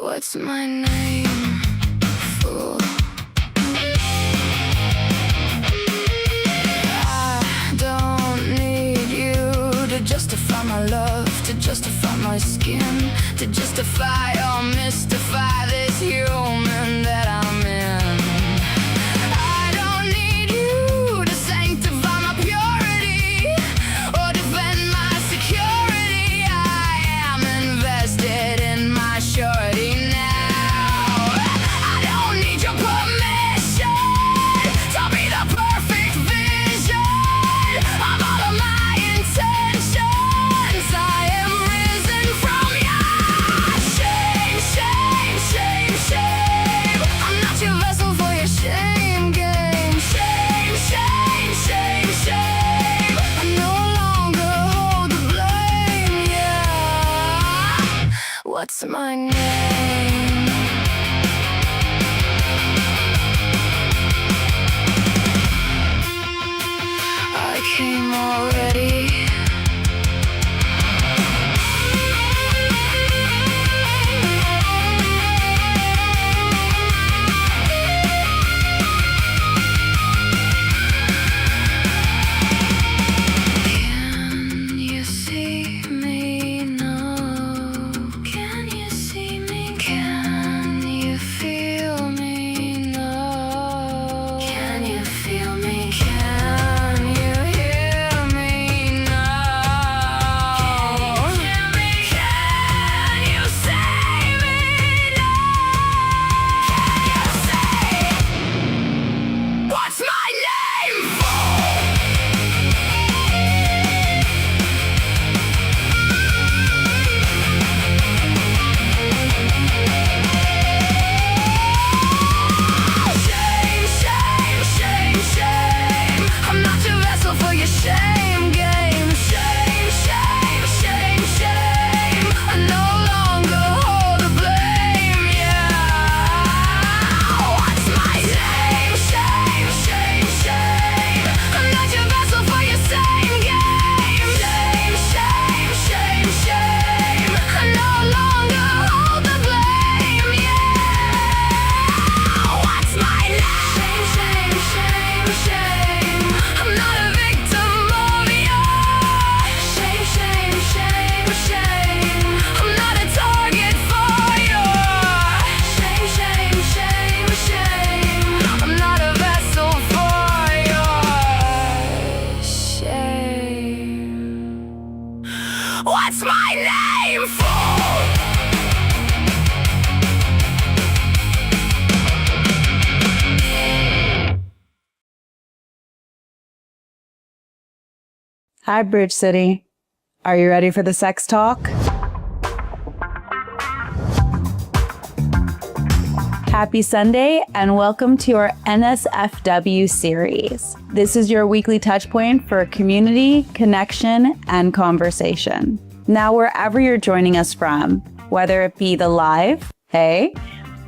What's my name, fool? I don't need you to justify my love, to justify my skin, to justify or mystify this human that I'm in. I don't need you to sanctify my purity or defend my security. I am invested in my surety. What's my name? I came already. Can you see me now? Can you see me? Can you feel me now? Can you feel me? Can you hear me now? Can you hear me? Can you see me now? Can you see? What's my name, fool? Shame, shame, shame, shame. I'm not your vessel for your shame game. Shame, shame, shame, shame. I no longer hold the blame, yeah. What's my name? Shame, shame, shame. I'm not your vessel for your same game. Shame, shame, shame, shame. I no longer hold the blame, yeah. What's my name? Shame, shame, shame, shame. I'm not a victim of yours. Shame, shame, shame, shame. I'm not a target for yours. Shame, shame, shame, shame. I'm not a vessel for your shame. What's my name, fool? Hi, Bridge City. Are you ready for the sex talk? Happy Sunday and welcome to our NSFW series. This is your weekly touch point for community, connection, and conversation. Now, wherever you're joining us from, whether it be the live,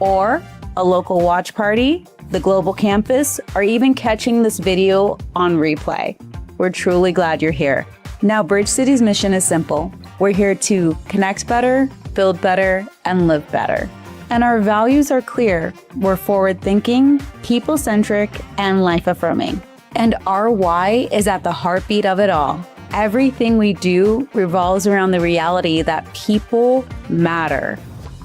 or a local watch party, the global campus, or even catching this video on replay, we're truly glad you're here. Now, Bridge City's mission is simple. We're here to connect better, build better, and live better. And our values are clear. We're forward-thinking, people-centric, and life-affirming. And our why is at the heartbeat of it all. Everything we do revolves around the reality that people matter.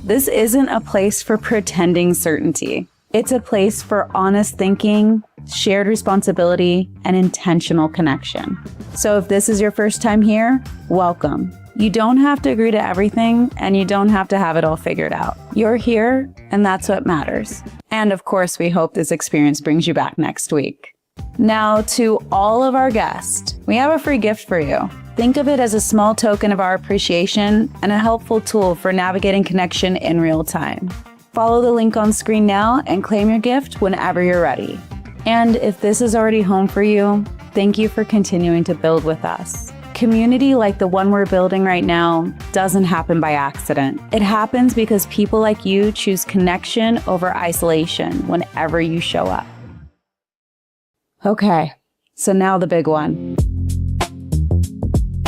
This isn't a place for pretending certainty. It's a place for honest thinking, shared responsibility, and intentional connection. So if this is your first time here, welcome. You don't have to agree to everything, and you don't have to have it all figured out. You're here, and that's what matters. And of course, we hope this experience brings you back next week. Now, to all of our guests, we have a free gift for you. Think of it as a small token of our appreciation and a helpful tool for navigating connection in real time. Follow the link on screen now and claim your gift whenever you're ready. And if this is already home for you, Thank you for continuing to build with us. Community like the one we're building right now doesn't happen by accident. It happens because people like you choose connection over isolation whenever you show up. Okay, so now the big one.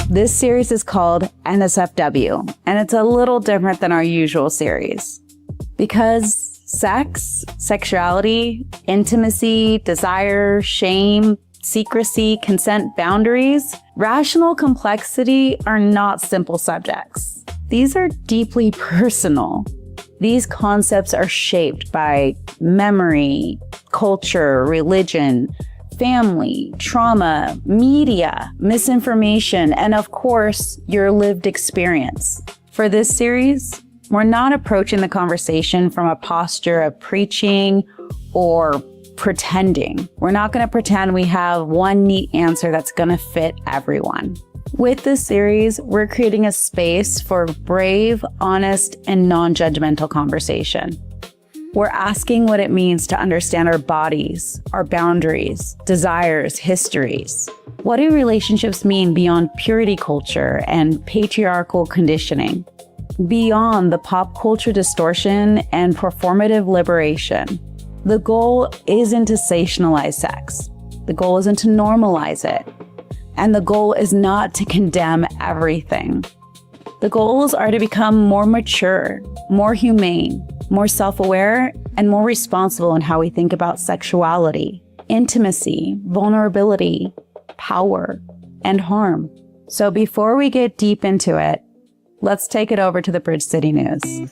This series is called NSFW, and it's a little different than our usual series. Because sex, sexuality, intimacy, desire, shame, secrecy, consent, boundaries, rational complexity are not simple subjects. These are deeply personal. These concepts are shaped by memory, culture, religion, family, trauma, media, misinformation, and of course, your lived experience. For this series, we're not approaching the conversation from a posture of preaching or pretending. We're not going to pretend we have one neat answer that's going to fit everyone. With this series, we're creating a space for brave, honest, and non-judgmental conversation. We're asking what it means to understand our bodies, our boundaries, desires, histories. What do relationships mean beyond purity culture and patriarchal conditioning? Beyond the pop culture distortion and performative liberation. The goal isn't to sensationalize sex. The goal isn't to normalize it. And the goal is not to condemn everything. The goals are to become more mature, more humane, more self-aware, and more responsible in how we think about sexuality, intimacy, vulnerability, power, and harm. So before we get deep into it, let's take it over to the Bridge City News.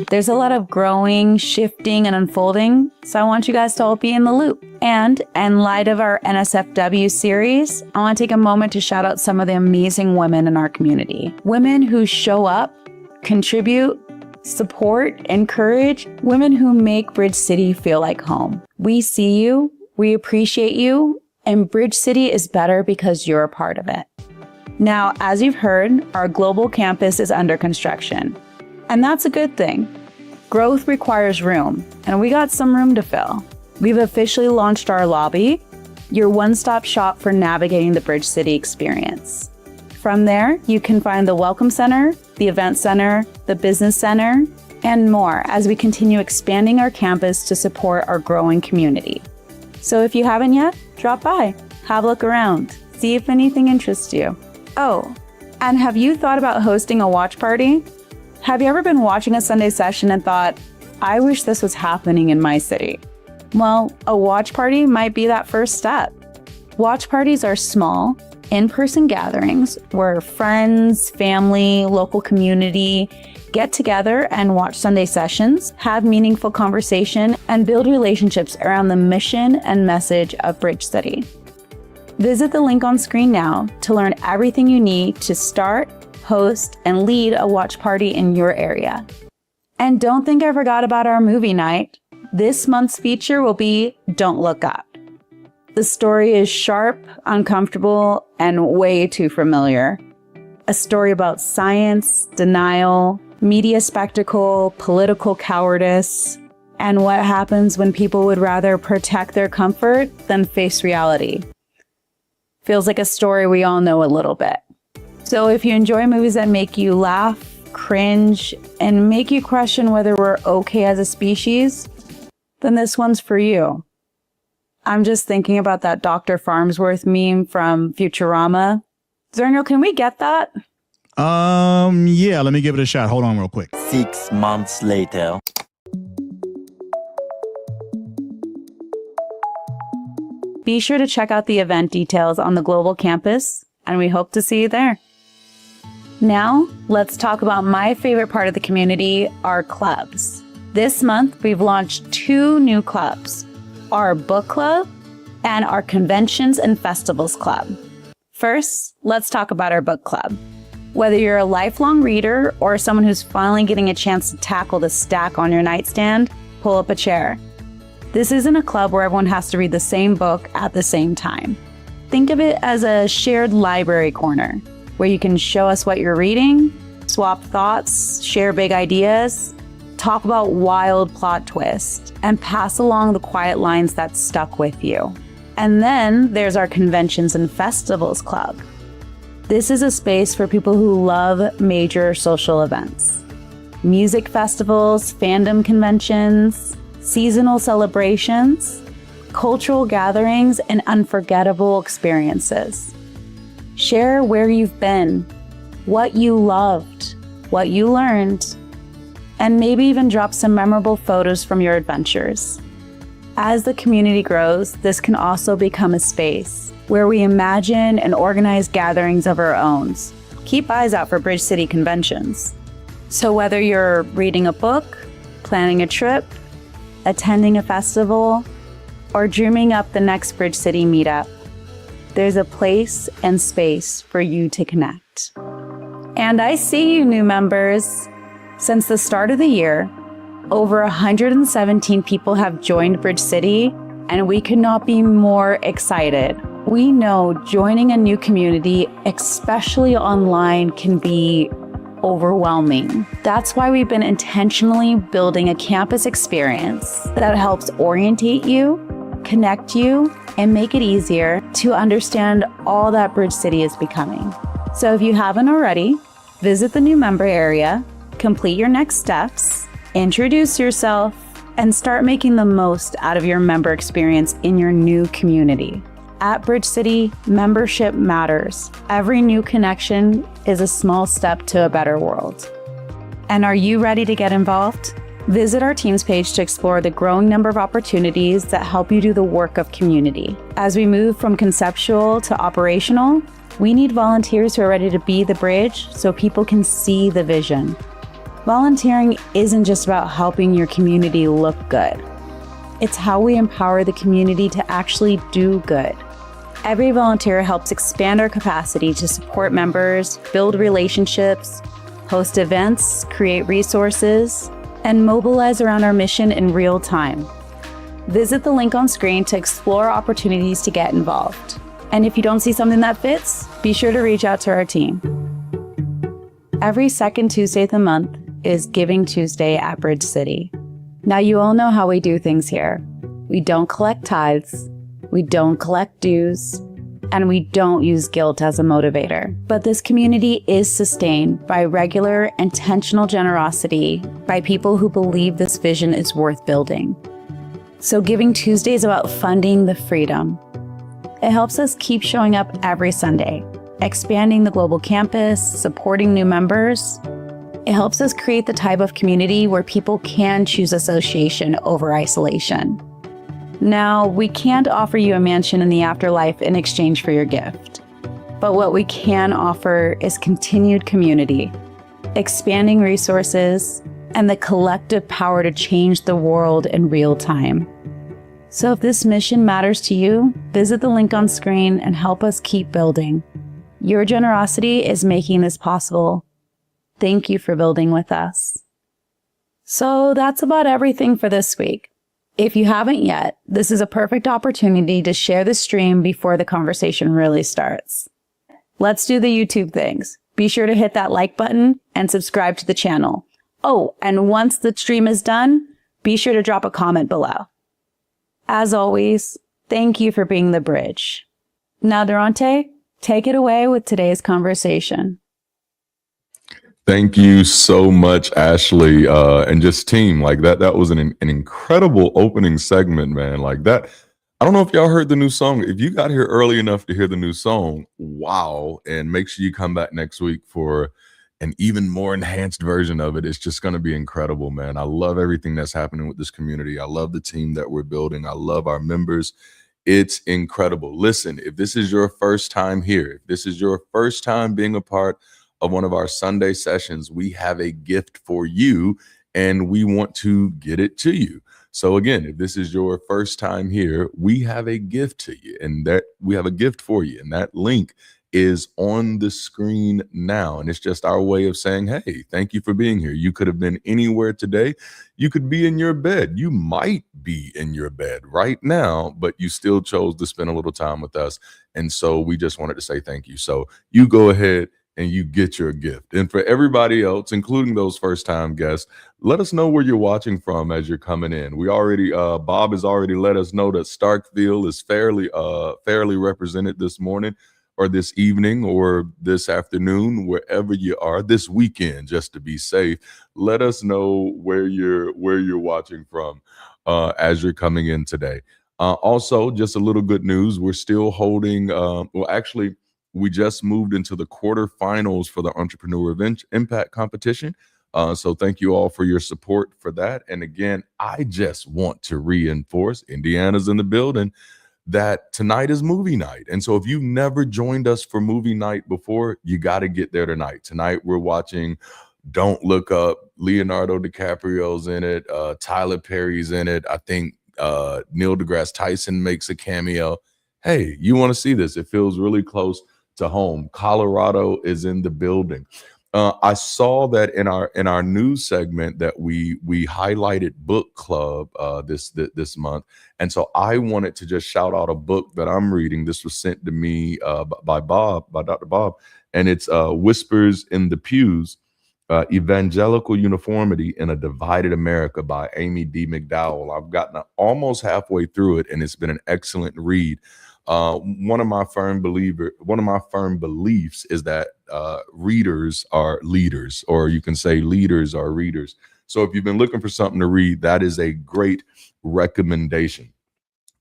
There's a lot of growing, shifting, and unfolding, so I want you guys to all be in the loop. And in light of our NSFW series, I want to take a moment to shout out some of the amazing women in our community. Women who show up, contribute, support, encourage, women who make Bridge City feel like home. We see you, we appreciate you, and Bridge City is better because you're a part of it. Now, as you've heard, our global campus is under construction, and that's a good thing. Growth requires room, and we got some room to fill. We've officially launched our lobby, your one-stop shop for navigating the Bridge City experience. From there, you can find the Welcome Center, the Event Center, the Business Center, and more as we continue expanding our campus to support our growing community. So if you haven't yet, drop by, have a look around, see if anything interests you. Oh, and have you thought about hosting a watch party? Have you ever been watching a Sunday session and thought, I wish this was happening in my city? Well, a watch party might be that first step. Watch parties are small, in-person gatherings where friends, family, local community get together and watch Sunday sessions, have meaningful conversation, and build relationships around the mission and message of Bridge City. Visit the link on screen now to learn everything you need to start, host, and lead a watch party in your area. And don't think I forgot about our movie night. This month's feature will be Don't Look Up. The story is sharp, uncomfortable, and way too familiar. A story about science, denial, media spectacle, political cowardice, and what happens when people would rather protect their comfort than face reality. Feels like a story we all know a little bit. So if you enjoy movies that make you laugh, cringe, and make you question whether we're okay as a species, then this one's for you. I'm just thinking about that Dr. Farnsworth meme from Futurama. Zerno, can we get that? Yeah, let me give it a shot. Hold on real quick. 6 months later. Be sure to check out the event details on the global campus, and we hope to see you there. Now, let's talk about my favorite part of the community, our clubs. This month, we've launched 2 new clubs, our book club and our conventions and festivals club. First, let's talk about our book club. Whether you're a lifelong reader or someone who's finally getting a chance to tackle the stack on your nightstand, pull up a chair. This isn't a club where everyone has to read the same book at the same time. Think of it as a shared library corner where you can show us what you're reading, swap thoughts, share big ideas, talk about wild plot twists, and pass along the quiet lines that stuck with you. And then there's our Conventions and Festivals Club. This is a space for people who love major social events. Music festivals, fandom conventions, seasonal celebrations, cultural gatherings, and unforgettable experiences. Share where you've been, what you loved, what you learned, and maybe even drop some memorable photos from your adventures. As the community grows, this can also become a space where we imagine and organize gatherings of our own. Keep eyes out for Bridge City conventions. So whether you're reading a book, planning a trip, attending a festival, or dreaming up the next Bridge City meetup, there's a place and space for you to connect. And I see you, new members. Since the start of the year, over 117 people have joined Bridge City, and we could not be more excited. We know joining a new community, especially online, can be overwhelming. That's why we've been intentionally building a campus experience that helps orientate you, connect you, and make it easier to understand all that Bridge City is becoming. So if you haven't already, visit the new member area, complete your next steps, introduce yourself, and start making the most out of your member experience in your new community. At Bridge City, membership matters. Every new connection is a small step to a better world. And are you ready to get involved? Visit our Teams page to explore the growing number of opportunities that help you do the work of community. As we move from conceptual to operational, we need volunteers who are ready to be the bridge so people can see the vision. Volunteering isn't just about helping your community look good. It's how we empower the community to actually do good. Every volunteer helps expand our capacity to support members, build relationships, host events, create resources, and mobilize around our mission in real time. Visit the link on screen to explore opportunities to get involved. And if you don't see something that fits, be sure to reach out to our team. Every second Tuesday of the month is Giving Tuesday at Bridge City. Now you all know how we do things here. We don't collect tithes, we don't collect dues, and we don't use guilt as a motivator. But this community is sustained by regular, intentional generosity by people who believe this vision is worth building. So Giving Tuesday is about funding the freedom. It helps us keep showing up every Sunday, expanding the global campus, supporting new members. It helps us create the type of community where people can choose association over isolation. Now, we can't offer you a mansion in the afterlife in exchange for your gift. But what we can offer is continued community, expanding resources, and the collective power to change the world in real time. So if this mission matters to you, visit the link on screen and help us keep building. Your generosity is making this possible. Thank you for building with us. So that's about everything for this week. If you haven't yet, this is a perfect opportunity to share the stream before the conversation really starts. Let's do the YouTube things. Be sure to hit that like button and subscribe to the channel. Oh, and once the stream is done, be sure to drop a comment below. As always, thank you for being the bridge. Now, Durante, take it away with today's conversation. Thank you so much, Ashley, and just team. Like that was an incredible opening segment, man. Like that. I don't know if y'all heard the new song. If you got here early enough to hear the new song, wow. And make sure you come back next week for an even more enhanced version of it. It's just going to be incredible, man. I love everything that's happening with this community. I love the team that we're building. I love our members. It's incredible. Listen, if this is your first time here, if this is your first time being a part of one of our Sunday sessions, we have a gift for you and we want to get it to you. So again, if this is your first time here, we have a gift to you, and that we have a gift for you. And that link is on the screen now. And it's just our way of saying, hey, thank you for being here. You could have been anywhere today. You could be in your bed. You might be in your bed right now, but you still chose to spend a little time with us. And so we just wanted to say thank you. So you go ahead, and you get your gift. And for everybody else, including those first-time guests, let us know where you're watching from as you're coming in. We already, Bob has already let us know that Starkville is fairly represented this morning, or this evening, or this afternoon, wherever you are, this weekend, just to be safe. Let us know where you're watching from as you're coming in today. Also, just a little good news: we're still holding. Actually, we just moved into the quarterfinals for the Entrepreneur Impact Competition. So thank you all for your support for that. And again, I just want to reinforce, Indiana's in the building, that tonight is movie night. And so if you've never joined us for movie night before, you got to get there tonight. Tonight we're watching Don't Look Up. Leonardo DiCaprio's in it. Tyler Perry's in it. I think Neil deGrasse Tyson makes a cameo. Hey, you want to see this? It feels really close to home. Colorado is in the building. I saw that in our news segment that we highlighted book club this month, and so I wanted to just shout out a book that I'm reading. This was sent to me by Dr. Bob, and it's Whispers in the Pews: Evangelical Uniformity in a Divided America by Amy D. McDowell. I've gotten almost halfway through it, and it's been an excellent read. One of my firm beliefs is that readers are leaders, or you can say leaders are readers. So if you've been looking for something to read, that is a great recommendation.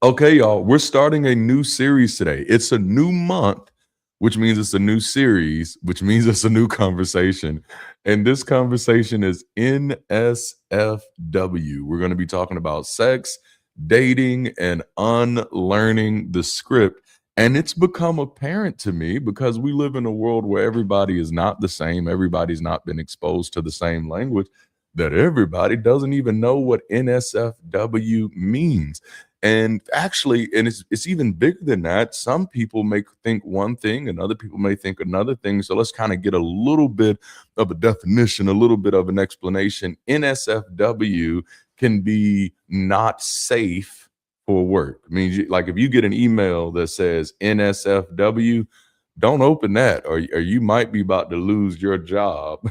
Okay, y'all, we're starting a new series today. It's a new month, which means it's a new series, which means it's a new conversation. And this conversation is NSFW. We're going to be talking about sex, dating, and unlearning the script. And it's become apparent to me, because we live in a world where everybody is not the same. Everybody's not been exposed to the same language, that everybody doesn't even know what NSFW means. And actually, and it's even bigger than that. Some people may think one thing and other people may think another thing. So let's kind of get a little bit of a definition, a little bit of an explanation. NSFW can be not safe for work. I mean, like if you get an email that says NSFW, don't open that, or you might be about to lose your job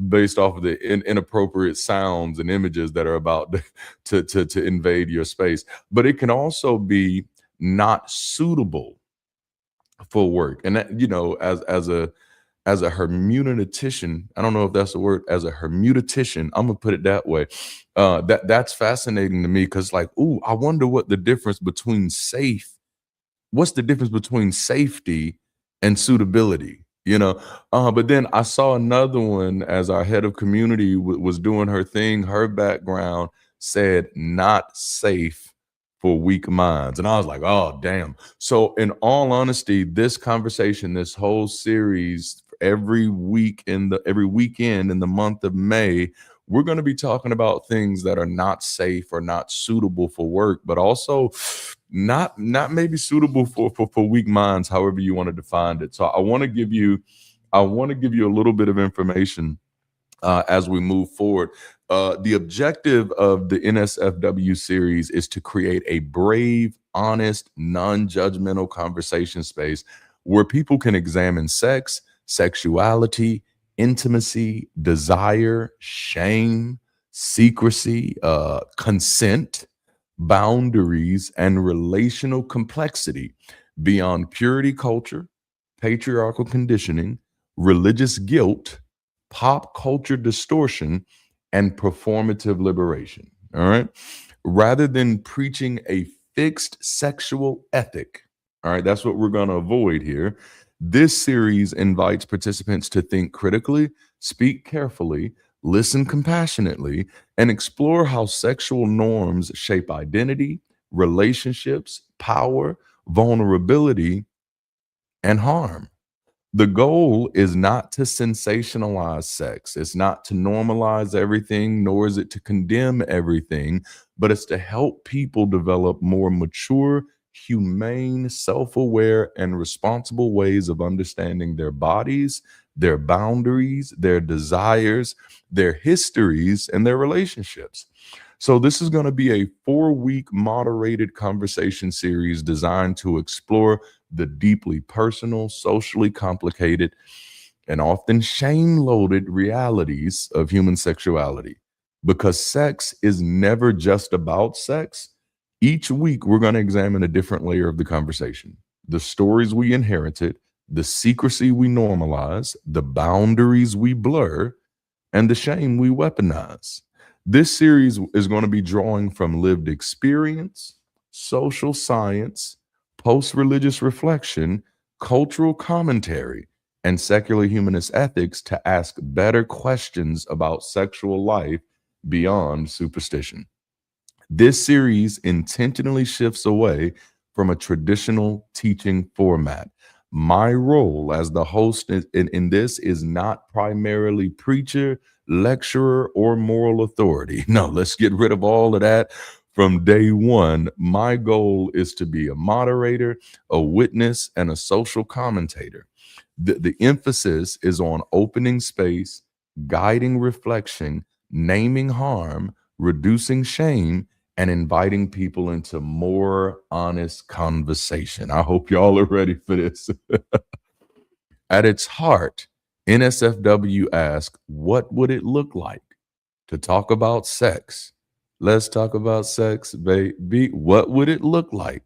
based off of the inappropriate sounds and images that are about to invade your space. But it can also be not suitable for work. And that, you know, as a hermeneutician, I don't know if that's the word, as a hermeneutician, I'm gonna put it that way. That's fascinating to me, because like, ooh, I wonder what's the difference between safety and suitability, you know? But then I saw another one as our head of community was doing her thing. Her background said not safe for weak minds. And I was like, oh, damn. So in all honesty, this conversation, this whole series, every weekend in the month of May, we're going to be talking about things that are not safe or not suitable for work, but also not maybe suitable for weak minds, however you want to define it. So I want to give you a little bit of information as we move forward. The objective of the NSFW series is to create a brave, honest, non-judgmental conversation space where people can examine sex, sexuality, intimacy, desire, shame, secrecy, consent, boundaries, and relational complexity beyond purity culture, patriarchal conditioning, religious guilt, pop culture distortion, and performative liberation. All right. Rather than preaching a fixed sexual ethic, all right, that's what we're going to avoid here. This series invites participants to think critically, speak carefully, listen compassionately, and explore how sexual norms shape identity, relationships, power, vulnerability, and harm. The goal is not to sensationalize sex. It's not to normalize everything, nor is it to condemn everything, but it's to help people develop more mature, humane, self-aware, and responsible ways of understanding their bodies, their boundaries, their desires, their histories, and their relationships. So this is going to be a 4-week moderated conversation series designed to explore the deeply personal, socially complicated, and often shame-loaded realities of human sexuality. Because sex is never just about sex, each week we're going to examine a different layer of the conversation. The stories we inherited, the secrecy we normalize, the boundaries we blur, and the shame we weaponize. This series is going to be drawing from lived experience, social science, post-religious reflection, cultural commentary, and secular humanist ethics to ask better questions about sexual life beyond superstition. This series intentionally shifts away from a traditional teaching format. My role as the host in this is not primarily preacher, lecturer, or moral authority. No, let's get rid of all of that from day one. My goal is to be a moderator, a witness, and a social commentator. The emphasis is on opening space, guiding reflection, naming harm, reducing shame, and inviting people into more honest conversation. I hope y'all are ready for this. At its heart, NSFW asks, what would it look like to talk about sex? Let's talk about sex, baby. What would it look like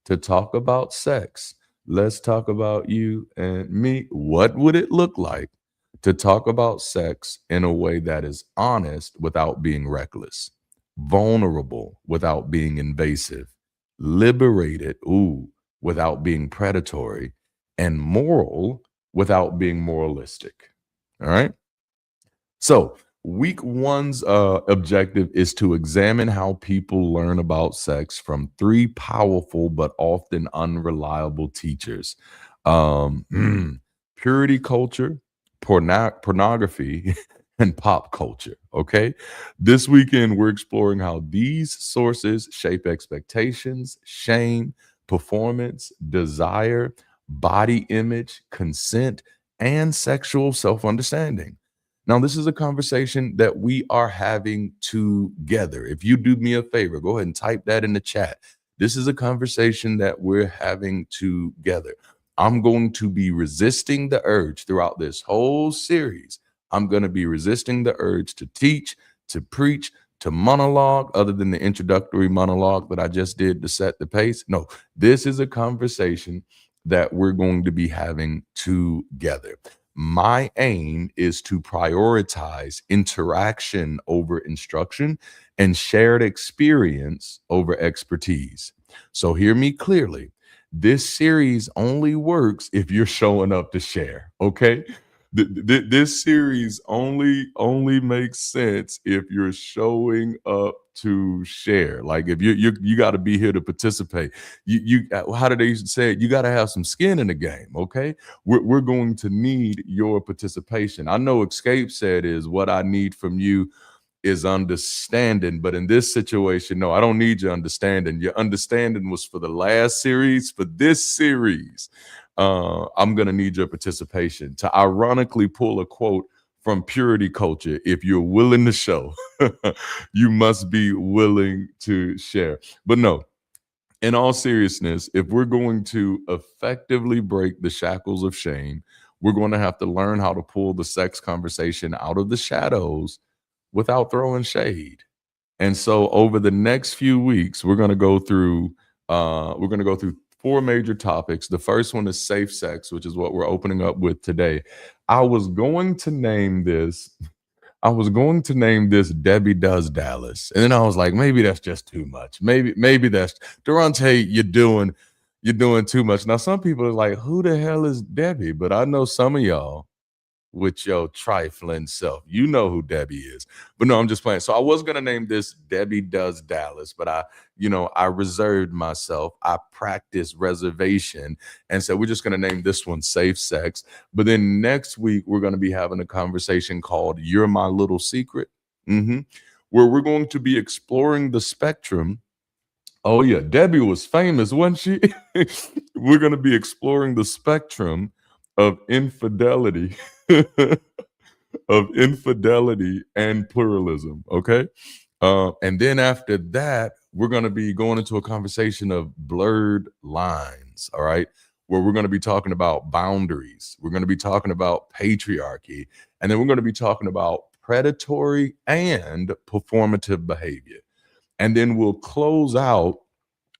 to talk about sex? Let's talk about you and me. What would it look like to talk about sex in a way that is honest without being reckless, vulnerable without being invasive, liberated, without being predatory, and moral without being moralistic? All right. So week one's objective is to examine how people learn about sex from three powerful but often unreliable teachers. Purity culture, pornography, and pop culture. Okay. This weekend, we're exploring how these sources shape expectations, shame, performance, desire, body image, consent, and sexual self-understanding. Now, this is a conversation that we are having together. If you do me a favor, go ahead and type that in the chat. This is a conversation that we're having together. I'm going to be resisting the urge throughout this whole series. I'm going to be resisting the urge to teach, to preach, to monologue, other than the introductory monologue that I just did to set the pace. No, this is a conversation that we're going to be having together. My aim is to prioritize interaction over instruction and shared experience over expertise. So hear me clearly. This series only works if you're showing up to share, okay? This series only makes sense if you're showing up to share. Like if you got to be here to participate. You how do they say it? You got to have some skin in the game. Okay, we're going to need your participation. I know Escape said is what I need from you is understanding, but in this situation, no, I don't need your understanding. Your understanding was for the last series. For this series, I'm gonna need your participation. To ironically pull a quote from Purity Culture, if you're willing to show, you must be willing to share. But no, in all seriousness, if we're going to effectively break the shackles of shame, we're going to have to learn how to pull the sex conversation out of the shadows without throwing shade. And so over the next few weeks, we're going to go through four major topics. The first one is safe sex, which is what we're opening up with today. I was going to name this Debbie Does Dallas. And then I was like, maybe that's just too much. Maybe that's Durante, you're doing too much. Now, some people are like, who the hell is Debbie? But I know some of y'all with your trifling self. You know who Debbie is. But no, I'm just playing. So I was going to name this Debbie Does Dallas, but I reserved myself. I practiced reservation. And so we're just going to name this one Safe Sex. But then next week, we're going to be having a conversation called You're My Little Secret, where we're going to be exploring the spectrum. Oh, yeah. Debbie was famous, wasn't she? We're going to be exploring the spectrum of infidelity and pluralism. Okay. And then after that, we're going to be going into a conversation of blurred lines. All right. where we're going to be talking about boundaries. We're going to be talking about patriarchy. And then we're going to be talking about predatory and performative behavior. And then we'll close out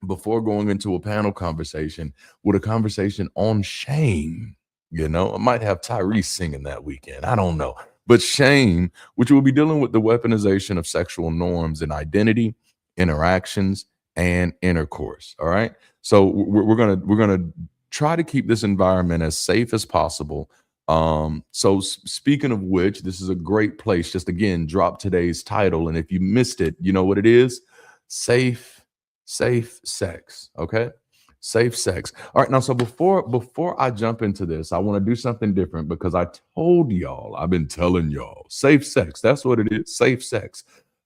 before going into a panel conversation with a conversation on shame. You know, I might have Tyrese singing that weekend. I don't know. But shame, which will be dealing with the weaponization of sexual norms and identity, interactions, and intercourse. All right. So we're gonna try to keep this environment as safe as possible. So speaking of which, this is a great place. Just again, drop today's title. And if you missed it, you know what it is? Safe sex. Okay. Safe sex. All right. Now, so before I jump into this, I want to do something different because I told y'all, I've been telling y'all, safe sex. That's what it is. Safe sex.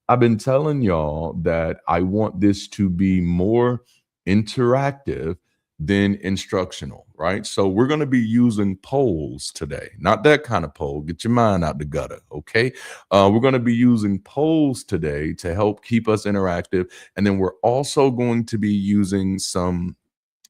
I've been telling y'all that I want this to be more interactive than instructional, right? So we're going to be using polls today, not that kind of poll. Get your mind out the gutter, okay? We're going to be using polls today to help keep us interactive, and then we're also going to be using some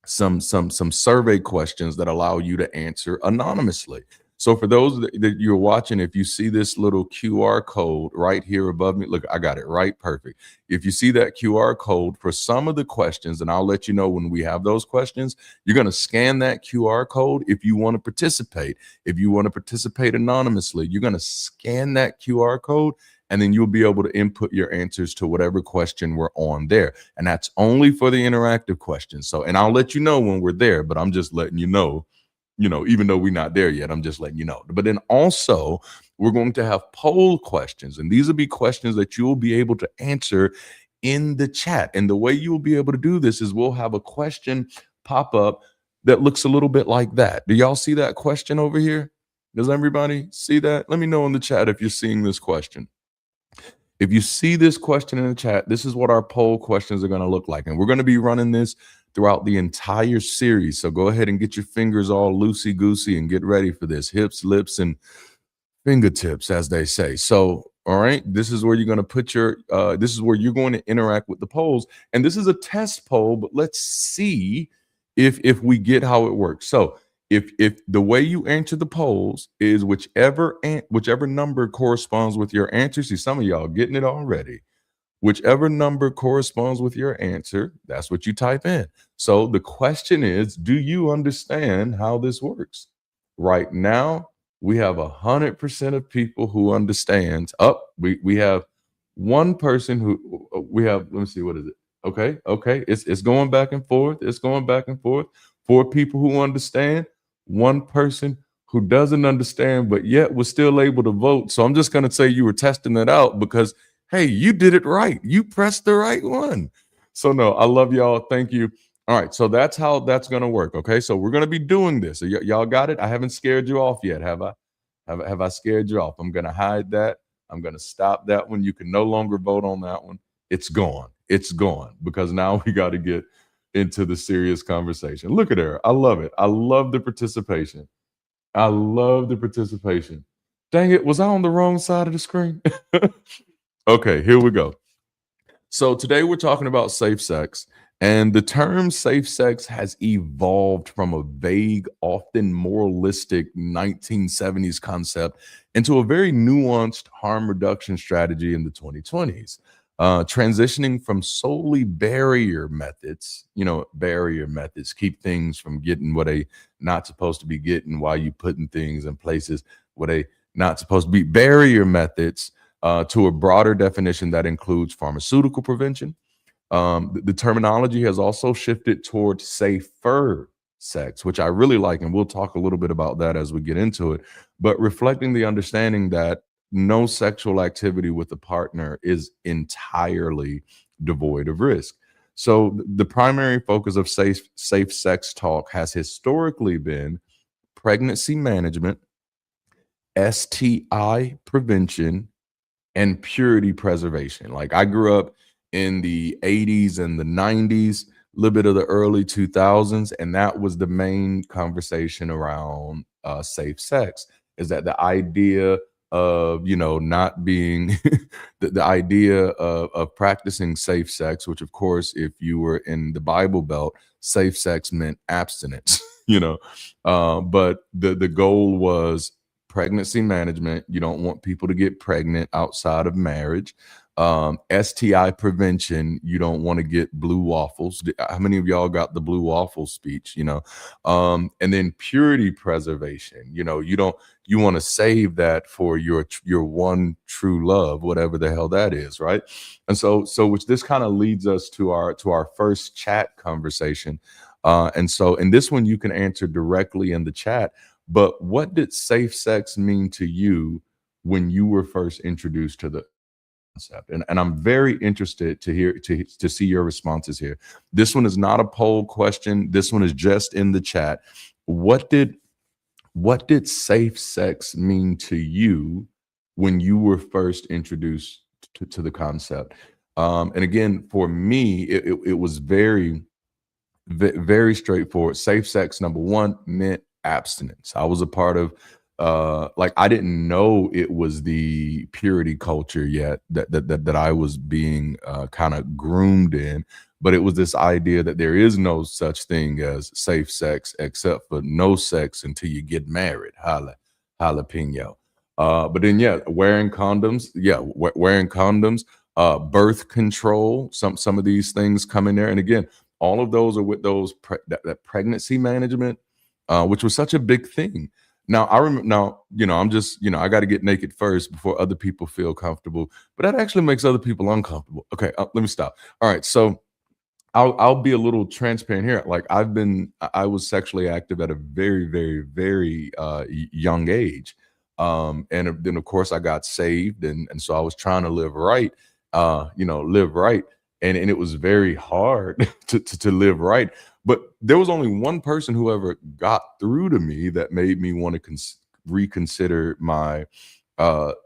survey questions that allow you to answer anonymously. So for those that you're watching, if you see this little QR code right here above me, look, I got it right, perfect. If you see that QR code for some of the questions, and I'll let you know when we have those questions, you're going to scan that QR code if you want to participate. If you want to participate anonymously, you're going to scan that QR code, and then you'll be able to input your answers to whatever question we're on there. And that's only for the interactive questions. So, and I'll let you know when we're there, but I'm just letting you know, even though we're not there yet, I'm just letting you know. But then also, we're going to have poll questions, and these will be questions that you'll be able to answer in the chat. And the way you'll be able to do this is we'll have a question pop up that looks a little bit like that. Do y'all see that question over here? Does everybody see that? Let me know in the chat if you're seeing this question. If you see this question in the chat, this is what our poll questions are going to look like. And we're going to be running this throughout the entire series. So go ahead and get your fingers all loosey-goosey and get ready for this. Hips, lips, and fingertips, as they say. So, all right, this is where you're going to put your, this is where you're going to interact with the polls. And this is a test poll, but let's see if we get how it works. So if the way you answer the polls is whichever number corresponds with your answer, see, some of y'all getting it already. Whichever number corresponds with your answer, that's what you type in. So the question is, do you understand how this works? Right now, we have 100% of people who understands. We have one person who we have. Let me see, what is it? Okay. It's going back and forth. It's going back and forth. 4 people who understand, 1 person who doesn't understand, but yet was still able to vote. So I'm just going to say you were testing it out because, hey, you did it right. You pressed the right one. So no, I love y'all. Thank you. All right. So that's how that's going to work. Okay. So we're going to be doing this. So y'all got it. I haven't scared you off yet. Have I? Have I scared you off? I'm going to hide that. I'm going to stop that one. You can no longer vote on that one. It's gone. It's gone because now we got to get into the serious conversation. Look at her. I love it. I love the participation. I love the participation. Dang it. Was I on the wrong side of the screen? Okay, here we go. So today we're talking about safe sex, and the term safe sex has evolved from a vague, often moralistic 1970s concept into a very nuanced harm reduction strategy in the 2020s. Transitioning from solely barrier methods, barrier methods keep things from getting what they not supposed to be getting while you putting things in places where they not supposed to be. Barrier methods to a broader definition that includes pharmaceutical prevention. The terminology has also shifted towards safer sex, which I really like, and we'll talk a little bit about that as we get into it, but reflecting the understanding that no sexual activity with a partner is entirely devoid of risk. So the primary focus of safe sex talk has historically been pregnancy management, STI prevention, and purity preservation. Like I grew up in the 80s and the 90s, a little bit of the early 2000s, and that was the main conversation around safe sex, is that the idea of, not being the idea of practicing safe sex, which of course, if you were in the Bible Belt, safe sex meant abstinence. you know. But the goal was pregnancy management. You don't want people to get pregnant outside of marriage. STI prevention. You don't want to get blue waffles. How many of y'all got the blue waffle speech? You know, and then purity preservation. You know, you want to save that for your one true love, whatever the hell that is, right? And so which this kind of leads us to our first chat conversation. And so in this one, you can answer directly in the chat. But what did safe sex mean to you when you were first introduced to the concept? And I'm very interested to see your responses here. This one is not a poll question. This one is just in the chat. What did safe sex mean to you when you were first introduced to the concept? And again, for me, it was very, very straightforward. Safe sex, number one, meant abstinence. I was a part of I didn't know it was the purity culture yet that I was being kind of groomed in, but it was this idea that there is no such thing as safe sex except for no sex until you get married. Jalapeno. But then wearing condoms, wearing condoms, birth control, some of these things come in there. And again, all of those are with those that pregnancy management, which was such a big thing. Now I remember. Now I'm just I got to get naked first before other people feel comfortable. But that actually makes other people uncomfortable. Okay, let me stop. All right, so I'll be a little transparent here. Like I was sexually active at a very, very, very young age, and then of course I got saved, and so I was trying to live right, live right, and it was very hard to live right. But there was only one person who ever got through to me that made me want to reconsider my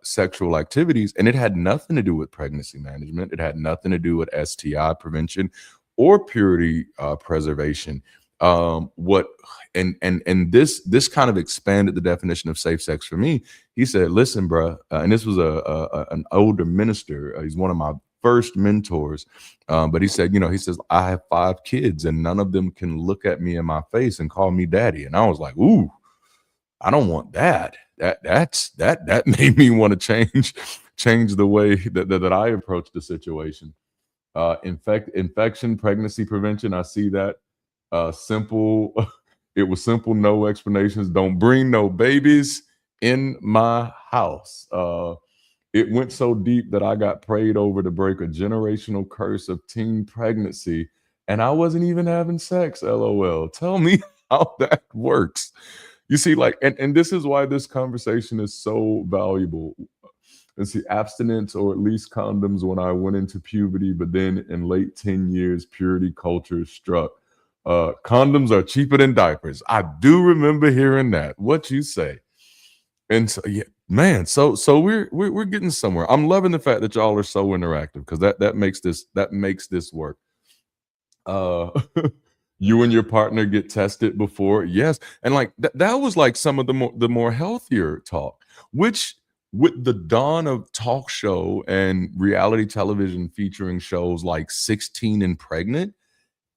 sexual activities. And it had nothing to do with pregnancy management. It had nothing to do with STI prevention or purity preservation. This kind of expanded the definition of safe sex for me. He said, listen, bruh, and this was an older minister. He's one of my first mentors. But he said, he says, I have 5 kids and none of them can look at me in my face and call me daddy. And I was like, ooh, I don't want that. That made me want to change the way that I approach the situation. Infection, pregnancy prevention. I see that. Simple. It was simple. No explanations. Don't bring no babies in my house. It went so deep that I got prayed over to break a generational curse of teen pregnancy, and I wasn't even having sex. LOL. Tell me how that works. You see, and this is why this conversation is so valuable. Let's see, abstinence or at least condoms when I went into puberty, but then in late 10 years, purity culture struck. Condoms are cheaper than diapers. I do remember hearing that. What you say? And so, man, so we're getting somewhere. I'm loving the fact that y'all are so interactive because that makes this work. You and your partner get tested before, yes, and that was like some of the more healthier talk, which with the dawn of talk show and reality television featuring shows like 16 and Pregnant,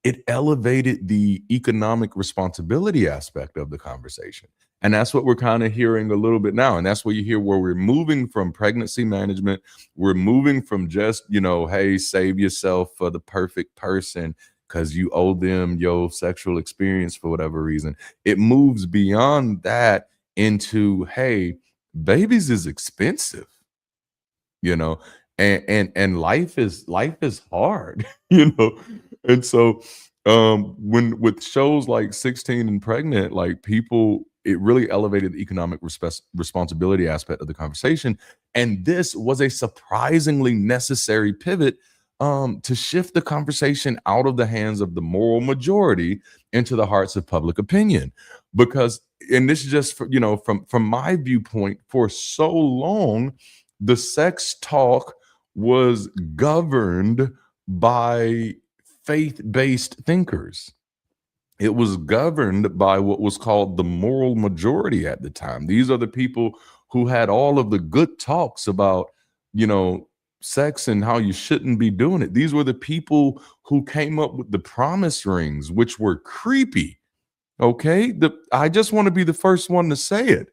it elevated the economic responsibility aspect of the conversation. And that's what we're kind of hearing a little bit now. And that's what you hear where we're moving from pregnancy management. We're moving from just, hey, save yourself for the perfect person because you owe them your sexual experience for whatever reason. It moves beyond that into, hey, babies is expensive, and life is hard, And so when with shows like 16 and Pregnant, like people, it really elevated the economic responsibility aspect of the conversation. And this was a surprisingly necessary pivot to shift the conversation out of the hands of the moral majority into the hearts of public opinion. Because, and this is just from my viewpoint, for so long, the sex talk was governed by faith-based thinkers. It was governed by what was called the moral majority at the time. These are the people who had all of the good talks about, sex and how you shouldn't be doing it. These were the people who came up with the promise rings, which were creepy. Okay, I just want to be the first one to say it.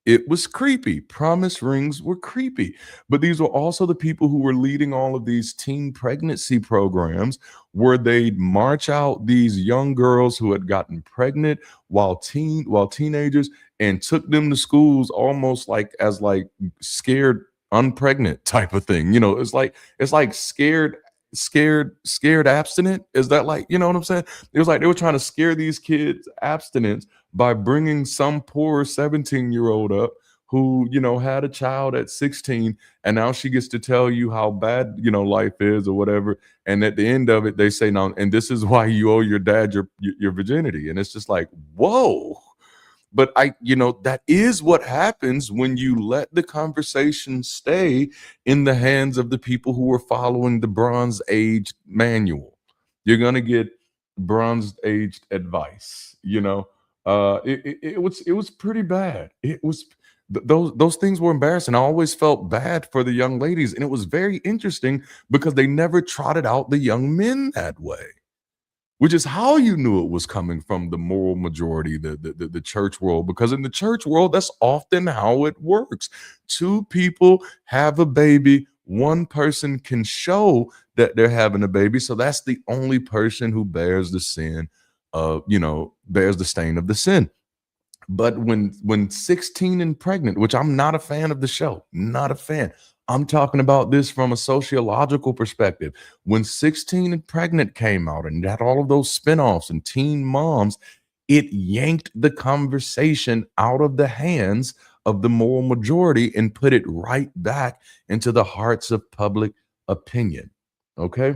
It was creepy. Promise rings were creepy. But these were also the people who were leading all of these teen pregnancy programs where they'd march out these young girls who had gotten pregnant while teenagers and took them to schools almost like as like scared unpregnant type of thing. It's like scared abstinent. Is that like, you know what I'm saying? It was like they were trying to scare these kids abstinence by bringing some poor 17-year-old up who, had a child at 16, and now she gets to tell you how bad, life is or whatever. And at the end of it, they say, no, and this is why you owe your dad your virginity. And it's just like, whoa. But that is what happens when you let the conversation stay in the hands of the people who are following the Bronze Age manual. You're going to get Bronze Age advice, it was pretty bad. It was those things were embarrassing. I always felt bad for the young ladies, and it was very interesting because they never trotted out the young men that way, which is how you knew it was coming from the moral majority, the church world, because in the church world, that's often how it works. Two people have a baby, one person can show that they're having a baby, so that's the only person who bears the sin of, bears the stain of the sin. But when 16 and pregnant, which I'm not a fan of the show, not a fan. I'm talking about this from a sociological perspective. When 16 and pregnant came out and had all of those spinoffs and teen moms, it yanked the conversation out of the hands of the moral majority and put it right back into the hearts of public opinion. Okay?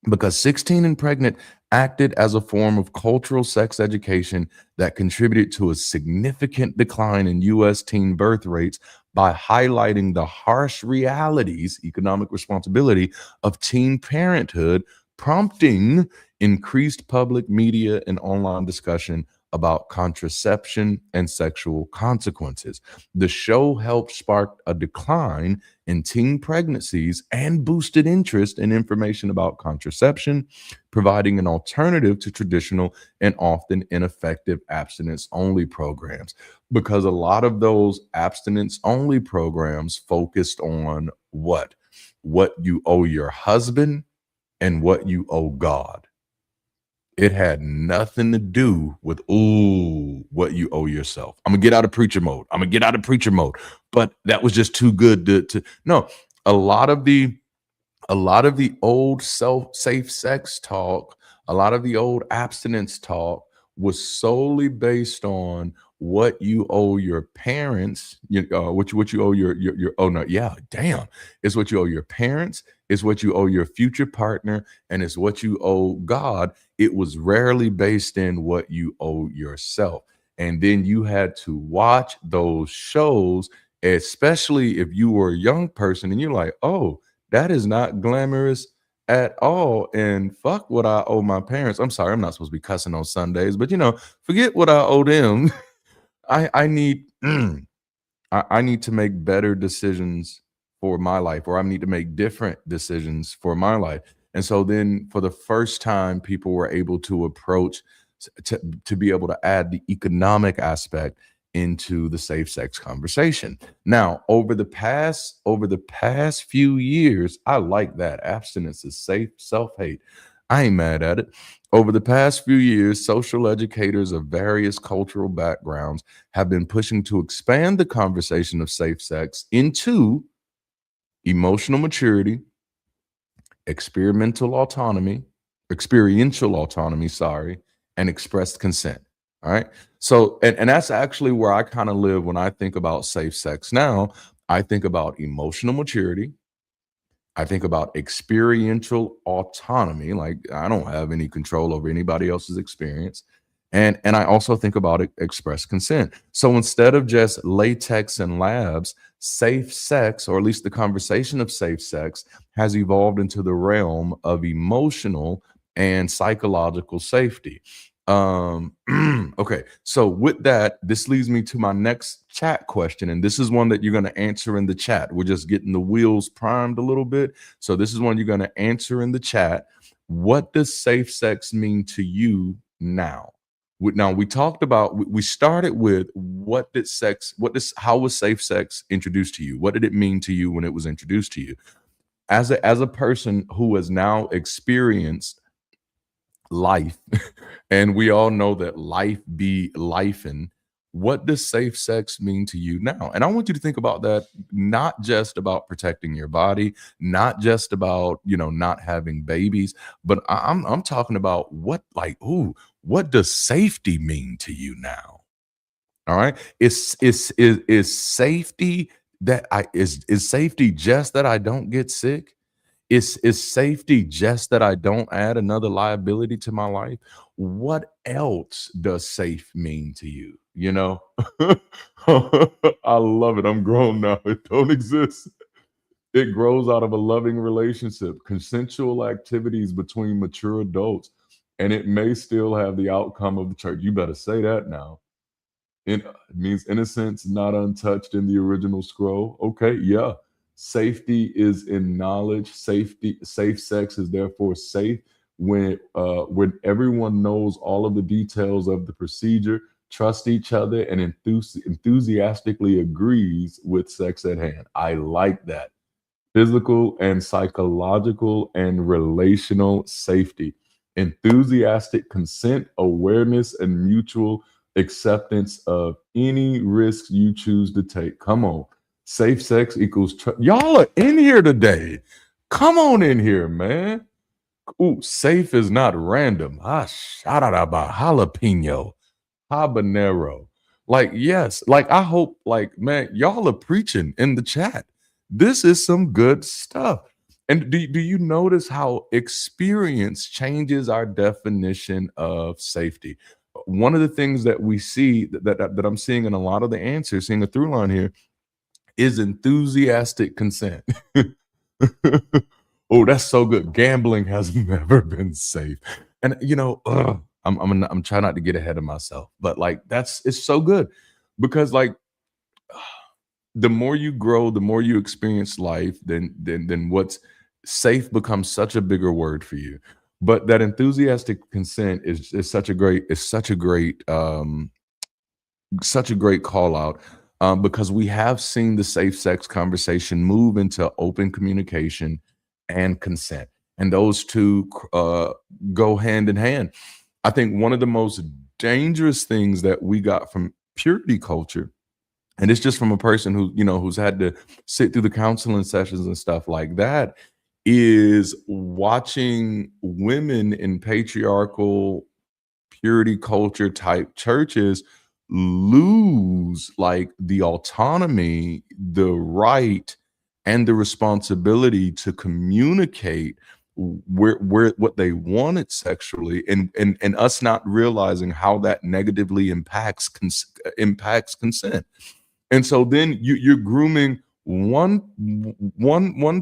Because 16 and pregnant acted as a form of cultural sex education that contributed to a significant decline in U.S. teen birth rates by highlighting the harsh realities, economic responsibility of teen parenthood, prompting increased public media and online discussion about contraception and sexual consequences. The show helped spark a decline in teen pregnancies and boosted interest in information about contraception, providing an alternative to traditional and often ineffective abstinence-only programs. Because a lot of those abstinence-only programs focused on what? What you owe your husband and what you owe God. It had nothing to do with, what you owe yourself. I'm gonna get out of preacher mode. But that was just too good to no. A lot of the old safe sex talk, a lot of the old abstinence talk was solely based on what you owe your parents, what you owe your oh no, yeah, damn. It's what you owe your parents, it's what you owe your future partner, and it's what you owe God. It was rarely based in what you owe yourself. And then you had to watch those shows, especially if you were a young person and you're like, oh, that is not glamorous at all. And fuck what I owe my parents. I'm sorry, I'm not supposed to be cussing on Sundays, but forget what I owe them. I need I need to make better decisions for my life, or I need to make different decisions for my life. And so then for the first time, people were able to approach to be able to add the economic aspect into the safe sex conversation. Now, over the past few years, I like that. Abstinence is safe, self-hate. I ain't mad at it. Over the past few years, social educators of various cultural backgrounds have been pushing to expand the conversation of safe sex into emotional maturity, experiential autonomy, and expressed consent. All right. So, and that's actually where I kind of live when I think about safe sex. Now, I think about emotional maturity. I think about experiential autonomy, like I don't have any control over anybody else's experience. And I also think about express consent. So instead of just latex and labs, safe sex, or at least the conversation of safe sex, has evolved into the realm of emotional and psychological safety. Okay, so with that, this leads me to my next chat question, and this is one that you're going to answer in the chat. We're just getting the wheels primed a little bit, so this is one you're going to answer in the chat. What does safe sex mean to you now? Now we talked about, we started with how was safe sex introduced to you? What did it mean to you when it was introduced to you? As a person who has now experienced life, and we all know that life be lifing, what does safe sex mean to you now? And I want you to think about that, not just about protecting your body, not just about, not having babies, but I'm talking about what does safety mean to you now? All right. Is safety is safety just that I don't get sick? Is safety just that I don't add another liability to my life? What else does safe mean to you? I love it. I'm grown now. It don't exist. It grows out of a loving relationship, consensual activities between mature adults, and it may still have the outcome of the church. You better say that now. It means innocence not untouched in the original scroll. Okay, yeah. Safety is in knowledge. Safe sex is therefore safe when everyone knows all of the details of the procedure, trust each other, and enthusiastically agrees with sex at hand. I like that. Physical and psychological and relational safety, enthusiastic consent, awareness, and mutual acceptance of any risks you choose to take. Come on. Safe sex equals y'all are in here today. Come on in here, man. Ooh, safe is not random. Shararaba, jalapeno, habanero. Like, yes, like I hope, like, man, y'all are preaching in the chat. This is some good stuff. And do you notice how experience changes our definition of safety? One of the things that we see that I'm seeing in a lot of the answers, seeing a through line here, is enthusiastic consent. Oh, that's so good. Gambling has never been safe. And I'm trying not to get ahead of myself, but like it's so good because like the more you grow, the more you experience life, then what's safe becomes such a bigger word for you. But that enthusiastic consent is such a great call out, because we have seen the safe sex conversation move into open communication and consent, and those two go hand in hand. I think one of the most dangerous things that we got from purity culture, and it's just from a person who's had to sit through the counseling sessions and stuff like that, is watching women in patriarchal purity culture type churches lose like the autonomy, the right, and the responsibility to communicate where what they wanted sexually, and us not realizing how that negatively impacts consent. And so then you're grooming one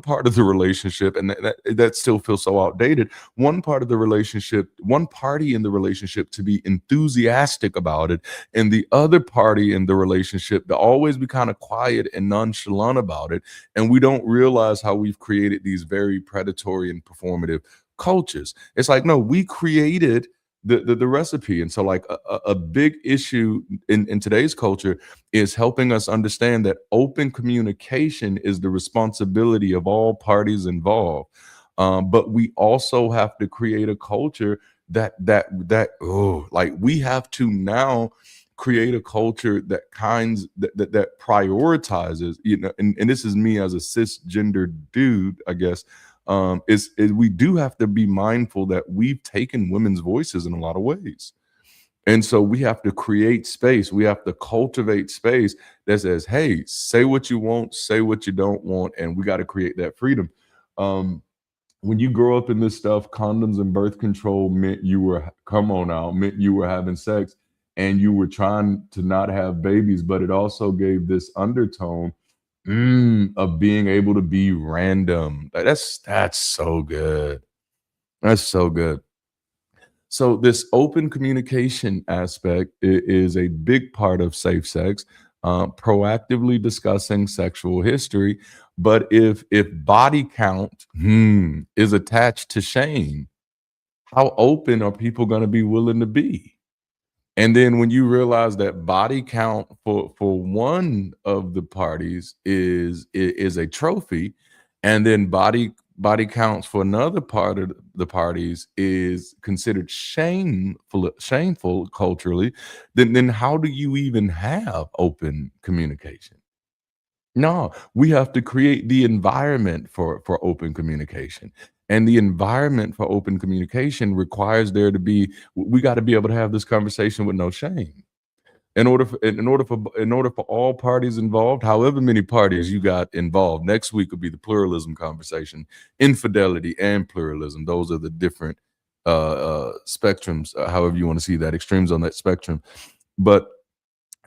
part of the relationship, and that still feels so outdated. One part of the relationship, one party in the relationship to be enthusiastic about it, and the other party in the relationship to always be kind of quiet and nonchalant about it. And we don't realize how we've created these very predatory and performative cultures. It's like, no, we created the recipe. And so like a big issue in today's culture is helping us understand that open communication is the responsibility of all parties involved. But we also have to create a culture that we have to now create a culture that prioritizes, and this is me as a cisgender dude, I guess, is we do have to be mindful that we've taken women's voices in a lot of ways. And so we have to create space. We have to cultivate space that says, hey, say what you want, say what you don't want. And we got to create that freedom. When you grow up in this stuff, condoms and birth control meant you were having sex and you were trying to not have babies, but it also gave this undertone of being able to be random. That's so good. That's so good. So this open communication aspect is a big part of safe sex, proactively discussing sexual history. But if body count is attached to shame, how open are people going to be willing to be? And then when you realize that body count for one of the parties is a trophy, and then body counts for another part of the parties is considered shameful culturally, then how do you even have open communication? No, we have to create the environment for open communication. And the environment for open communication requires there to be we got to be able to have this conversation with no shame. In order for all parties involved, however many parties you got involved, next week will be the pluralism conversation, infidelity and pluralism. Those are the different spectrums, however you want to see that, extremes on that spectrum. But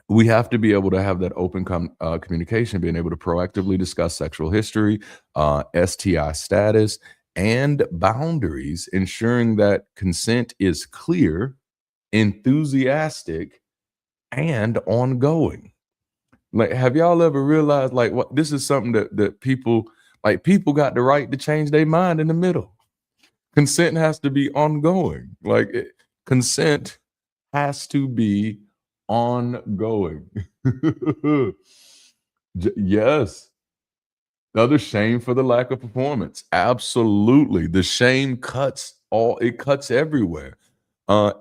we have to be able to have that open communication, being able to proactively discuss sexual history, STI status, and boundaries, ensuring that consent is clear, enthusiastic, and ongoing. Like, have y'all ever realized, like, what this is something that people got the right to change their mind in the middle. Consent has to be ongoing. Consent has to be ongoing. Yes. The other, shame for the lack of performance. Absolutely. The shame cuts everywhere.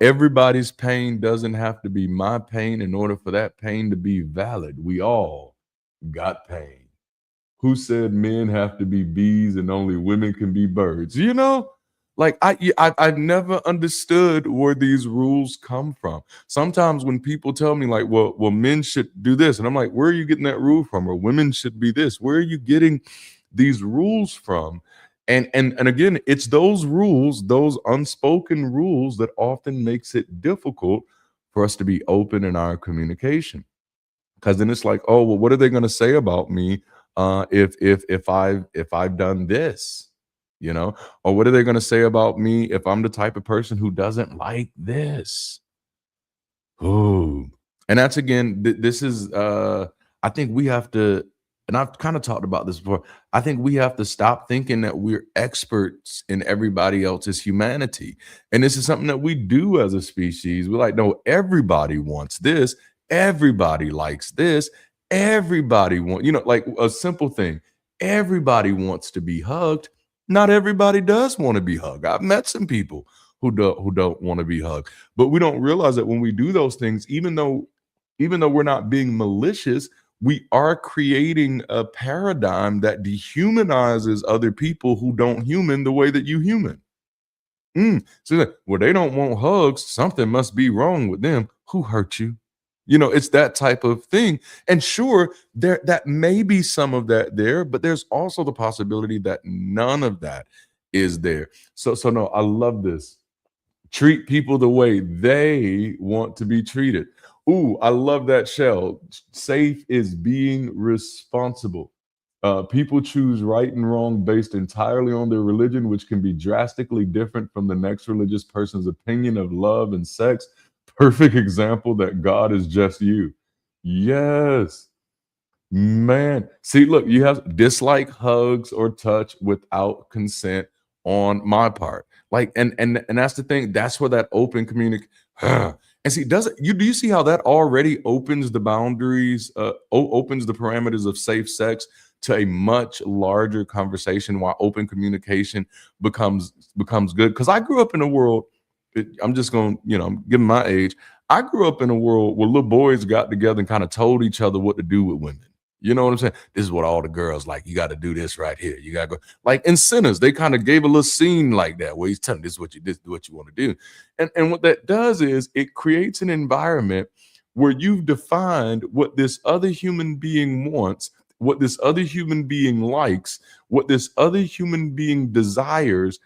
Everybody's pain doesn't have to be my pain in order for that pain to be valid. We all got pain. Who said men have to be bees and only women can be birds? I've never understood where these rules come from. Sometimes when people tell me, like, well, men should do this, and I'm like, where are you getting that rule from? Or women should be this. Where are you getting these rules from? And again, it's those rules, those unspoken rules, that often makes it difficult for us to be open in our communication. Because then it's like, oh, well, what are they going to say about me if I've done this, or what are they going to say about me if I'm the type of person who doesn't like this? Ooh. And that's, again, this is I think we have to, and I've kind of talked about this before, I think we have to stop thinking that we're experts in everybody else's humanity. And this is something that we do as a species. We're like, no, everybody wants this, everybody likes this, everybody like a simple thing. Everybody wants to be hugged. Not everybody does want to be hugged. I've met some people who don't want to be hugged. But we don't realize that when we do those things, even though we're not being malicious, we are creating a paradigm that dehumanizes other people who don't human the way that you human. So well, they don't want hugs. Something must be wrong with them. Who hurt you? It's that type of thing. And sure, that may be some of that there, but there's also the possibility that none of that is there. So no, I love this. Treat people the way they want to be treated. Ooh, I love that, Shell. Safe is being responsible. People choose right and wrong based entirely on their religion, which can be drastically different from the next religious person's opinion of love and sex. Perfect example that God is just you. Yes. Man, see, look, you have dislike hugs or touch without consent on my part. Like, and that's the thing. That's where that open communication. And see, do you see how that already opens the boundaries, opens the parameters of safe sex to a much larger conversation, while open communication becomes good? Because I grew up in a world. I'm just going, I'm giving my age. I grew up in a world where little boys got together and kind of told each other what to do with women. You know what I'm saying? This is what all the girls like. You got to do this right here. You got to go. Like in Sinners, they kind of gave a little scene like that where he's telling this is what you want to do. And what that does is it creates an environment where you've defined what this other human being wants, what this other human being likes, what this other human being desires,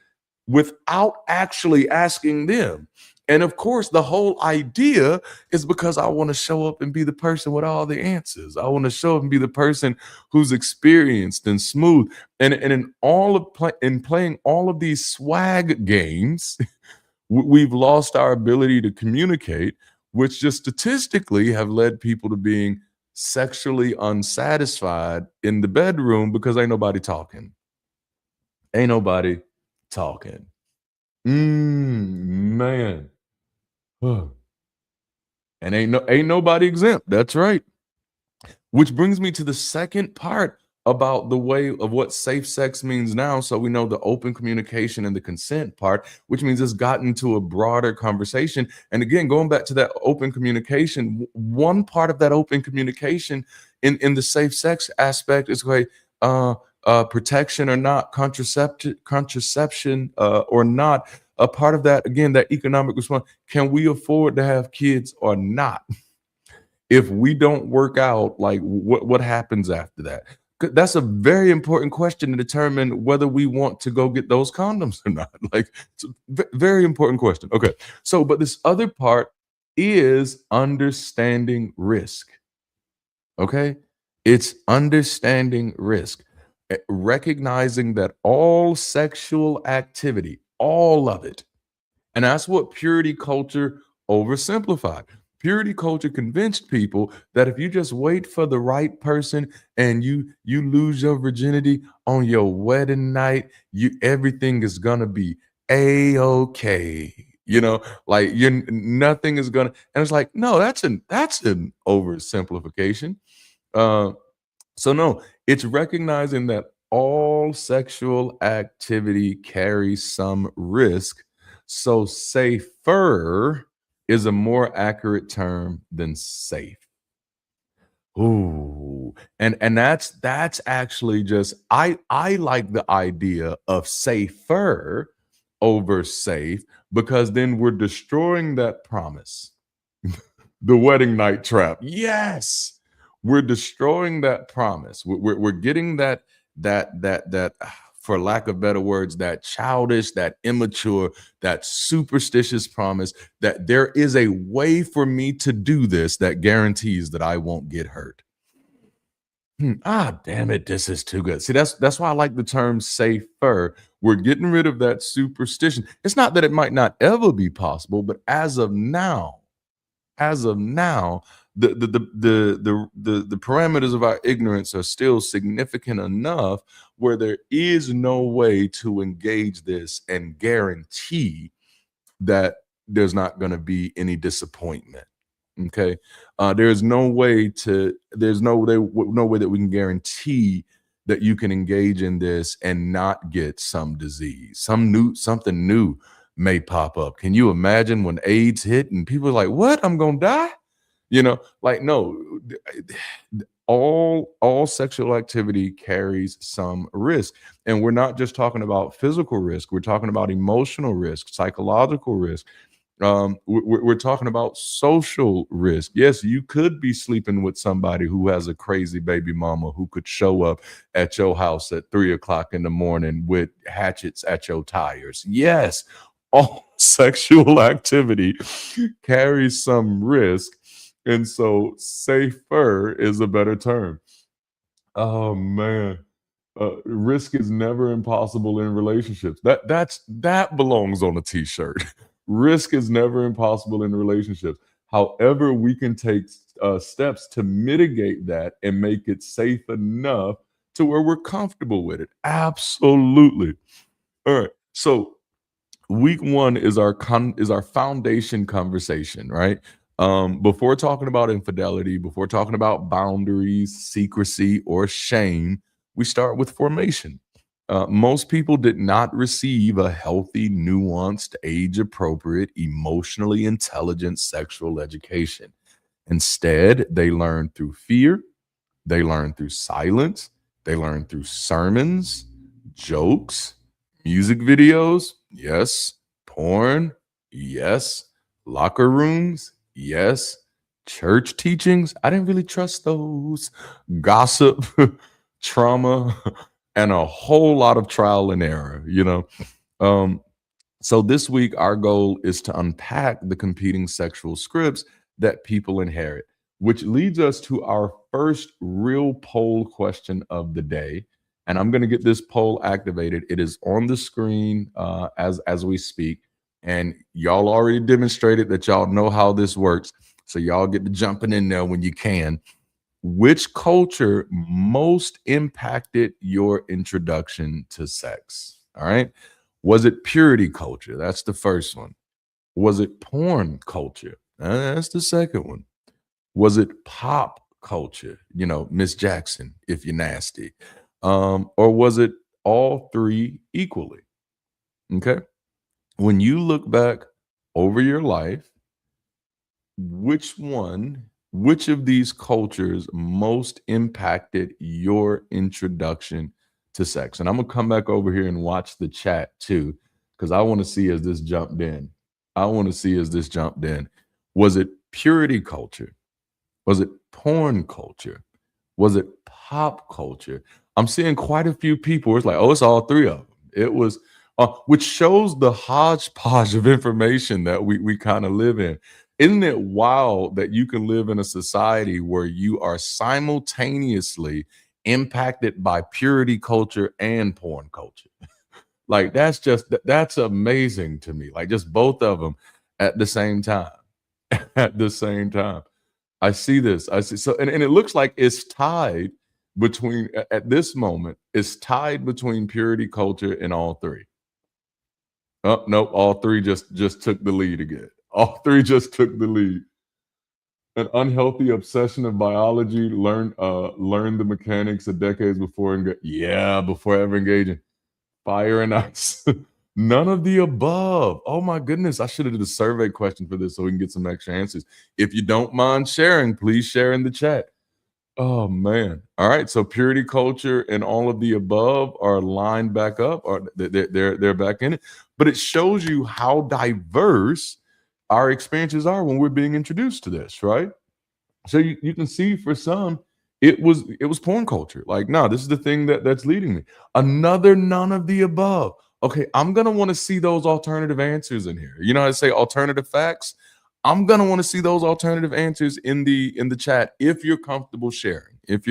without actually asking them. And of course, the whole idea is because I want to show up and be the person with all the answers. I want to show up and be the person who's experienced and smooth. And in playing all of these swag games, we've lost our ability to communicate, which just statistically have led people to being sexually unsatisfied in the bedroom because ain't nobody talking. Ain't nobody talking. Man. And ain't nobody exempt. That's right. Which brings me to the second part about the way of what safe sex means now. So we know the open communication and the consent part, which means it's gotten to a broader conversation. And again, going back to that open communication, one part of that open communication in the safe sex aspect is protection or not, contraception or not. A part of that, again, that economic response. Can we afford to have kids or not? If we don't work out, like what happens after that? That's a very important question to determine whether we want to go get those condoms or not. Like, it's a very important question. Okay, so but this other part is understanding risk. Okay, it's understanding risk, recognizing that all sexual activity, all of it, and that's what purity culture oversimplified. Purity culture convinced people that if you just wait for the right person and you lose your virginity on your wedding night, everything is gonna be a-okay. Like nothing is gonna, and it's like, no, that's an oversimplification. So no, it's recognizing that all sexual activity carries some risk. So safer is a more accurate term than safe. Ooh, and that's actually just I like the idea of safer over safe, because then we're destroying that promise. The wedding night trap. Yes. We're destroying that promise. We're getting that for lack of better words, that childish, that immature, that superstitious promise that there is a way for me to do this that guarantees that I won't get hurt. Damn it, this is too good. See, that's why I like the term safer. We're getting rid of that superstition. It's not that it might not ever be possible, but as of now, the parameters of our ignorance are still significant enough where there is no way to engage this and guarantee that there's not going to be any disappointment. Okay, there's no way that we can guarantee that you can engage in this and not get some disease, something new may pop up. Can you imagine when AIDS hit and people are like, what, I'm gonna die? Like, no, all sexual activity carries some risk. And we're not just talking about physical risk, we're talking about emotional risk, psychological risk. We're talking about social risk. Yes, you could be sleeping with somebody who has a crazy baby mama who could show up at your house at 3 o'clock in the morning with hatchets at your tires. Yes, all sexual activity carries some risk. And so safer is a better term. Oh man. Risk is never impossible in relationships. That belongs on a t-shirt. Risk is never impossible in relationships. However, we can take steps to mitigate that and make it safe enough to where we're comfortable with it. Absolutely. All right. So week one is our foundation conversation, right? Before talking about infidelity, before talking about boundaries, secrecy, or shame, we start with formation. Most people did not receive a healthy, nuanced, age-appropriate, emotionally intelligent sexual education. Instead, they learned through fear, they learned through silence, they learned through sermons, jokes, music videos, yes, porn, yes, locker rooms, yes, church teachings. I didn't really trust those. Gossip, trauma, and a whole lot of trial and error, So this week, our goal is to unpack the competing sexual scripts that people inherit, which leads us to our first real poll question of the day. And I'm going to get this poll activated. It is on the screen as we speak. And y'all already demonstrated that y'all know how this works. So y'all get to jumping in there when you can. Which culture most impacted your introduction to sex? All right. Was it purity culture? That's the first one. Was it porn culture? That's the second one. Was it pop culture? You know, Miss Jackson, if you're nasty. Or was it all three equally? Okay. When you look back over your life, which of these cultures most impacted your introduction to sex? And I'm gonna come back over here and watch the chat too, because I want to see as this jumped in. Was it purity culture? Was it porn culture? Was it pop culture? I'm seeing quite a few people. It's like, oh, it's all three of them. It was, which shows the hodgepodge of information that we kind of live in. Isn't it wild that you can live in a society where you are simultaneously impacted by purity culture and porn culture? Like that's amazing to me. Like just both of them at the same time. At the same time. I see this. I see so and it looks like it's tied between at this moment, it's tied between purity culture and all three. Oh, nope, all three just took the lead again. All three just took the lead. An unhealthy obsession of biology, learn the mechanics of decades before before ever engaging. Fire and ice. None of the above. Oh my goodness. I should have did a survey question for this so we can get some extra answers. If you don't mind sharing, please share in the chat. Oh man. All right. So purity culture and all of the above are lined back up, or they're back in it. But it shows you how diverse our experiences are when we're being introduced to this, right? So you can see for some, it was porn culture. Like, no, this is the thing that's leading me. Another none of the above. Okay, I'm gonna want to see those alternative answers in here. You know how I say alternative facts? I'm gonna want to see those alternative answers in the chat if you're comfortable sharing. If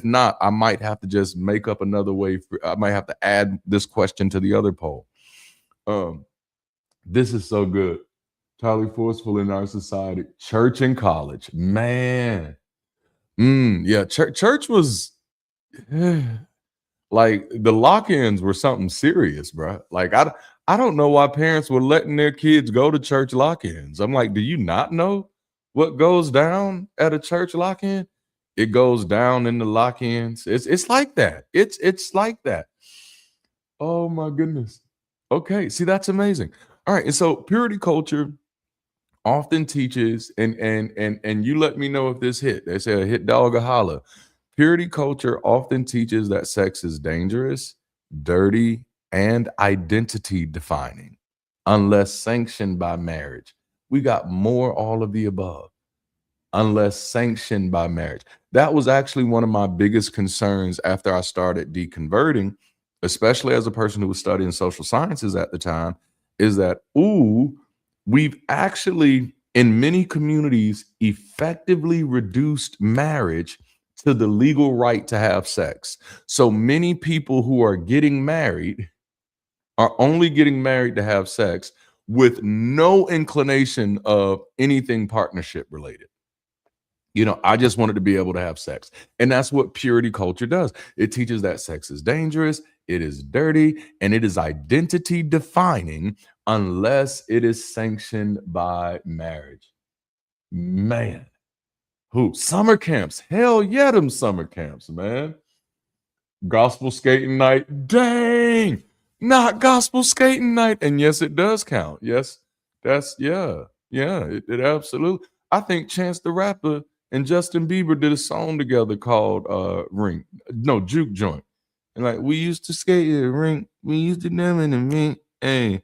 not, I might have to just make up another way. I might have to add this question to the other poll. This is so good. Highly forceful in our society. Church and college, man. Yeah, church was like the lock-ins were something serious, bro. Like I don't know why parents were letting their kids go to church lock-ins. I'm like, do you not know what goes down at a church lock-in? It goes down in the lock-ins. It's like that. It's like that. Oh my goodness. Okay, see, that's amazing. All right, and so purity culture often teaches, and you let me know if this hit. They say a hit dog a holla. Purity culture often teaches that sex is dangerous, dirty, and identity defining, unless sanctioned by marriage. We got more all of the above, unless sanctioned by marriage. That was actually one of my biggest concerns after I started deconverting, especially as a person who was studying social sciences at the time, is that, we've actually, in many communities, effectively reduced marriage to the legal right to have sex. So many people who are getting married are only getting married to have sex with no inclination of anything partnership related. You know, I just wanted to be able to have sex. And that's what purity culture does. It teaches that sex is dangerous, it is dirty, and it is identity defining unless it is sanctioned by marriage. Man, summer camps? Hell yeah, them summer camps, man. Gospel skating night? Dang, not gospel skating night. And yes, it does count. Yes, it absolutely. I think Chance the Rapper and Justin Bieber did a song together called Juke Joint. And like, we used to skate at the rink, we used to them in the rink, hey.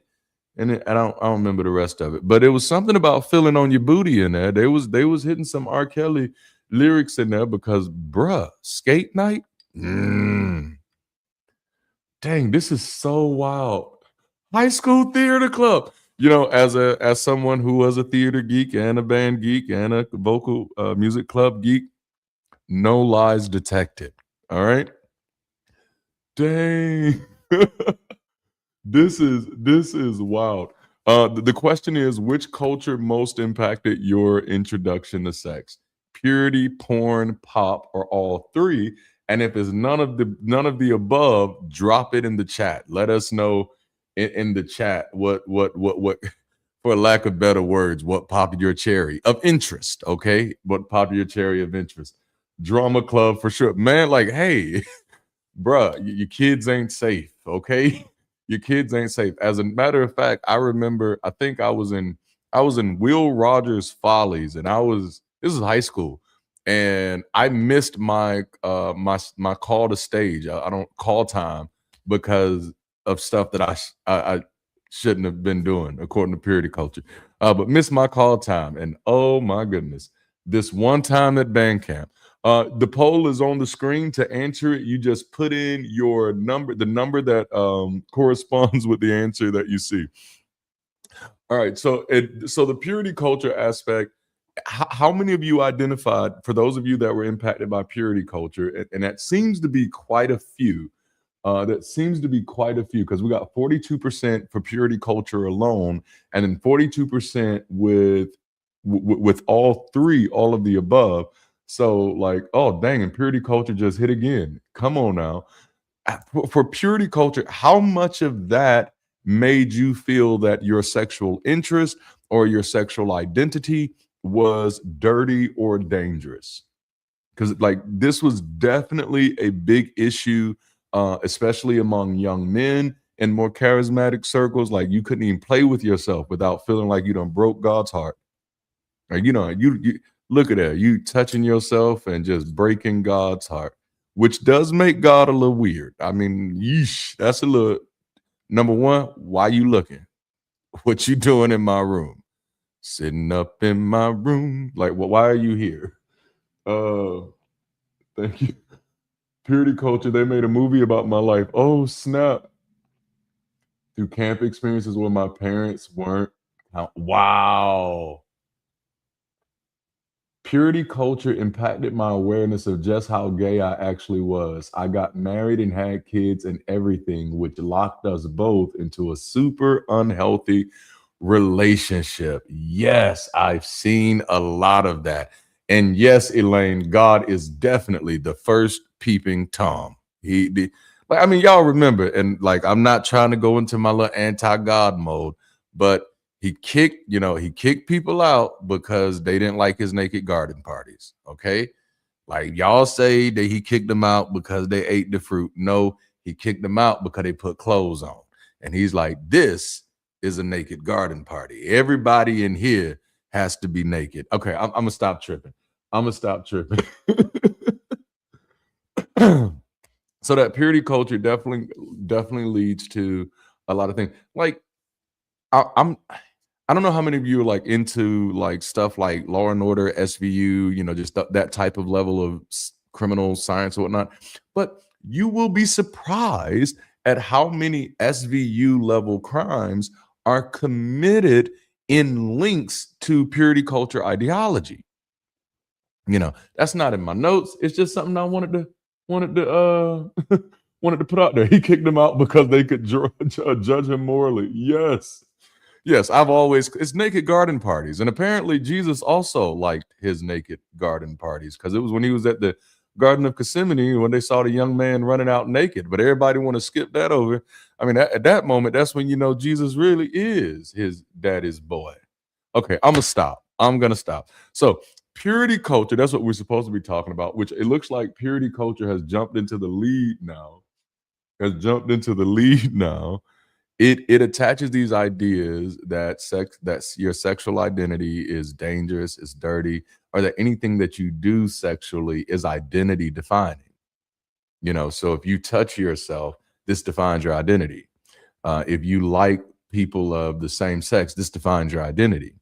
And I don't remember the rest of it, but it was something about feeling on your booty in there. They was hitting some R. Kelly lyrics in there because, bruh, skate night. Dang, this is so wild. High school theater club. You know, as someone who was a theater geek and a band geek and a vocal music club geek, no lies detected. All right. Dang. This is wild. The question is, which culture most impacted your introduction to sex? Purity, porn, pop, or all three? And if it's none of the above, drop it in the chat. Let us know in the chat what for lack of better words, what popped your cherry of interest? Okay, what popped your cherry of interest? Drama club for sure, man. Like, hey, bruh, your kids ain't safe. Okay, your kids ain't safe. As a matter of fact, I remember. I think I was in Will Rogers Follies, and this is high school, and I missed my call to stage. I don't call time because of stuff that I shouldn't have been doing according to purity culture. But missed my call time, and oh my goodness, this one time at band camp. The poll is on the screen. To answer it, you just put in your number, the number that corresponds with the answer that you see. All right, so the purity culture aspect. How many of you identified, for those of you that were impacted by purity culture, and that seems to be quite a few. That seems to be quite a few, because we got 42% for purity culture alone, and then 42% with all three, all of the above. So like, oh dang, and purity culture just hit again. Come on now. For purity culture, how much of that made you feel that your sexual interest or your sexual identity was dirty or dangerous? Because like this was definitely a big issue, especially among young men in more charismatic circles. Like you couldn't even play with yourself without feeling like you done broke God's heart. Like, you look at that, you touching yourself and just breaking God's heart, which does make God a little weird. I mean, yeesh, that's a little. Number one, why you looking? What you doing in my room? Sitting up in my room. Like, well, why are you here? Thank you. Purity culture, they made a movie about my life. Oh, snap. Through camp experiences where my parents weren't. Wow. Purity culture impacted my awareness of just how gay I actually was. I got married and had kids and everything, which locked us both into a super unhealthy relationship. Yes, I've seen a lot of that. And yes, Elaine, God is definitely the first peeping Tom. Like, I mean, y'all remember, and like, I'm not trying to go into my little anti-God mode, but he kicked people out because they didn't like his naked garden parties. Okay. Like y'all say that he kicked them out because they ate the fruit. No, he kicked them out because they put clothes on. And he's like, this is a naked garden party. Everybody in here has to be naked. Okay, I'm gonna stop tripping. So that purity culture definitely leads to a lot of things. Like I don't know how many of you are like into like stuff like Law and Order, SVU, just that type of level of criminal science or whatnot. But you will be surprised at how many SVU level crimes are committed in links to purity culture ideology. That's not in my notes. It's just something I wanted to wanted to put out there. He kicked them out because they could judge him morally. Yes, it's naked garden parties. And apparently Jesus also liked his naked garden parties, because it was when he was at the Garden of Gethsemane when they saw the young man running out naked. But everybody want to skip that over. I mean, at that moment, that's when Jesus really is his daddy's boy. Okay, I'm gonna stop. So purity culture, that's what we're supposed to be talking about, which it looks like purity culture has jumped into the lead now. It attaches these ideas that your sexual identity is dangerous, is dirty, or that anything that you do sexually is identity defining. So if you touch yourself, this defines your identity. If you like people of the same sex, this defines your identity.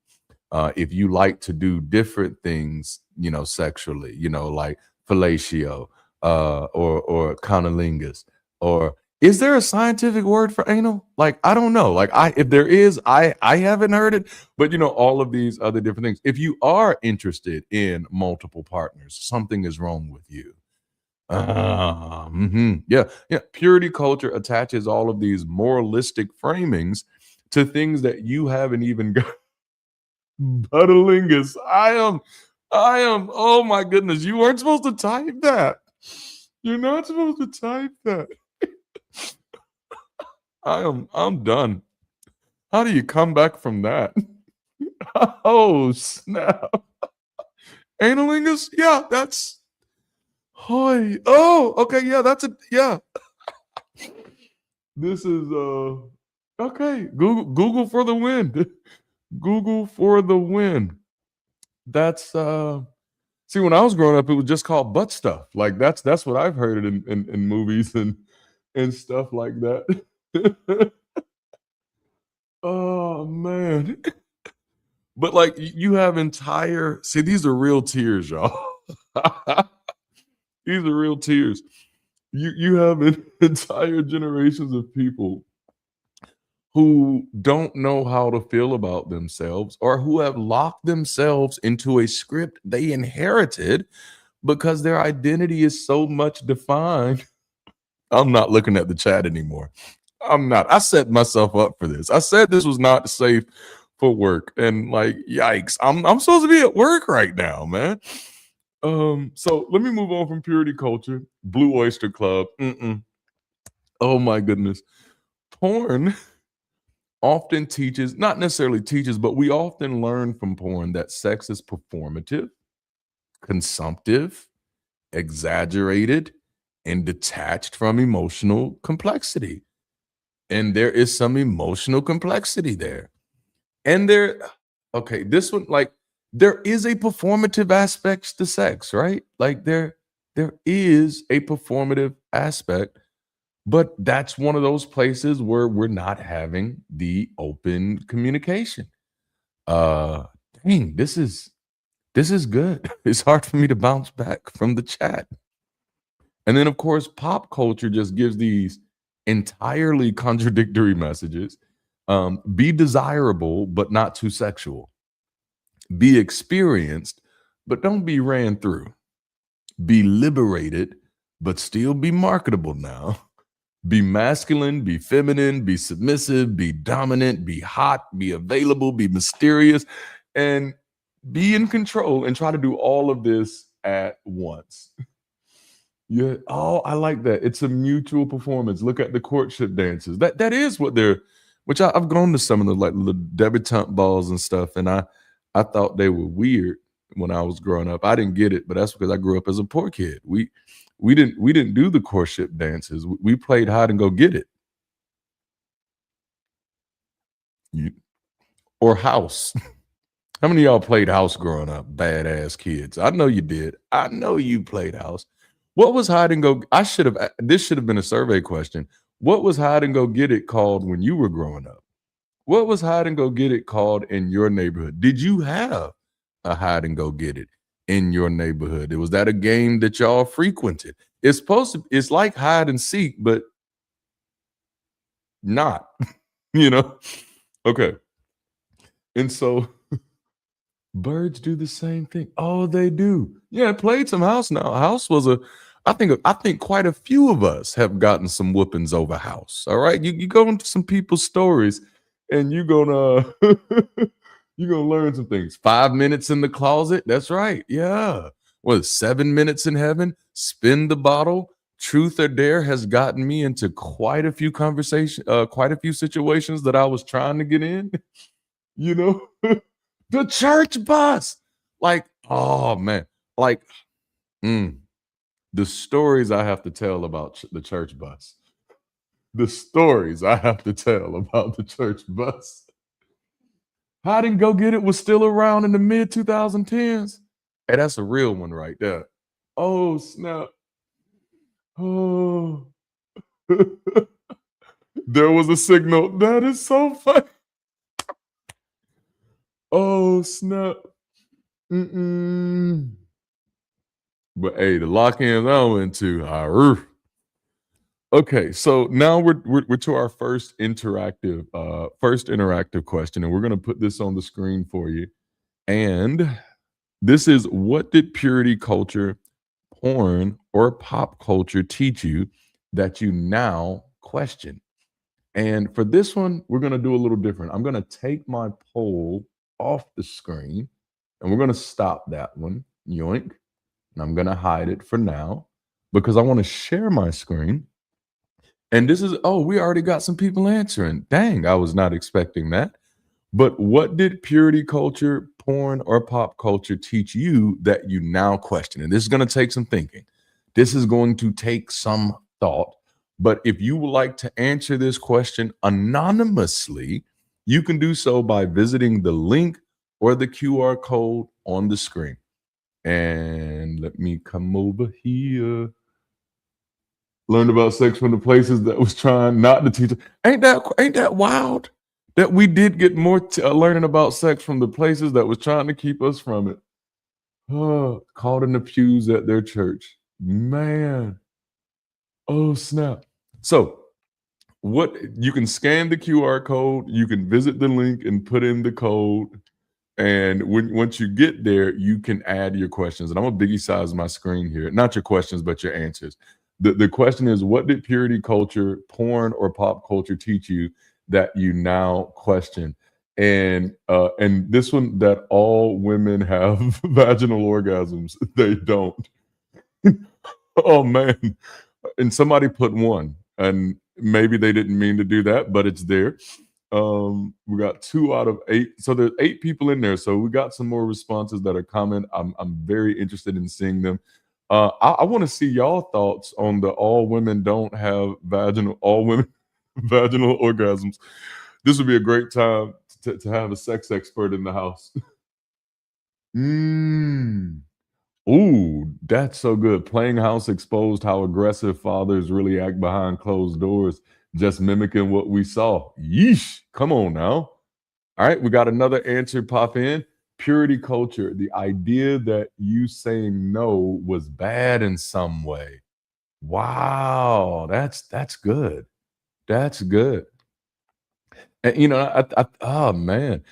If you like to do different things, sexually, like fellatio, or cunnilingus, or is there a scientific word for anal? Like, I don't know. Like, if there is, I haven't heard it, but all of these other different things. If you are interested in multiple partners, something is wrong with you. Yeah. Purity culture attaches all of these moralistic framings to things that you haven't even got. Buttalingus. I am. Oh my goodness. You weren't supposed to type that. You're not supposed to type that. I'm done. How do you come back from that? Oh, snap. Analingus? Yeah, that's. Hoy. Oh, okay. Yeah, yeah. This is, okay. Google for the win. Google for the win. That's, see, when I was growing up, it was just called butt stuff. Like that's what I've heard it in movies and stuff like that. Oh man. But like you have entire see, these are real tears, y'all. These are real tears. You have entire generations of people who don't know how to feel about themselves or who have locked themselves into a script they inherited because their identity is so much defined. I'm not looking at the chat anymore. I'm not. I set myself up for this. I said this was not safe for work, and like, yikes! I'm supposed to be at work right now, man. So let me move on from purity culture. Blue Oyster Club. Oh my goodness. Porn often teaches, not necessarily teaches, but we often learn from porn that sex is performative, consumptive, exaggerated, and detached from emotional complexity. And there is some emotional complexity there. And okay, this one, like, there is a performative aspect to sex, right? Like there is a performative aspect, but that's one of those places where we're not having the open communication. Dang, this is good. It's hard for me to bounce back from the chat. And then, of course, pop culture just gives these entirely contradictory messages. Be desirable, but not too sexual. Be experienced, but don't be ran through. Be liberated, but still be marketable now. Be masculine, be feminine, be submissive, be dominant, be hot, be available, be mysterious, and be in control and try to do all of this at once. Yeah. Oh, I like that. It's a mutual performance. Look at the courtship dances. That is what they're. Which I've gone to some of the like the debutante balls and stuff, and I thought they were weird when I was growing up. I didn't get it, but that's because I grew up as a poor kid. We didn't do the courtship dances. We played hide and go get it. Or house. How many of y'all played house growing up? Badass kids. I know you did. I know you played house. What was hide and go? This should have been a survey question. What was hide and go get it called when you were growing up? What was hide and go get it called in your neighborhood? Did you have a hide and go get it in your neighborhood? Was that a game that y'all frequented? It's like hide and seek, but not, you know? Okay. And so birds do the same thing. Oh, they do. Yeah, I played some house now. House was I think quite a few of us have gotten some whoopings over house. All right. You go into some people's stories and you're gonna you're gonna learn some things. 5 minutes in the closet. That's right. Yeah. What, 7 minutes in heaven? Spin the bottle. Truth or dare has gotten me into quite a few quite a few situations that I was trying to get in. You know, the church bus. Like, oh man, like, the stories I have to tell about the church bus. The stories I have to tell about the church bus. Hide and go get it was still around in the mid 2010s. Hey, that's a real one right there. Oh, snap. Oh. There was a signal. That is so funny. Oh, snap. But hey, the lock-ins I went to. Okay, so now we're to our first interactive question, and we're gonna put this on the screen for you. And this is, what did purity culture, porn, or pop culture teach you that you now question? And for this one, we're gonna do a little different. I'm gonna take my poll off the screen, and we're gonna stop that one. Yoink. And I'm going to hide it for now because I want to share my screen. And this is, we already got some people answering. Dang, I was not expecting that. But what did purity culture, porn, or pop culture teach you that you now question? And this is going to take some thinking. This is going to take some thought. But if you would like to answer this question anonymously, you can do so by visiting the link or the QR code on the screen. And let me come over here. Learned about sex from the places that was trying not to teach. Ain't that wild? That we did get more learning about sex from the places that was trying to keep us from it. Caught in the pews at their church. Man. Oh, snap. So what you can scan the QR code, you can visit the link and put in the code. And once you get there, you can add your questions. And I'm gonna biggie size my screen here. Not your questions, but your answers. The question is, what did purity culture, porn, or pop culture teach you that you now question? And this one, that all women have vaginal orgasms. They don't. Oh man. And somebody put one, and maybe they didn't mean to do that, but it's there. We got 2 out of 8. So there's 8 people in there. So we got some more responses that are coming. I'm very interested in seeing them. I want to see y'all thoughts on the all women don't have all women vaginal orgasms. This would be a great time to have a sex expert in the house. Ooh, that's so good. Playing House exposed how aggressive fathers really act behind closed doors, just mimicking what we saw. Yeesh, come on now. All right, we got another answer pop in. Purity culture, the idea that you saying no was bad in some way. Wow, that's good. That's good. And oh man,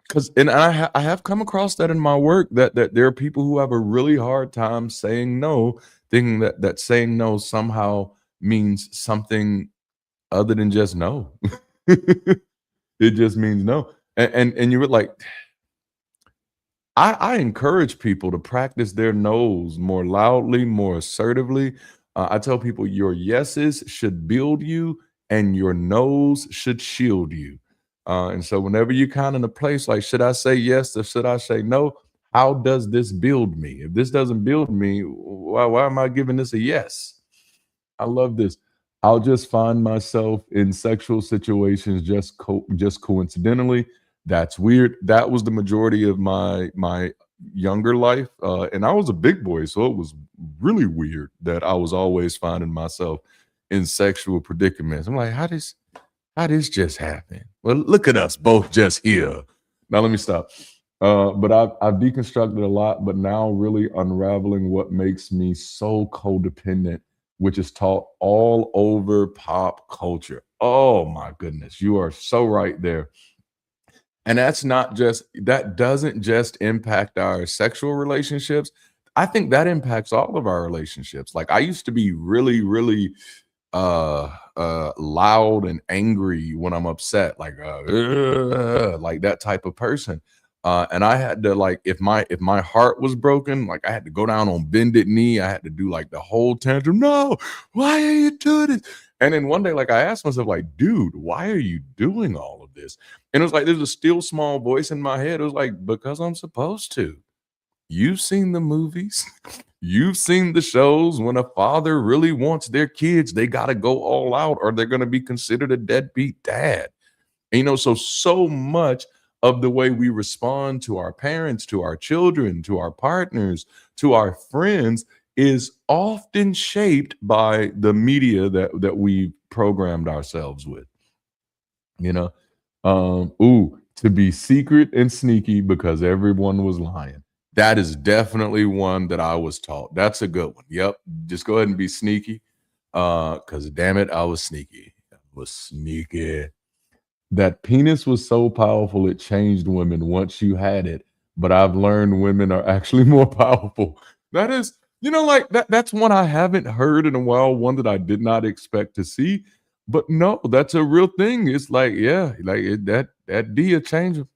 because I have come across that in my work that there are people who have a really hard time saying no, thinking that saying no somehow means something other than just no. It just means no. And you were like, I encourage people to practice their no's more loudly, more assertively. I tell people your yeses should build you and your no's should shield you. And so whenever you're kind of in a place like, should I say yes or should I say no? How does this build me? If this doesn't build me, why am I giving this a yes? I love this. I'll just find myself in sexual situations just coincidentally. That's weird. That was the majority of my younger life, and I was a big boy, so it was really weird that I was always finding myself in sexual predicaments. I'm like, how this just happen? Well, look at us both just here. Now let me stop. But I've deconstructed a lot, but now really unraveling what makes me so codependent, which is taught all over pop culture. Oh my goodness, you are so right there. And that doesn't just impact our sexual relationships. I think that impacts all of our relationships. Like I used to be really, really loud and angry when I'm upset, like that type of person. And I had to, like, if my heart was broken, like I had to go down on bended knee. I had to do like the whole tantrum. No, why are you doing this? And then one day, like I asked myself, like, dude, why are you doing all of this? And it was like there's a still small voice in my head. It was like, because I'm supposed to. You've seen the movies. You've seen the shows. When a father really wants their kids, they got to go all out or they're going to be considered a deadbeat dad. And, so much of the way we respond to our parents, to our children, to our partners, to our friends is often shaped by the media that we programmed ourselves with. To be secret and sneaky because everyone was lying. That is definitely one that I was taught. That's a good one. Yep. Just go ahead and be sneaky. Because damn it, I was sneaky. That penis was so powerful, it changed women once you had it. But I've learned women are actually more powerful. That is, that's one I haven't heard in a while, one that I did not expect to see. But no, that's a real thing. It's like, yeah, like that D changer,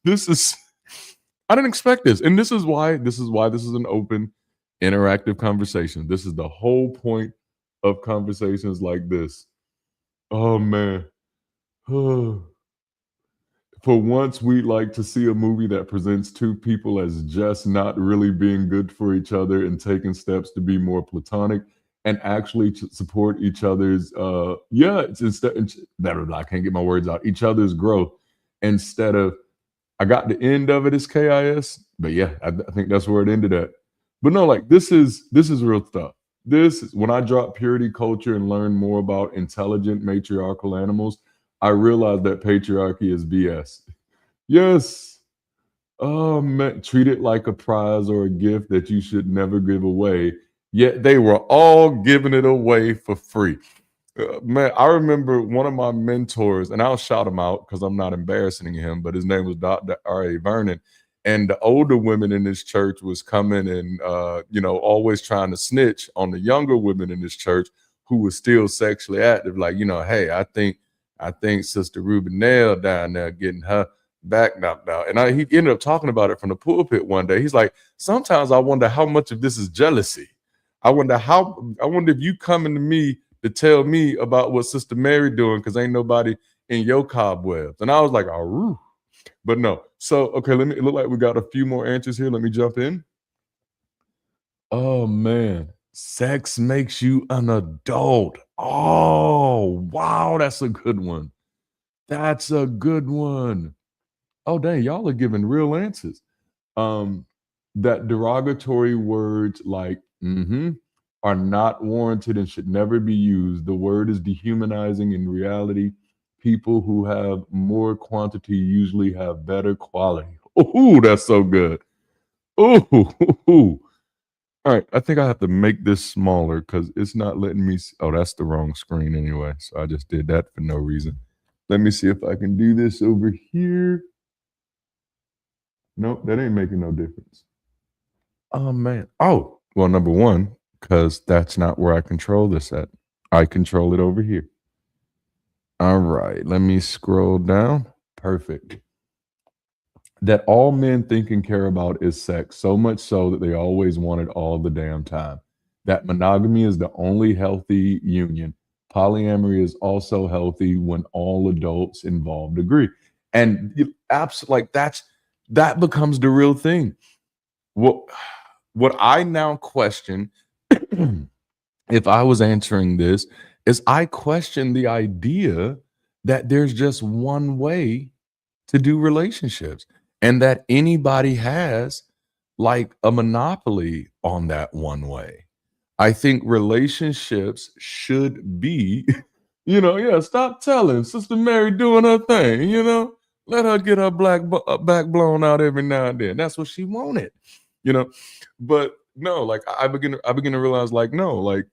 this is, I didn't expect this. And this is why this is an open, interactive conversation. This is the whole point of conversations like this. Oh man. For once, we like to see a movie that presents two people as just not really being good for each other and taking steps to be more platonic and actually to support each other's it's instead I can't get my words out, each other's growth instead of, I got the end of it as KIS, but yeah, I think that's where it ended at. But no, like this is real stuff. This is when I dropped purity culture and learned more about intelligent matriarchal animals, I realized that patriarchy is BS. Yes. Oh man, treat it like a prize or a gift that you should never give away. Yet they were all giving it away for free. Man, I remember one of my mentors, and I'll shout him out because I'm not embarrassing him, but his name was Dr. R.A. Vernon. And the older women in this church was coming and, always trying to snitch on the younger women in this church who was still sexually active. Like, hey, I think Sister Ruben Nail down there getting her back knocked out. And he ended up talking about it from the pulpit one day. He's like, sometimes I wonder how much of this is jealousy. I wonder if you coming to me to tell me about what Sister Mary doing because ain't nobody in your cobwebs. And I was like, oh, but no. So, okay, it look like we got a few more answers here. Let me jump in. Oh, man. Sex makes you an adult. Oh, wow. That's a good one. That's a good one. Oh, dang. Y'all are giving real answers. That derogatory words like, are not warranted and should never be used. The word is dehumanizing. In reality, people who have more quantity usually have better quality. Oh, that's so good. Oh, all right. I think I have to make this smaller because it's not letting me. Oh, that's the wrong screen anyway. So I just did that for no reason. Let me see if I can do this over here. Nope, that ain't making no difference. Oh, man. Oh, well, number one, because that's not where I control this at. I control it over here. All right, let me scroll down. Perfect. That all men think and care about is sex, so much so that they always want it all the damn time. That monogamy is the only healthy union. Polyamory is also healthy when all adults involved agree. And that becomes the real thing. What I now question, if I was answering this, is I question the idea that there's just one way to do relationships and that anybody has like a monopoly on that one way. I think relationships should be, stop telling Sister Mary doing her thing, let her get her back blown out every now and then. That's what she wanted, but no, like I begin to realize like, no, like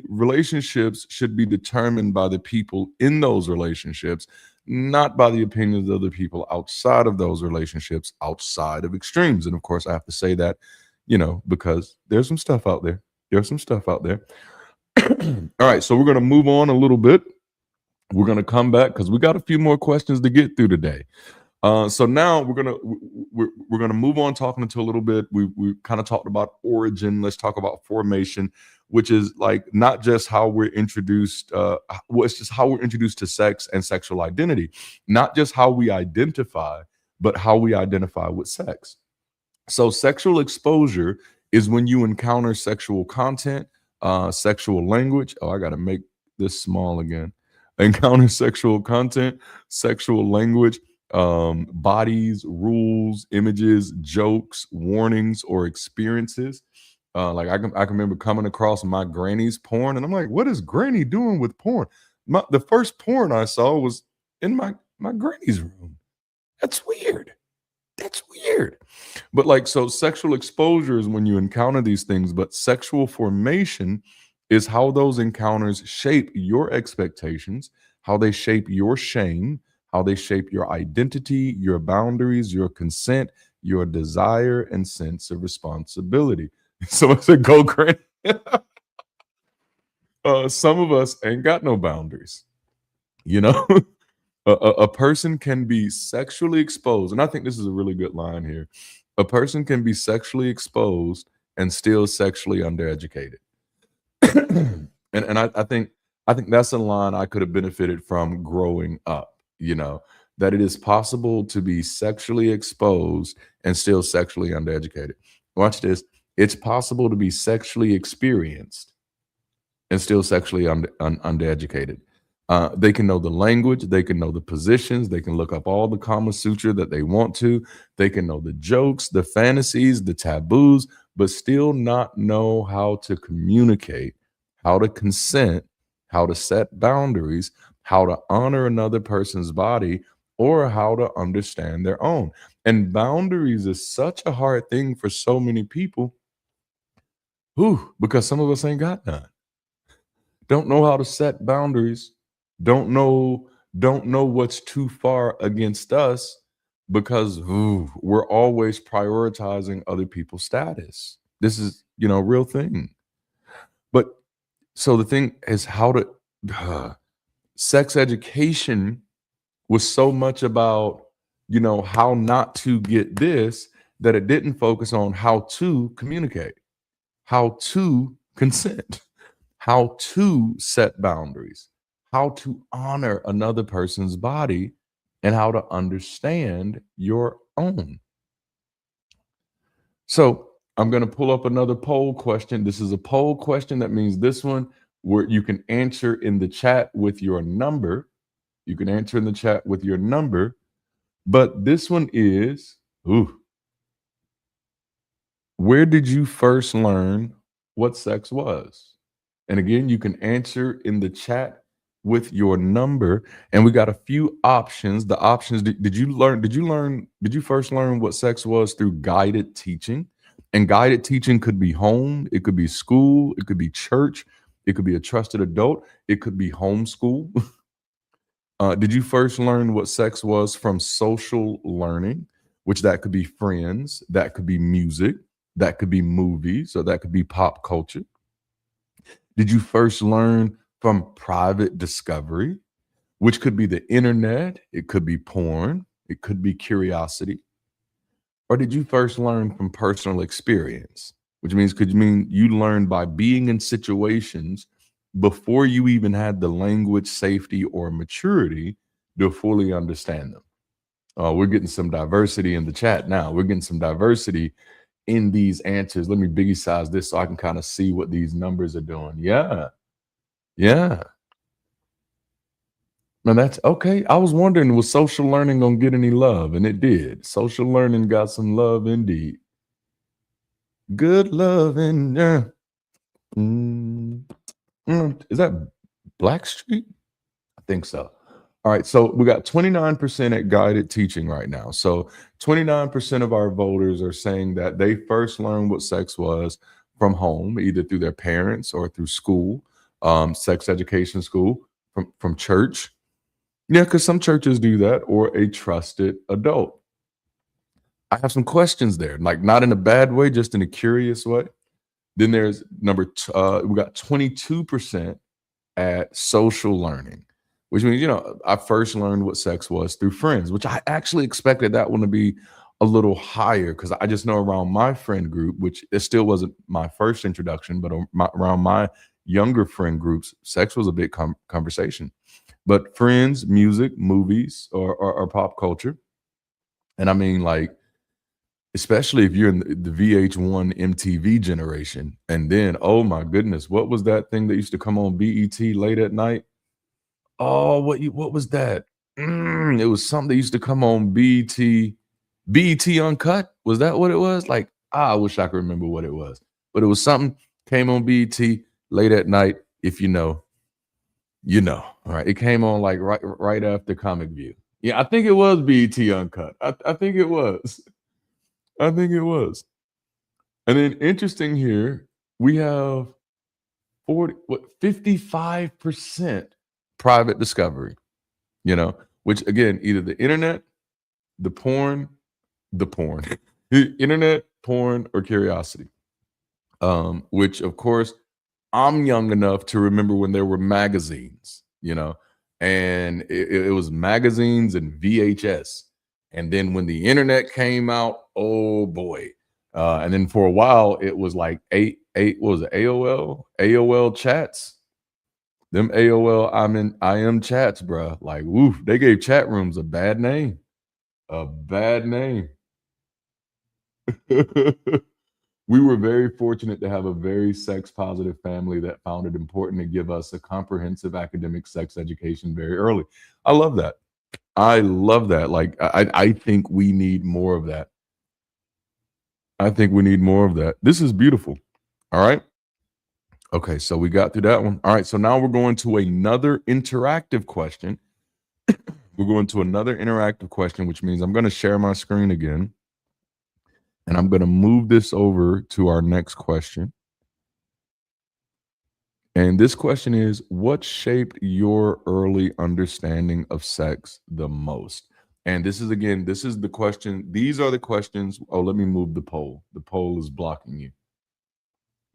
relationships should be determined by the people in those relationships, not by the opinions of the people outside of those relationships, outside of extremes. And of course, I have to say that, because there's some stuff out there. There's some stuff out there. All right, so we're going to move on a little bit. We're going to come back because we got a few more questions to get through today. So now we're gonna move on talking into a little bit. We kind of talked about origin. Let's talk about formation, which is like not just how we're introduced. It's just how we're introduced to sex and sexual identity, not just how we identify, but how we identify with sex. So sexual exposure is when you encounter sexual content, sexual language. Oh, I got to make this small again. Encounter sexual content, sexual language, bodies, rules, images, jokes, warnings, or experiences. Like I can remember coming across my granny's porn, and I'm like, "What is Granny doing with porn?" The first porn I saw was in my granny's room. That's weird. That's weird. But like, so sexual exposure is when you encounter these things, but sexual formation is how those encounters shape your expectations, how they shape your shame, how they shape your identity, your boundaries, your consent, your desire, and sense of responsibility. So I said, go Granny. Some of us ain't got no boundaries. A person can be sexually exposed, and I think this is a really good line here. A person can be sexually exposed and still sexually undereducated. and I think I think that's a line I could have benefited from growing up, that it is possible to be sexually exposed and still sexually undereducated. Watch this. It's possible to be sexually experienced and still sexually undereducated. They can know the language, they can know the positions, they can look up all the Kama Sutra that they want to, they can know the jokes, the fantasies, the taboos, but still not know how to communicate, how to consent, how to set boundaries, how to honor another person's body, or how to understand their own. And boundaries is such a hard thing for so many people, because some of us ain't got none. Don't know how to set boundaries, don't know what's too far against us, because we're always prioritizing other people's status. This is, real thing. But so the thing is how to sex education was so much about, how not to get this, that it didn't focus on how to communicate, how to consent, how to set boundaries, how to honor another person's body, and how to understand your own. So I'm going to pull up another poll question. This is a poll question. That means this one where you can answer in the chat with your number. You can answer in the chat with your number. But this one is, where did you first learn what sex was? And again, you can answer in the chat with your number. And we got a few options. The options, did you first learn what sex was through guided teaching? And guided teaching could be home, it could be school, it could be church, it could be a trusted adult, it could be homeschool. Did you first learn what sex was from social learning, which that could be friends, that could be music, that could be movies, or that could be pop culture? Did you first learn from private discovery, which could be the internet, it could be porn, it could be curiosity? Or did you first learn from personal experience, which could mean you learned by being in situations before you even had the language, safety, or maturity to fully understand them? We're getting some diversity in the chat now. We're getting some diversity in these answers. Let me biggie size this so I can kind of see what these numbers are doing. Yeah. Now that's okay. I was wondering, was social learning gonna get any love? And it did. Social learning got some love indeed. Good love in there. Is that Blackstreet? I think so. All right, so we got 29% at guided teaching right now. So 29% of our voters are saying that they first learned what sex was from home, either through their parents or through school, sex education school, from church. Yeah, because some churches do that, or a trusted adult. I have some questions there, like not in a bad way, just in a curious way. Then there's we got 22% at social learning, which means, I first learned what sex was through friends, which I actually expected that one to be a little higher, because I just know around my friend group, which it still wasn't my first introduction, but around my younger friend groups, sex was a big conversation. But friends, music, movies, or pop culture. And like, especially if you're in the VH1 MTV generation. And then, oh my goodness, what was that thing that used to come on BET late at night? Oh, what was that? It was something that used to come on BET Uncut. Was that what it was? Like, I wish I could remember what it was. But it was something came on BET late at night. If you know. All right. It came on like right after Comic View. Yeah, I think it was BET Uncut. I think it was. And then interesting here, we have 55% private discovery, which again, either the internet, the porn, internet, porn, or curiosity. Which of course, I'm young enough to remember when there were magazines, and it was magazines and VHS. And then when the internet came out, oh boy. And then for a while, it was like what was it, AOL chats. Them AOL I am chats, bro. Like, woof, they gave chat rooms a bad name. A bad name. We were very fortunate to have a very sex positive family that found it important to give us a comprehensive academic sex education very early. I love that. I love that. Like, I think we need more of that. I think we need more of that. This is beautiful. All right. Okay, so we got through that one. All right, so now we're going to another interactive question. We're going to another interactive question, which means I'm going to share my screen again. And I'm going to move this over to our next question. And this question is, what shaped your early understanding of sex the most? And this is the question. These are the questions. Oh, let me move the poll. The poll is blocking you.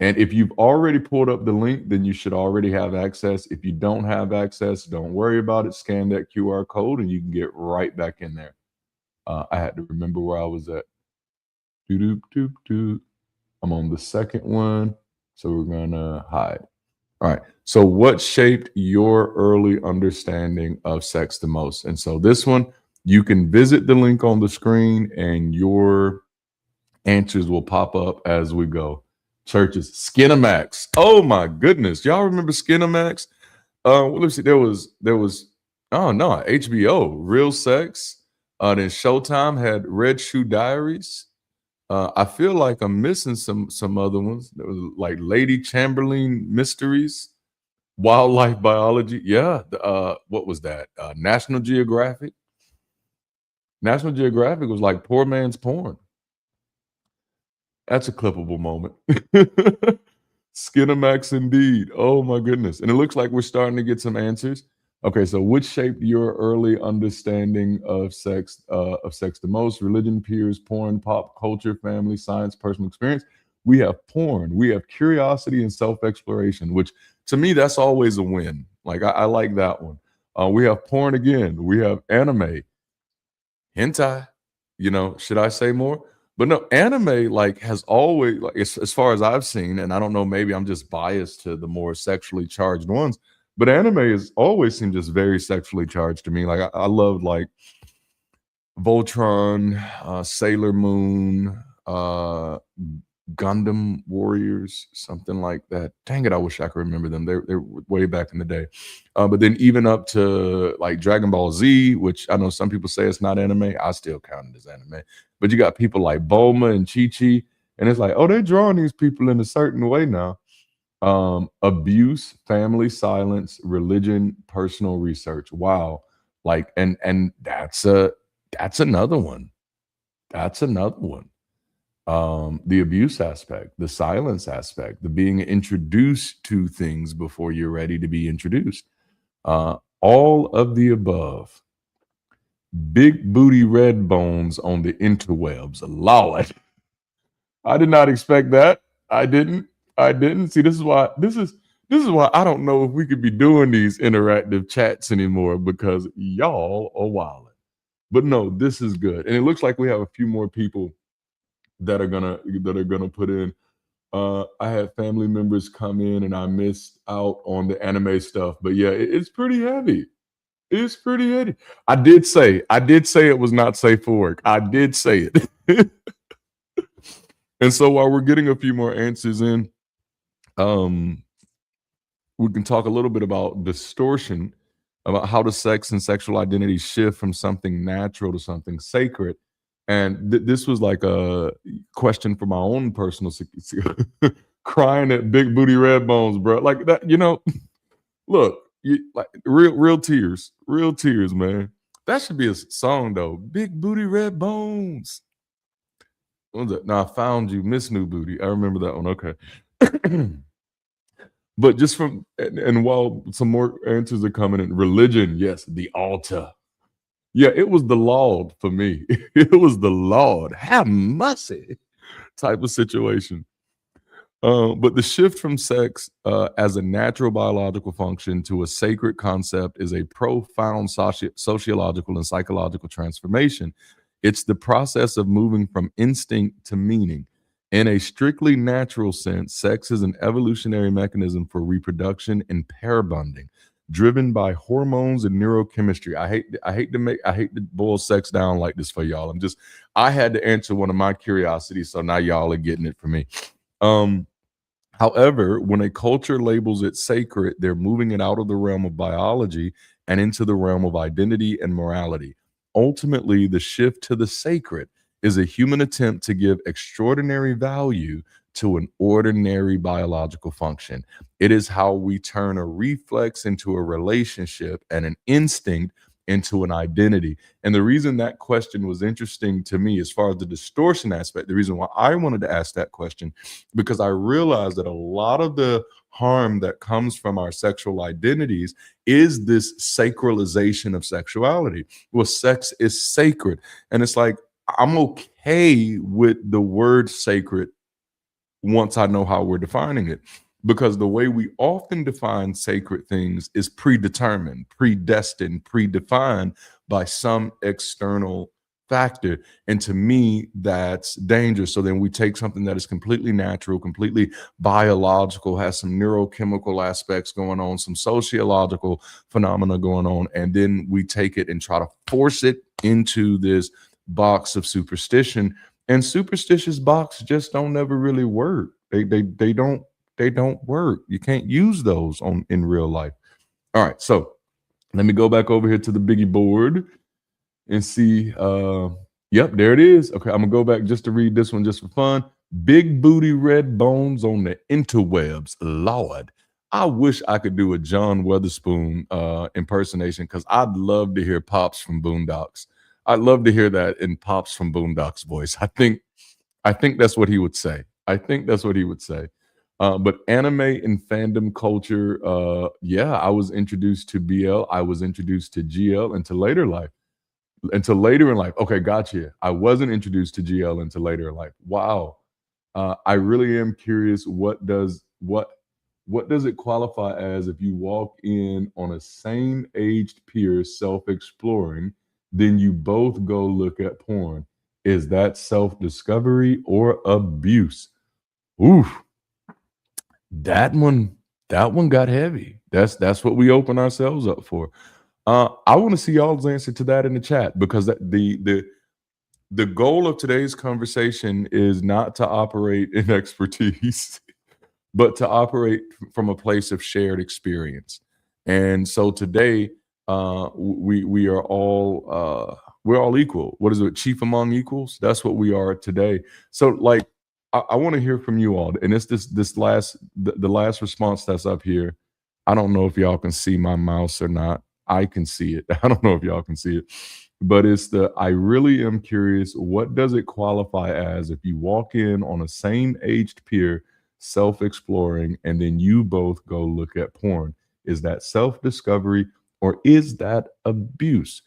And if you've already pulled up the link, then you should already have access. If you don't have access, don't worry about it. Scan that QR code and you can get right back in there. I had to remember where I was at. I'm on the second one. So we're going to hide. All right. So what shaped your early understanding of sex the most? And so this one, you can visit the link on the screen and your answers will pop up as we go. Churches, Skinamax. Oh my goodness. Y'all remember Skinamax? Well, let's see. There was, oh no, HBO, Real Sex. Then Showtime had Red Shoe Diaries. I feel like I'm missing some other ones. There was like Lady Chamberlain Mysteries, Wildlife Biology. Yeah. What was that? National Geographic. National Geographic was like poor man's porn. That's a clippable moment. Skinamax indeed. Oh my goodness. And it looks like we're starting to get some answers. Okay, so which shaped your early understanding of sex the most? Religion, peers, porn, pop culture, family, science, personal experience. We have porn. We have curiosity and self-exploration, which to me, that's always a win. Like I like that one. We have porn again. We have anime, hentai. Should I say more? But no, anime like has always, like as far as I've seen, and I don't know, maybe I'm just biased to the more sexually charged ones, but anime has always seemed just very sexually charged to me. Like I loved like Voltron, Sailor Moon, Gundam Warriors, something like that. Dang it, I wish I could remember them. They're way back in the day. But then even up to like Dragon Ball Z, which I know some people say it's not anime. I still count it as anime. But you got people like Bulma and Chi-Chi, and it's like, oh, they're drawing these people in a certain way now. Abuse, family silence, religion, personal research. Wow. Like, and that's another one. That's another one. The abuse aspect, the silence aspect, the being introduced to things before you're ready to be introduced. All of the above. Big booty red bones on the interwebs. Lord. I did not expect that. I didn't. See, this is why I don't know if we could be doing these interactive chats anymore, because y'all are wilding. But no, this is good. And it looks like we have a few more people that are gonna put in. I had family members come in and I missed out on the anime stuff, but yeah, it's pretty heavy. It's pretty heavy. I did say it was not safe for work. I did say it. And so while we're getting a few more answers in, we can talk a little bit about distortion, about how does sex and sexual identity shift from something natural to something sacred. And this was like a question for my own personal crying at big booty red bones, bro. Like that, look, like real tears, man. That should be a song though. Big booty red bones. What was that? No, I found you, Miss New Booty. I remember that one. Okay. But just and while some more answers are coming in, religion, yes, the altar. Yeah, it was the Lord for me. It was the Lord. Have mercy type of situation. But the shift from sex as a natural biological function to a sacred concept is a profound sociological and psychological transformation. It's the process of moving from instinct to meaning. In a strictly natural sense, sex is an evolutionary mechanism for reproduction and pair bonding, driven by hormones and neurochemistry. I hate to boil sex down like this for y'all. I had to answer one of my curiosities, so now y'all are getting it for me. However, when a culture labels it sacred, they're moving it out of the realm of biology and into the realm of identity and morality. Ultimately, the shift to the sacred is a human attempt to give extraordinary value to an ordinary biological function. It is how we turn a reflex into a relationship and an instinct into an identity. And the reason that question was interesting to me, as far as the distortion aspect, the reason why I wanted to ask that question, because I realized that a lot of the harm that comes from our sexual identities is this sacralization of sexuality. Well, sex is sacred. And it's like, I'm okay with the word sacred once I know how we're defining it. Because the way we often define sacred things is predetermined, predestined, predefined by some external factor. And to me, that's dangerous. So then we take something that is completely natural, completely biological, has some neurochemical aspects going on, some sociological phenomena going on, and then we take it and try to force it into this box of superstition. And superstitious box just don't ever really work. They don't work. You can't use those in real life. All right, so let me go back over here to the biggie board and see. Yep, there it is. Okay, I'm gonna go back just to read this one just for fun. Big booty red bones on the interwebs. Lord, I wish I could do a John Witherspoon impersonation, because I'd love to hear Pops from Boondocks. I'd love to hear that in Pops from Boondocks voice. I think that's what he would say. I think that's what he would say. But anime and fandom culture, yeah, I was introduced to BL, I was introduced to GL until later in life. Okay, gotcha. I wasn't introduced to GL until later in life. Wow. I really am curious, what does it qualify as if you walk in on a same aged peer self-exploring, then you both go look at porn? Is that self-discovery or abuse? Oof. That one got heavy. That's what we open ourselves up for. I want to see y'all's answer to that in the chat, because the goal of today's conversation is not to operate in expertise, but to operate from a place of shared experience. And so today, we are all we're all equal. What is it? Chief among equals. That's what we are today. So, like, I want to hear from you all. And it's the last response that's up here. I don't know if y'all can see my mouse or not. I can see it. I don't know if y'all can see it. But it's I really am curious, what does it qualify as if you walk in on a same aged peer self-exploring and then you both go look at porn? Is that self-discovery or is that abuse?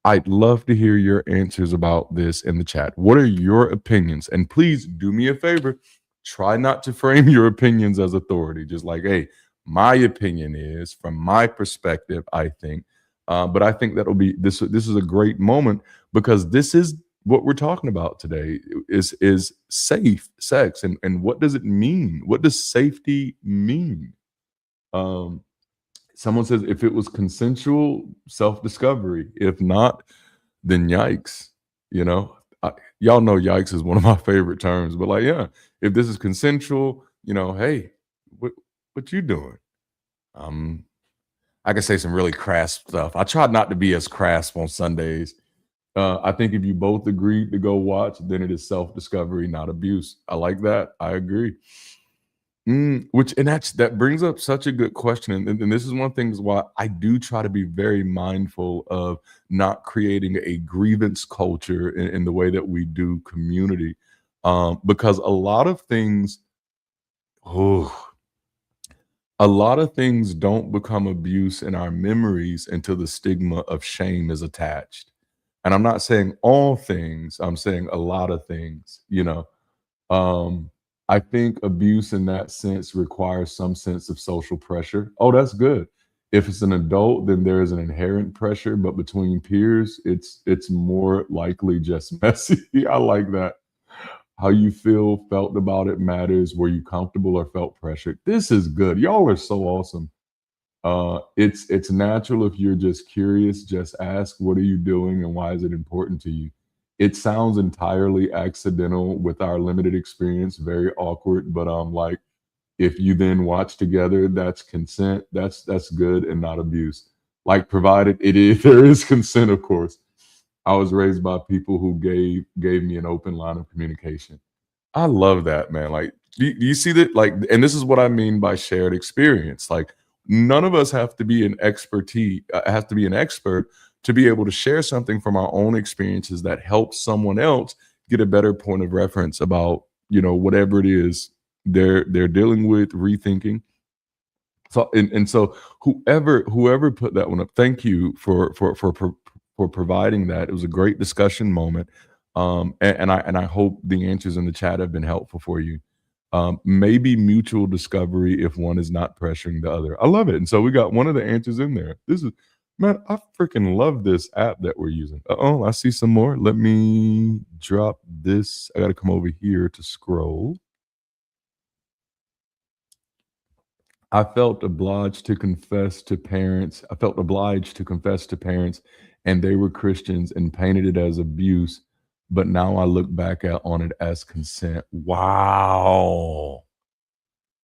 I'd love to hear your answers about this in the chat. What are your opinions? And please do me a favor, try not to frame your opinions as authority. Just like, hey, my opinion is, from my perspective, I think. But I think that'll be this is a great moment, because this is what we're talking about today, is safe sex. And what does it mean? What does safety mean? Someone says, if it was consensual, self-discovery. If not, then yikes. Y'all know yikes is one of my favorite terms. But like, yeah, if this is consensual, hey, what you doing? I can say some really crass stuff. I tried not to be as crass on Sundays. I think if you both agree to go watch, then it is self-discovery, not abuse. I like that. I agree. That brings up such a good question. And this is one of the things why I do try to be very mindful of not creating a grievance culture in the way that we do community. Because a lot of things don't become abuse in our memories until the stigma of shame is attached. And I'm not saying all things, I'm saying a lot of things, I think abuse in that sense requires some sense of social pressure. Oh, that's good. If it's an adult, then there is an inherent pressure, but between peers, it's more likely just messy. I like that. How you felt about it matters. Were you comfortable or felt pressured? This is good. Y'all are so awesome. It's natural if you're just curious. Just ask, what are you doing and why is it important to you? It sounds entirely accidental with our limited experience, very awkward. But like, if you then watch together, that's consent. That's good and not abuse. Like, provided it is there is consent, of course. I was raised by people who gave me an open line of communication. I love that, man. Like, do you see that? Like, and this is what I mean by shared experience. Like, none of us have to be have to be an expert to be able to share something from our own experiences that helps someone else get a better point of reference about, whatever it is they're dealing with, rethinking. So and so whoever put that one up, thank you for providing that. It was a great discussion moment. And I hope the answers in the chat have been helpful for you. Maybe mutual discovery if one is not pressuring the other. I love it. And so we got one of the answers in there. This is, man, I freaking love this app that we're using. I see some more. Let me drop this. I got to come over here to scroll. I felt obliged to confess to parents. And they were Christians and painted it as abuse. But now I look back on it as consent. Wow.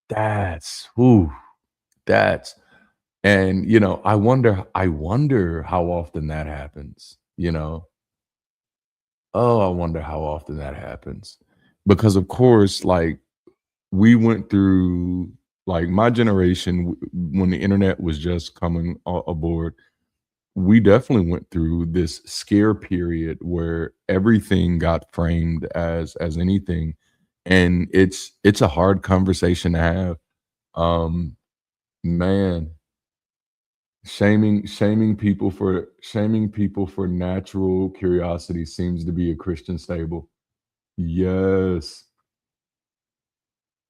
That's, and I wonder how often that happens, Oh, I wonder how often that happens. Because of course, like, we went through, like, my generation, when the internet was just coming aboard, we definitely went through this scare period where everything got framed as anything, and it's a hard conversation to have. Man, shaming people for natural curiosity seems to be a Christian stable. Yes.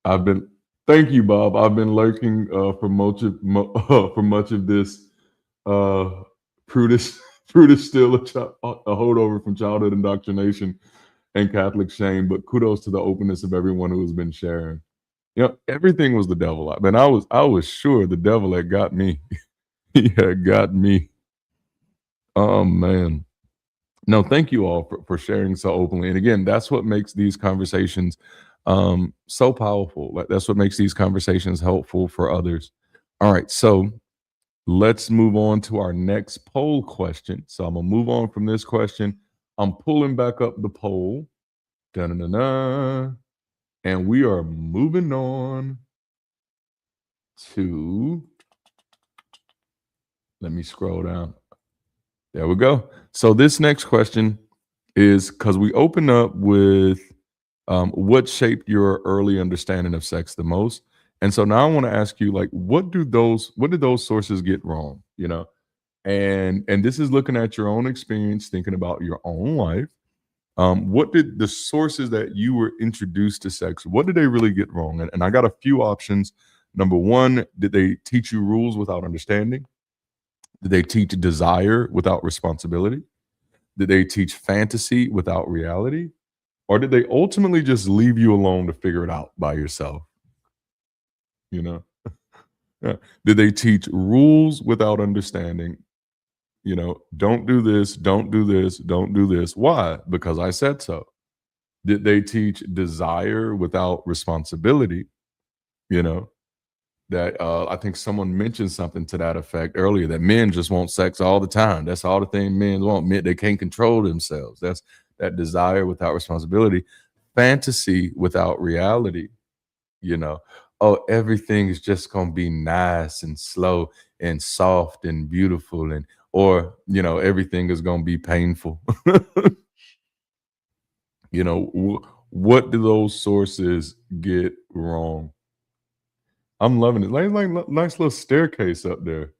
Thank you, Bob. I've been lurking for much of this. Prudish still a holdover from childhood indoctrination and Catholic shame, but kudos to the openness of everyone who has been sharing. Everything was the devil. Man, I was sure the devil had got me. He had got me. Oh man. No, thank you all for sharing so openly. And again, that's what makes these conversations so powerful. Like, that's what makes these conversations helpful for others. All right, so let's move on to our next poll question. So I'm gonna move on from this question. I'm pulling back up the poll. Da-na-na-na. And we are moving on to, let me scroll down. There we go. So this next question is, because we open up with what shaped your early understanding of sex the most? And so now I want to ask you, like, what did those sources get wrong? And this is looking at your own experience, thinking about your own life. What did the sources that you were introduced to sex, what did they really get wrong? And I got a few options. Number one, did they teach you rules without understanding? Did they teach desire without responsibility? Did they teach fantasy without reality? Or did they ultimately just leave you alone to figure it out by yourself? Yeah. Did they teach rules without understanding? Don't do this, don't do this, don't do this. Why? Because I said so. Did they teach desire without responsibility? That I think someone mentioned something to that effect earlier, that men just want sex all the time. That's all the thing men want. Men, they can't control themselves. That's that desire without responsibility. Fantasy without reality. Oh, everything is just gonna be nice and slow and soft and beautiful, or everything is gonna be painful. What do those sources get wrong? I'm loving it. Like nice little staircase up there.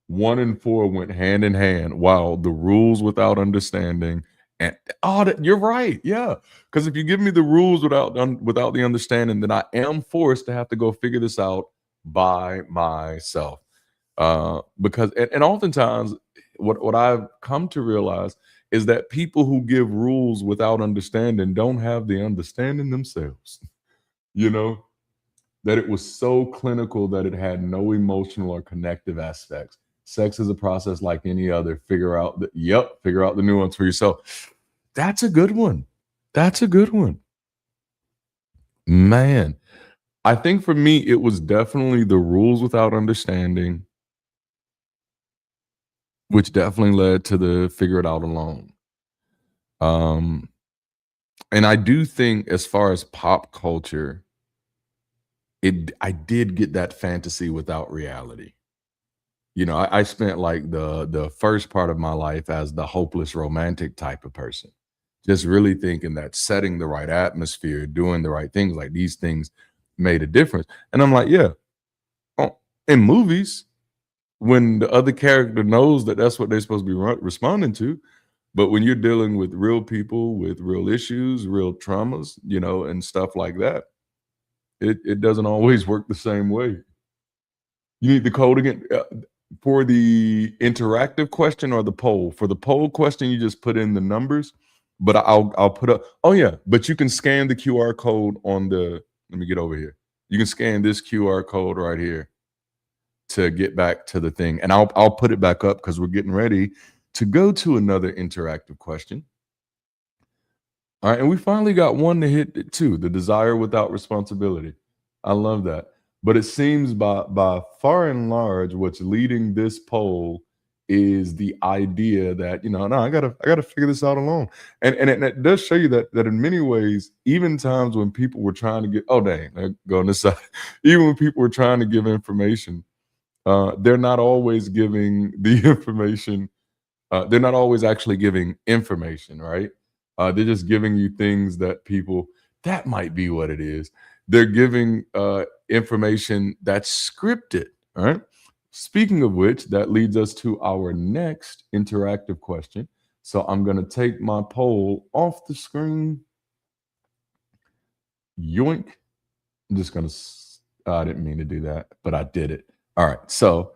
1 and 4 went hand in hand. Wow, the rules without understanding. And you're right. Yeah. Because if you give me the rules without the understanding, then I am forced to have to go figure this out by myself. Because and oftentimes what I've come to realize is that people who give rules without understanding don't have the understanding themselves. You know, that it was so clinical that it had no emotional or connective aspects. Sex is a process like any other. Figure out the nuance for yourself. That's a good one. That's a good one. Man, I think for me, it was definitely the rules without understanding, which definitely led to the figure it out alone. And I do think as far as pop culture, I did get that fantasy without reality. You know, I spent like the first part of my life as the hopeless romantic type of person, just really thinking that setting the right atmosphere, doing the right things, like these things made a difference. And I'm like, yeah, in movies, when the other character knows that that's what they're supposed to be responding to. But when you're dealing with real people with real issues, real traumas, you know, and stuff like that, it doesn't always work the same way. You need the code again for the interactive question or the poll. For the poll question, you just put in the numbers, but I'll put up. Oh yeah, but you can scan the QR code on the. Let me get over here. You can scan this QR code right here to get back to the thing, and I'll put it back up because we're getting ready to go to another interactive question. All right, and we finally got one to hit it too, the desire without responsibility. I love that. But it seems by far and large, what's leading this poll is the idea that, you know, no, I gotta figure this out alone. And it does show you that in many ways, even times when people were trying to get, oh dang, I go on this side, even when people were trying to give information, they're not always giving the information. They're not always actually giving information, right? They're just giving you things that that might be what it is. They're giving information that's scripted, all right? Speaking of which, that leads us to our next interactive question. So I'm going to take my poll off the screen. Yoink. I'm just going to, I didn't mean to do that, but I did it. All right. So,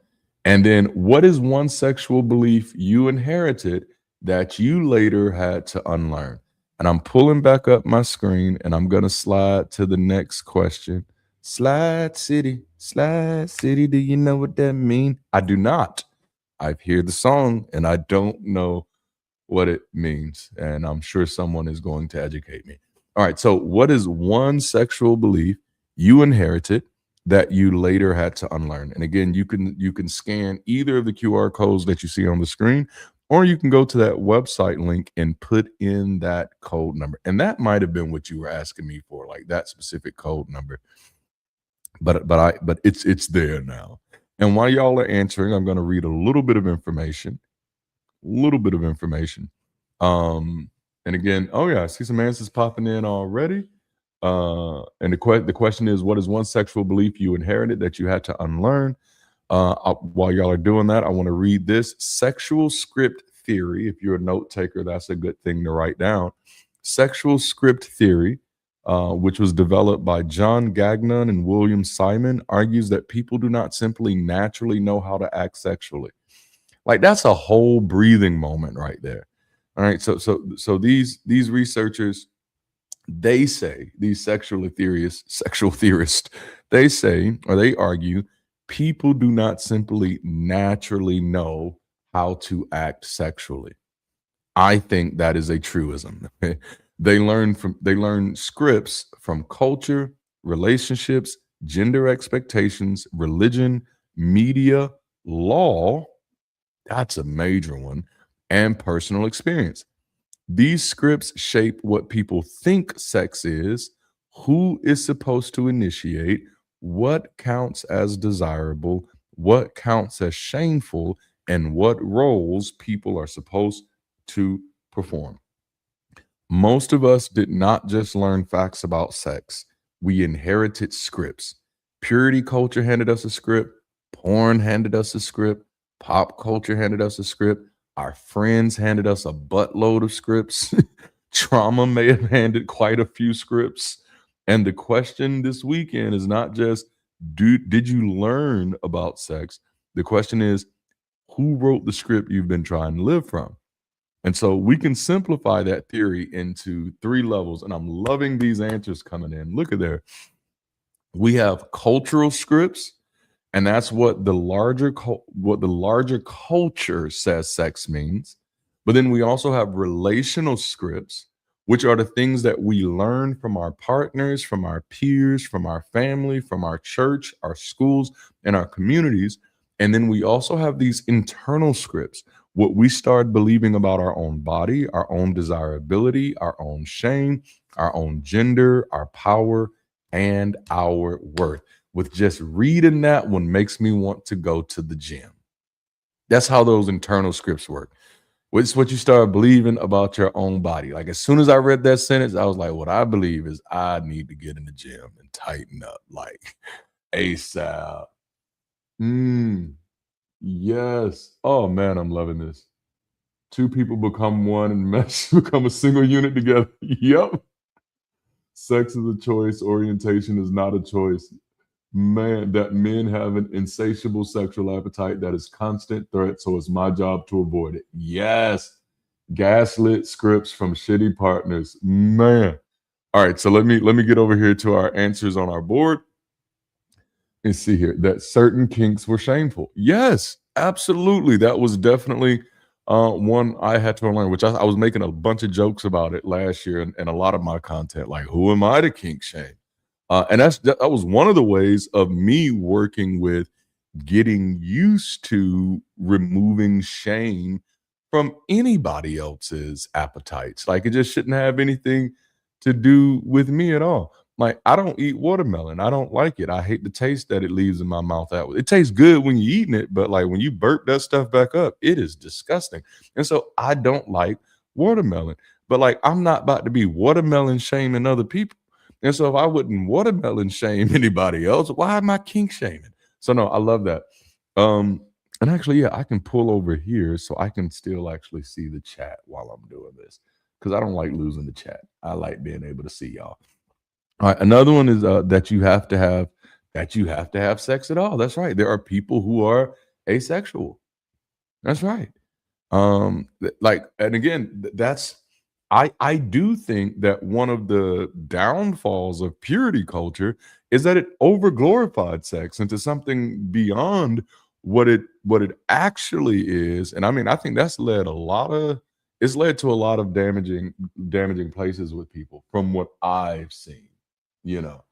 and then what is one sexual belief you inherited that you later had to unlearn? And I'm pulling back up my screen and I'm going to slide to the next question. Slide City, do you know what that means? I do not. I've heard the song and I don't know what it means. And I'm sure someone is going to educate me. All right. So what is one sexual belief you inherited that you later had to unlearn? And again, you can scan either of the QR codes that you see on the screen, or you can go to that website link and put in that code number. And that might have been what you were asking me for, like that specific code number. But it's there now. And while y'all are answering, I'm going to read a little bit of information. And again, oh yeah, I see some answers popping in already. And the question is, what is one sexual belief you inherited that you had to unlearn? While y'all are doing that, I want to read this. Sexual script theory. If you're a note taker, that's a good thing to write down. Sexual script theory, which was developed by John Gagnon and William Simon, argues that people do not simply naturally know how to act sexually. Like that's a whole breathing moment right there. All right. So these researchers, they say, these sexual theorists, they say, or they argue, people do not simply naturally know how to act sexually. I think that is a truism. They learn scripts from culture, relationships, gender expectations, religion, media, law. That's a major one, and personal experience. These scripts shape what people think sex is, who is supposed to initiate, what counts as desirable, what counts as shameful, and what roles people are supposed to perform. Most of us did not just learn facts about sex. We inherited scripts. Purity culture handed us a script. Porn handed us a script. Pop culture handed us a script. Our friends handed us a buttload of scripts. Trauma may have handed quite a few scripts. And the question this weekend is not just, did you learn about sex? The question is, who wrote the script you've been trying to live from? And so we can simplify that theory into 3 levels. And I'm loving these answers coming in. Look at there. We have cultural scripts, and that's what the larger culture says sex means. But then we also have relational scripts, which are the things that we learn from our partners, from our peers, from our family, from our church, our schools, and our communities. And then we also have these internal scripts, what we start believing about our own body, our own desirability, our own shame, our own gender, our power, and our worth. With just reading that one makes me want to go to the gym. That's how those internal scripts work. It's what you start believing about your own body. Like as soon as I read that sentence, I was like, what I believe is I need to get in the gym and tighten up like ASAP. Yes. Oh man, I'm loving this. 2 people become one and mesh become a single unit together. Yep. Sex is a choice. Orientation is not a choice. Man, that men have an insatiable sexual appetite that is constant threat, so it's my job to avoid it. Yes. Gaslit scripts from shitty partners. Man. All right, so let me get over here to our answers on our board and see here that certain kinks were shameful. Yes, absolutely. That was definitely one I had to learn, which I was making a bunch of jokes about it last year and a lot of my content, like who am I to kink shame? And that was one of the ways of me working with getting used to removing shame from anybody else's appetites. Like it just shouldn't have anything to do with me at all. Like I don't eat watermelon. I don't like it. I hate the taste that it leaves in my mouth. It tastes good when you're eating it, but like when you burp that stuff back up, it is disgusting. And so I don't like watermelon. But like I'm not about to be watermelon shaming other people. And so if I wouldn't watermelon shame anybody else, why am I kink shaming? So no, I love that. And actually, yeah, I can pull over here so I can still actually see the chat while I'm doing this because I don't like losing the chat. I like being able to see y'all. All right, another one is that you have to have sex at all. That's right. There are people who are asexual. That's right. Like, and again, that's I do think that one of the downfalls of purity culture is that it overglorified sex into something beyond what it actually is. And I mean, I think that's led to a lot of damaging places with people from what I've seen, you know.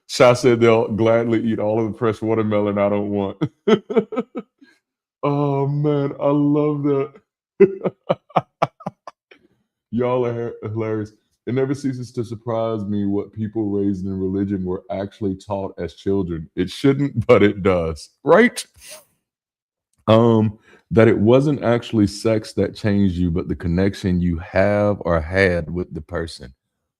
Sha said they'll gladly eat all of the fresh watermelon I don't want. Oh man, I love that. Y'all are hilarious. It never ceases to surprise me what people raised in religion were actually taught as children. It shouldn't, but it does, right? That it wasn't actually sex that changed you, but the connection you have or had with the person.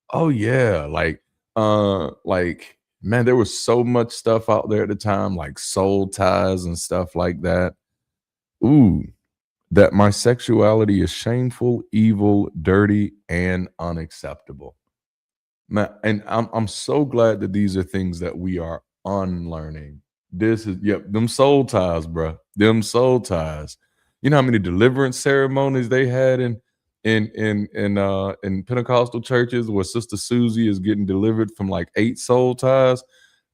Oh yeah, like man, there was so much stuff out there at the time, like soul ties and stuff like that. Ooh, that my sexuality is shameful, evil, dirty, and unacceptable. Man, and I'm so glad that these are things that we are unlearning. This is them soul ties, bro. Them soul ties. You know how many deliverance ceremonies they had in Pentecostal churches where Sister Susie is getting delivered from like 8 soul ties.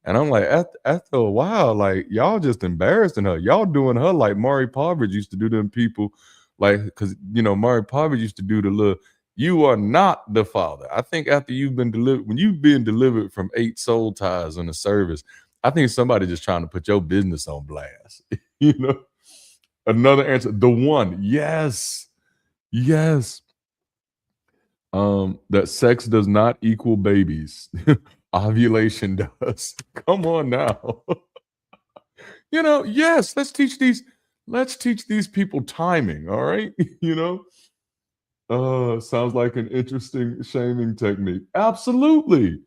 And I'm like, after a while, like y'all just embarrassing her. Y'all doing her like Maury Povich used to do them people, like because Maury Povich used to do the little. You are not the father. I think after you've been delivered, when you've been delivered from 8 soul ties in a service, I think somebody just trying to put your business on blast. Another answer, the one, yes. That sex does not equal babies. Ovulation does. Come on now. Yes, let's teach these people timing, all right? Sounds like an interesting shaming technique. Absolutely.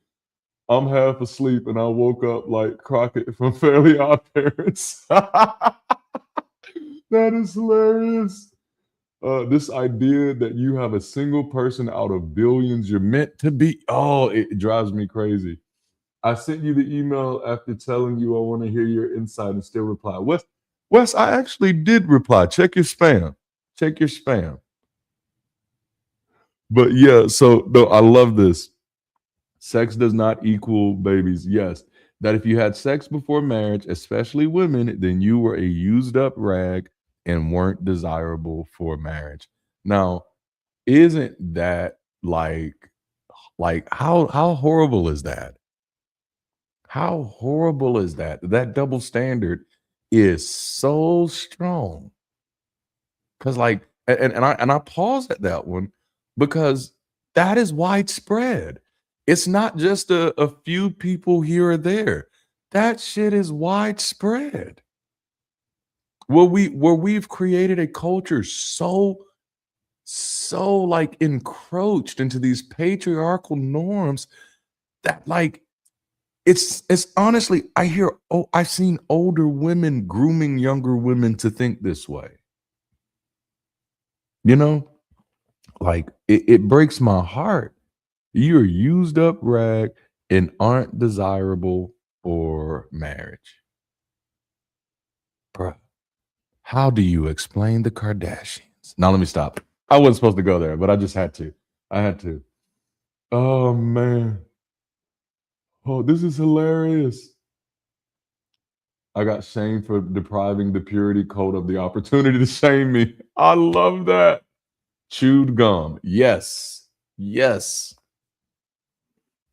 I'm half asleep and I woke up like Crockett from Fairly Odd Parents. That is hilarious. This idea that you have a single person out of billions you're meant to be. Oh, it drives me crazy. I sent you the email after telling you I want to hear your insight and still reply. Wes, I actually did reply. Check your spam. Check your spam. But yeah, so no, I love this. Sex does not equal babies. Yes. That if you had sex before marriage, especially women, then you were a used up rag and weren't desirable for marriage. Now, isn't that like how horrible is that? How horrible is that? That double standard is so strong. Cause like and I pause at that one because that is widespread. It's not just a few people here or there. That shit is widespread. Where we've created a culture so like encroached into these patriarchal norms that like it's honestly I've seen older women grooming younger women to think this way. You know, like it breaks my heart. You're used up rag and aren't desirable for marriage. Bruh, how do you explain the Kardashians? Now let me stop. I wasn't supposed to go there, but I just had to. I had to. Oh man. Oh, this is hilarious. I got shamed for depriving the purity code of the opportunity to shame me. I love that. Chewed gum. Yes. Yes.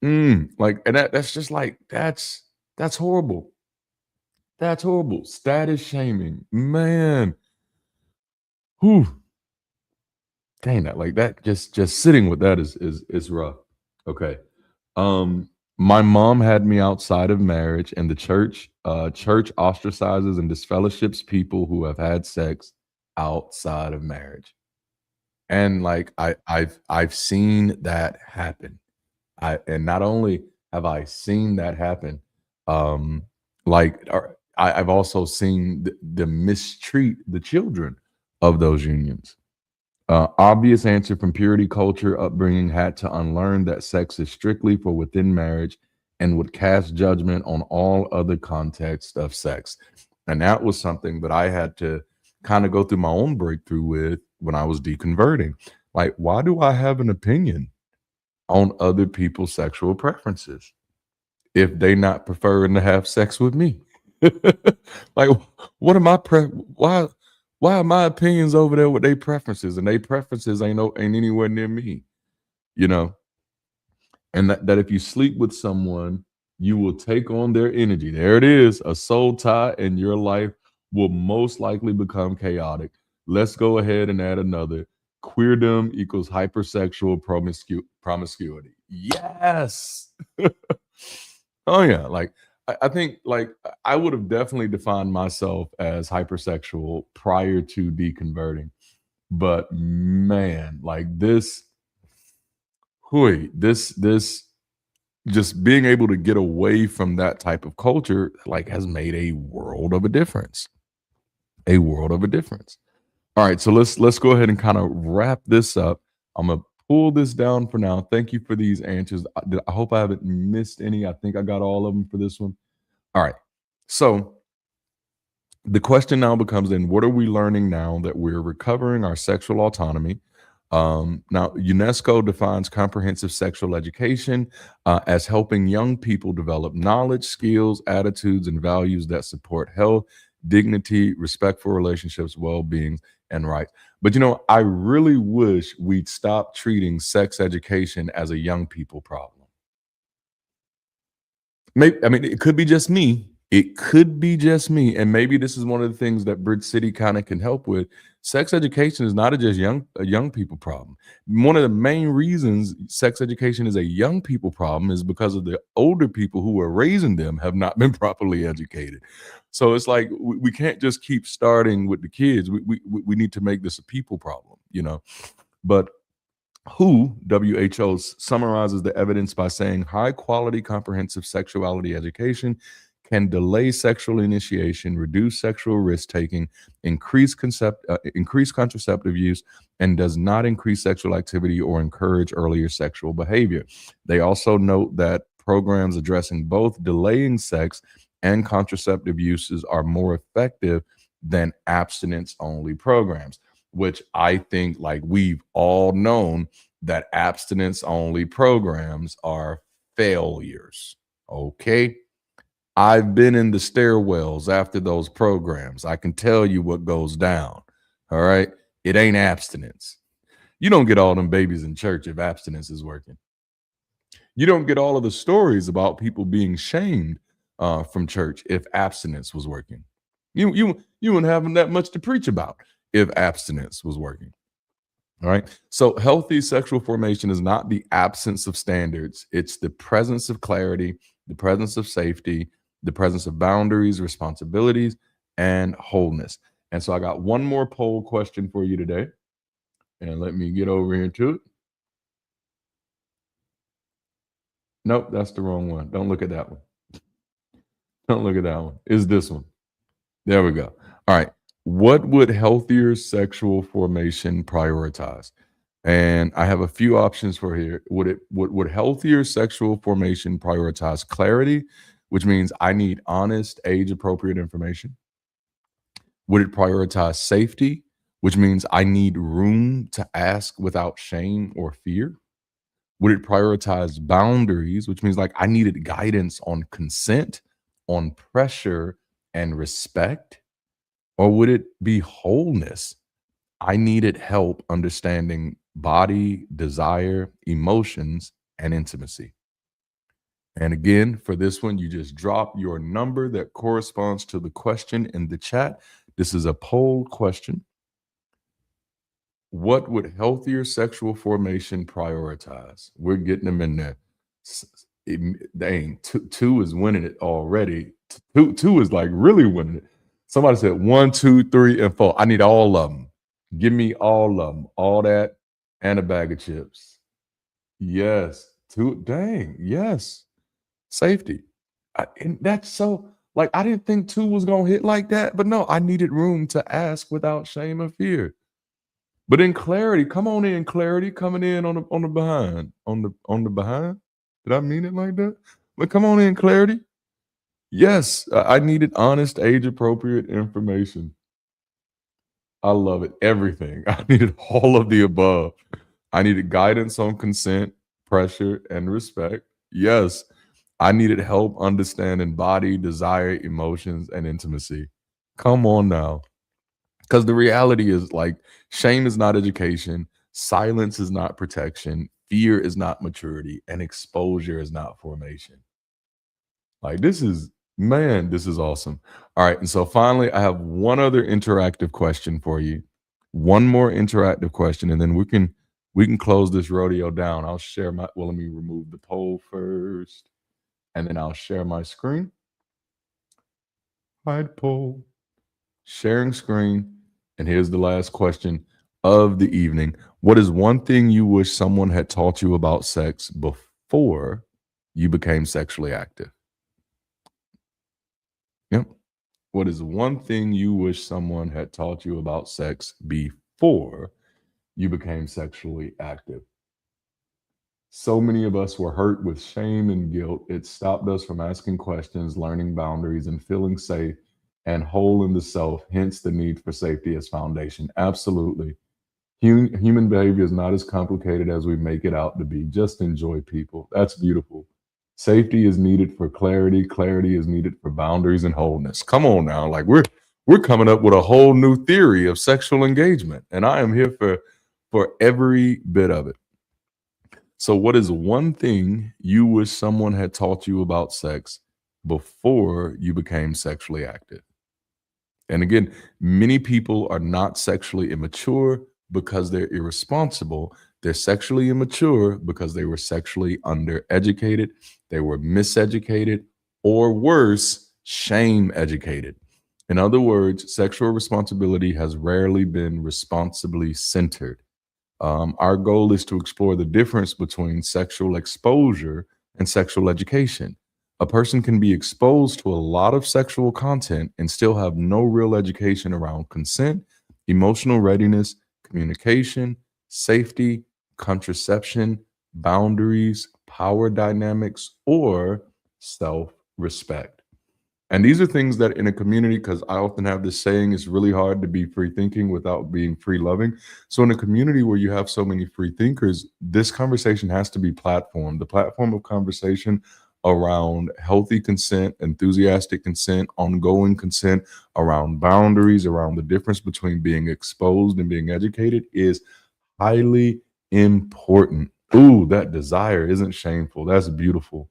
Like, and that's just like that's horrible. That's horrible. Status shaming. Man. Whew. Dang that. Like that, just sitting with that is rough. Okay. My mom had me outside of marriage, and the church ostracizes and disfellowships people who have had sex outside of marriage. And like I've seen that happen. And not only have I seen that happen, um, I've also seen the mistreat the children of those unions. Obvious answer from purity culture upbringing had to unlearn that sex is strictly for within marriage and would cast judgment on all other contexts of sex. And that was something that I had to kind of go through my own breakthrough with when I was deconverting. Like, why do I have an opinion on other people's sexual preferences if they not preferring to have sex with me? Like, what am I why are my opinions over there with their preferences, and their preferences ain't anywhere near me, you know? And that if you sleep with someone, you will take on their energy. There it is, a soul tie, and your life will most likely become chaotic. Let's go ahead and add another. Queerdom equals hypersexual promiscuity. Yes. Oh yeah, like I think like I would have definitely defined myself as hypersexual prior to deconverting, but man, like this just being able to get away from that type of culture like has made a world of a difference. A world of a difference. All right, so let's go ahead and kind of wrap this up. I'm gonna pull this down for now. Thank you for these answers. I hope I haven't missed any. I think I got all of them for this one. All right. So the question now becomes then, what are we learning now that we're recovering our sexual autonomy? Now, UNESCO defines comprehensive sexual education as helping young people develop knowledge, skills, attitudes, and values that support health, dignity, respect for relationships, well-being, and rights. But I really wish we'd stop treating sex education as a young people problem. Maybe, I mean, it could be just me. It could be just me. And maybe this is one of the things that Bridge City kind of can help with. Sex education is not a young people problem. One of the main reasons sex education is a young people problem is because of the older people who are raising them have not been properly educated. So it's like we can't just keep starting with the kids. We need to make this a people problem, But WHO summarizes the evidence by saying high quality comprehensive sexuality education can delay sexual initiation, reduce sexual risk taking, increase contraceptive use, and does not increase sexual activity or encourage earlier sexual behavior. They also note that programs addressing both delaying sex and contraceptive uses are more effective than abstinence only programs, which I think like we've all known that abstinence only programs are failures. Okay. I've been in the stairwells after those programs. I can tell you what goes down. All right. It ain't abstinence. You don't get all them babies in church if abstinence is working. You don't get all of the stories about people being shamed from church if abstinence was working. You wouldn't have that much to preach about if abstinence was working. All right. So healthy sexual formation is not the absence of standards. It's the presence of clarity, the presence of safety, the presence of boundaries, responsibilities, and wholeness. And so I got one more poll question for you today. And let me get over here to it. Nope, that's the wrong one. Don't look at that one. Don't look at that one. It's this one. There we go. All right. What would healthier sexual formation prioritize? And I have a few options for here. Would healthier sexual formation prioritize clarity, which means I need honest, age-appropriate information? Would it prioritize safety, which means I need room to ask without shame or fear? Would it prioritize boundaries, which means like I needed guidance on consent, on pressure, and respect? Or would it be wholeness? I needed help understanding body, desire, emotions, and intimacy. And again, for this one, you just drop your number that corresponds to the question in the chat. This is a poll question. What would healthier sexual formation prioritize? We're getting them in there. Dang, two is winning it already. Two is like really winning it. Somebody said 1, 2, 3, and 4. I need all of them. Give me all of them. All that and a bag of chips. Yes. Dang. Yes. Safety. And that's so like I didn't think 2 was gonna hit like that, but no, I needed room to ask without shame or fear. But in clarity, come on in, clarity, coming in on the behind. On the behind. Did I mean it like that? But come on in, clarity. Yes, I needed honest, age-appropriate information. I love it. Everything. I needed all of the above. I needed guidance on consent, pressure, and respect. Yes, I needed help understanding body, desire, emotions, and intimacy. Come on now. Because the reality is like shame is not education, silence is not protection, fear is not maturity, and exposure is not formation. Like this is awesome. All right. And so finally, I have one other interactive question for you. One more interactive question, and then we can close this rodeo down. I'll share let me remove the poll first, and then I'll share my screen. Hide poll. Sharing screen. And here's the last question of the evening. What is one thing you wish someone had taught you about sex before you became sexually active? Yep. What is one thing you wish someone had taught you about sex before you became sexually active? So many of us were hurt with shame and guilt. It stopped us from asking questions, learning boundaries, and feeling safe and whole in the self, hence the need for safety as foundation. Absolutely. Human behavior is not as complicated as we make it out to be. Just enjoy people. That's beautiful. Safety is needed for clarity. Clarity is needed for boundaries and wholeness. Come on now. Like we're coming up with a whole new theory of sexual engagement. And I am here for every bit of it. So what is one thing you wish someone had taught you about sex before you became sexually active? And again, many people are not sexually immature because they're irresponsible. They're sexually immature because they were sexually undereducated, they were miseducated, or worse, shame educated. In other words, sexual responsibility has rarely been responsibly centered. Our goal is to explore the difference between sexual exposure and sexual education. A person can be exposed to a lot of sexual content and still have no real education around consent, emotional readiness, communication, safety, contraception, boundaries, power dynamics, or self-respect. And these are things that in a community, because I often have this saying, it's really hard to be free thinking without being free loving. So in a community where you have so many free thinkers, this conversation has to be platformed. The platform of conversation around healthy consent, enthusiastic consent, ongoing consent, around boundaries, around the difference between being exposed and being educated is highly important. Ooh, that desire isn't shameful. That's beautiful.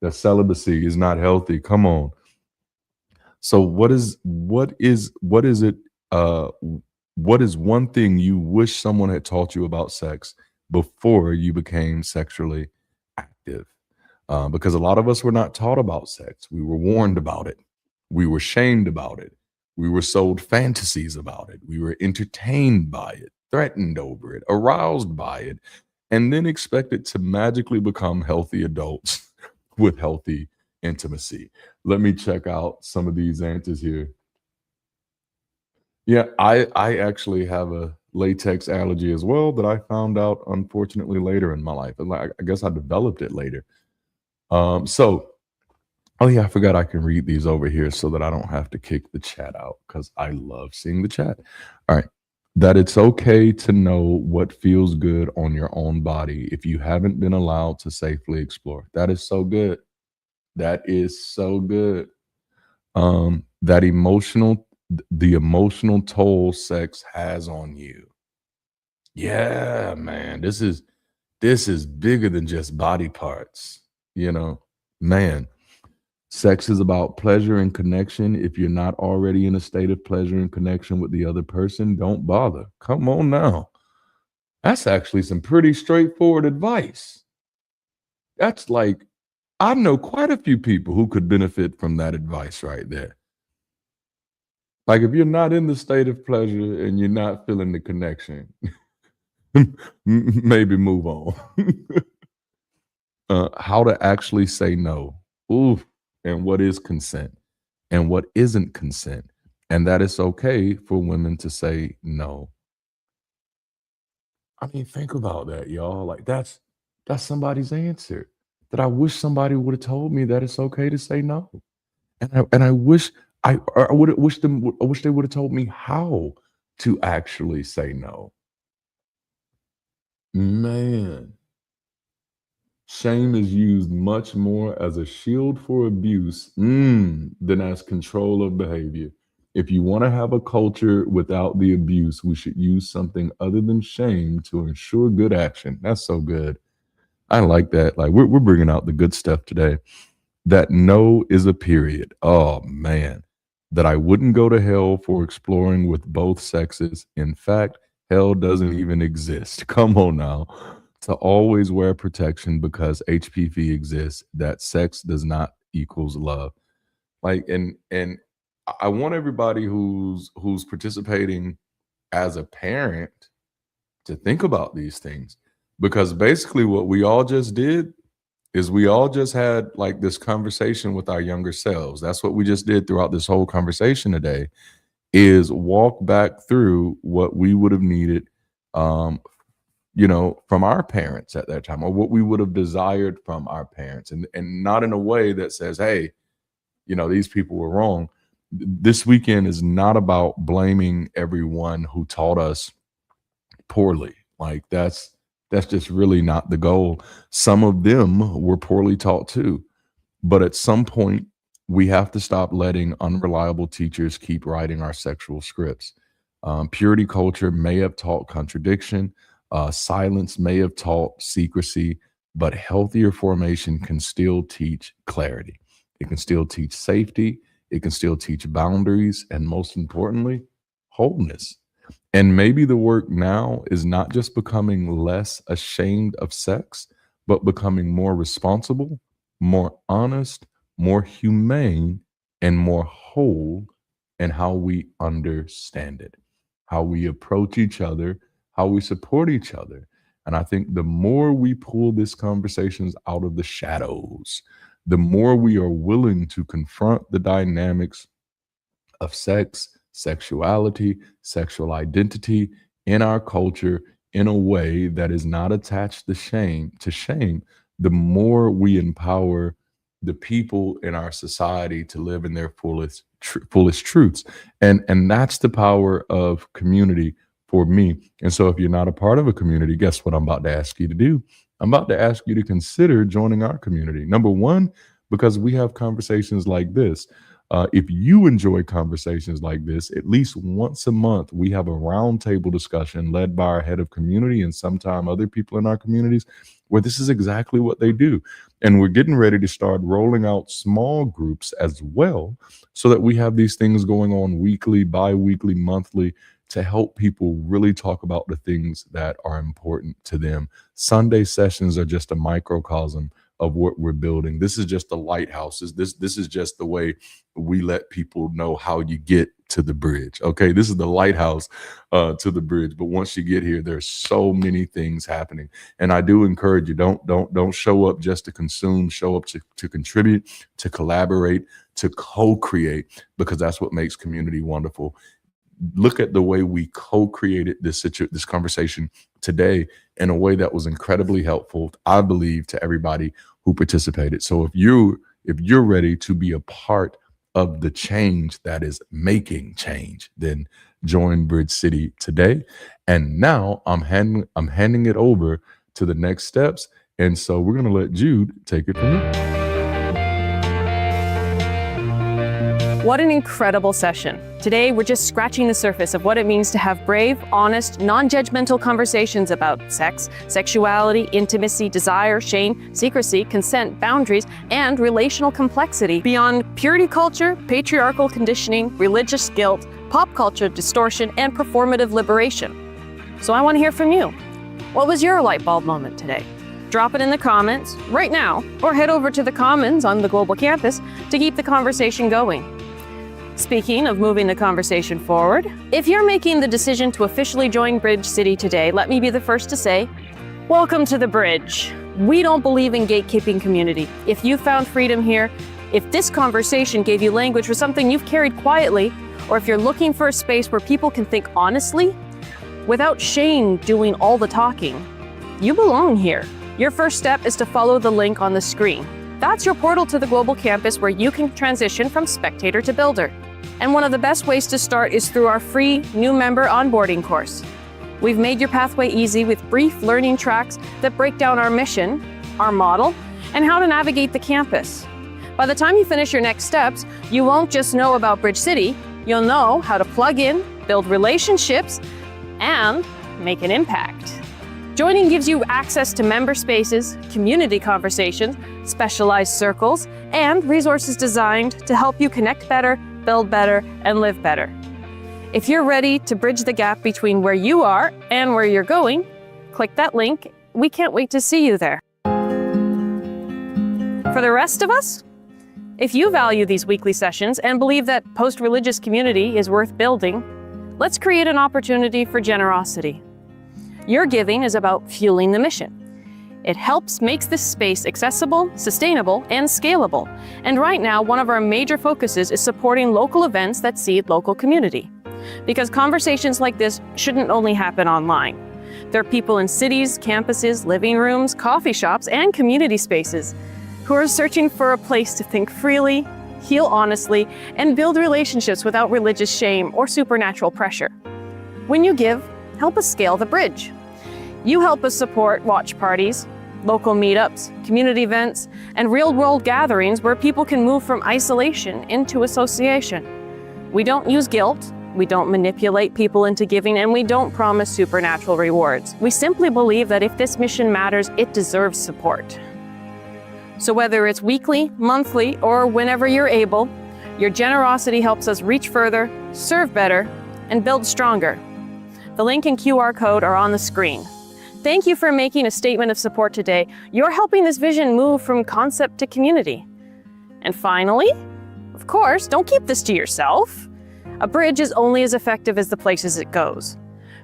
That celibacy is not healthy. Come on. So what is it uh what is one thing you wish someone had taught you about sex before you became sexually active? Because a lot of us were not taught about sex. We were warned about it. We were shamed about it. We were sold fantasies about it. We were entertained by it, threatened over it, aroused by it, and then expected to magically become healthy adults with healthy intimacy. Let me check out some of these answers here. Yeah, I actually have a latex allergy as well that I found out unfortunately later in my life. And I guess I developed it later. So oh yeah, I forgot I can read these over here so that I don't have to kick the chat out because I love seeing the chat. All right. That it's okay to know what feels good on your own body if you haven't been allowed to safely explore. That is so good. That is so good. That the emotional toll sex has on you. Yeah, man. This is bigger than just body parts, you know. Man, sex is about pleasure and connection. If you're not already in a state of pleasure and connection with the other person, don't bother. Come on now. That's actually some pretty straightforward advice. That's like, I know quite a few people who could benefit from that advice right there. Like, if you're not in the state of pleasure and you're not feeling the connection, maybe move on. How to actually say no. Ooh, and what is consent and what isn't consent. And that it's okay for women to say no. I mean, think about that, y'all. Like that's somebody's answer. That I wish somebody would have told me that it's okay to say no. And I wish I would have wished them I wish they would have told me how to actually say no. Man. Shame is used much more as a shield for abuse than as control of behavior. If you want to have a culture without the abuse, we should use something other than shame to ensure good action. That's so good. I like that. Like we're bringing out the good stuff today. That no is a period. Oh man, that I wouldn't go to hell for exploring with both sexes. In fact, hell doesn't even exist. Come on now. To always wear protection because HPV exists. That sex does not equals love. Like and I want everybody who's participating as a parent to think about these things because basically what we all just did is we all just had like this conversation with our younger selves. That's what we just did throughout this whole conversation today is walk back through what we would have needed from our parents at that time or what we would have desired from our parents and not in a way that says, hey, these people were wrong. This weekend is not about blaming everyone who taught us poorly. Like that's just really not the goal. Some of them were poorly taught too. But at some point, we have to stop letting unreliable teachers keep writing our sexual scripts. Purity culture may have taught contradiction. Silence may have taught secrecy, but healthier formation can still teach clarity. It can still teach safety. It can still teach boundaries. And most importantly, wholeness. And maybe the work now is not just becoming less ashamed of sex, but becoming more responsible, more honest, more humane, and more whole in how we understand it, how we approach each other, how we support each other. And I think the more we pull these conversations out of the shadows, the more we are willing to confront the dynamics of sex, sexuality, sexual identity in our culture in a way that is not attached to shame, the more we empower the people in our society to live in their fullest truths. And that's the power of community for me. And so if you're not a part of a community, guess what I'm about to ask you to do? I'm about to ask you to consider joining our community. Number one, because we have conversations like this. If you enjoy conversations like this, at least once a month, we have a roundtable discussion led by our head of community and sometime other people in our communities where this is exactly what they do. And we're getting ready to start rolling out small groups as well so that we have these things going on weekly, bi-weekly, monthly to help people really talk about the things that are important to them. Sunday sessions are just a microcosm of what we're building. This is just the lighthouse. This is just the way we let people know how you get to the bridge. Okay, this is the lighthouse to the bridge. But once you get here, there's so many things happening. And I do encourage you, don't show up just to consume, show up to contribute, to collaborate, to co-create, because that's what makes community wonderful. Look at the way we co-created this conversation today in a way that was incredibly helpful, I believe, to everybody who participated. So if you're ready to be a part of the change that is making change, then join Bridge City today. And now I'm handing it over to the next steps. And so we're going to let Jude take it from here. What an incredible session. Today, we're just scratching the surface of what it means to have brave, honest, non-judgmental conversations about sex, sexuality, intimacy, desire, shame, secrecy, consent, boundaries, and relational complexity beyond purity culture, patriarchal conditioning, religious guilt, pop culture distortion, and performative liberation. So I want to hear from you. What was your light bulb moment today? Drop it in the comments right now, or head over to the Commons on the global campus to keep the conversation going. Speaking of moving the conversation forward, if you're making the decision to officially join Bridge City today, let me be the first to say, welcome to the Bridge. We don't believe in gatekeeping community. If you found freedom here, if this conversation gave you language for something you've carried quietly, or if you're looking for a space where people can think honestly, without shame doing all the talking, you belong here. Your first step is to follow the link on the screen. That's your portal to the global campus where you can transition from spectator to builder. And one of the best ways to start is through our free new member onboarding course. We've made your pathway easy with brief learning tracks that break down our mission, our model, and how to navigate the campus. By the time you finish your next steps, you won't just know about Bridge City, you'll know how to plug in, build relationships, and make an impact. Joining gives you access to member spaces, community conversations, specialized circles, and resources designed to help you connect better, build better, and live better. If you're ready to bridge the gap between where you are and where you're going, click that link. We can't wait to see you there. For the rest of us, if you value these weekly sessions and believe that post-religious community is worth building, let's create an opportunity for generosity. Your giving is about fueling the mission. It makes this space accessible, sustainable, and scalable. And right now, one of our major focuses is supporting local events that seed local community. Because conversations like this shouldn't only happen online. There are people in cities, campuses, living rooms, coffee shops, and community spaces who are searching for a place to think freely, heal honestly, and build relationships without religious shame or supernatural pressure. When you give, help us scale the bridge. You help us support watch parties, local meetups, community events, and real-world gatherings where people can move from isolation into association. We don't use guilt, we don't manipulate people into giving, and we don't promise supernatural rewards. We simply believe that if this mission matters, it deserves support. So whether it's weekly, monthly, or whenever you're able, your generosity helps us reach further, serve better, and build stronger. The link and QR code are on the screen. Thank you for making a statement of support today. You're helping this vision move from concept to community. And finally, of course, don't keep this to yourself. A bridge is only as effective as the places it goes.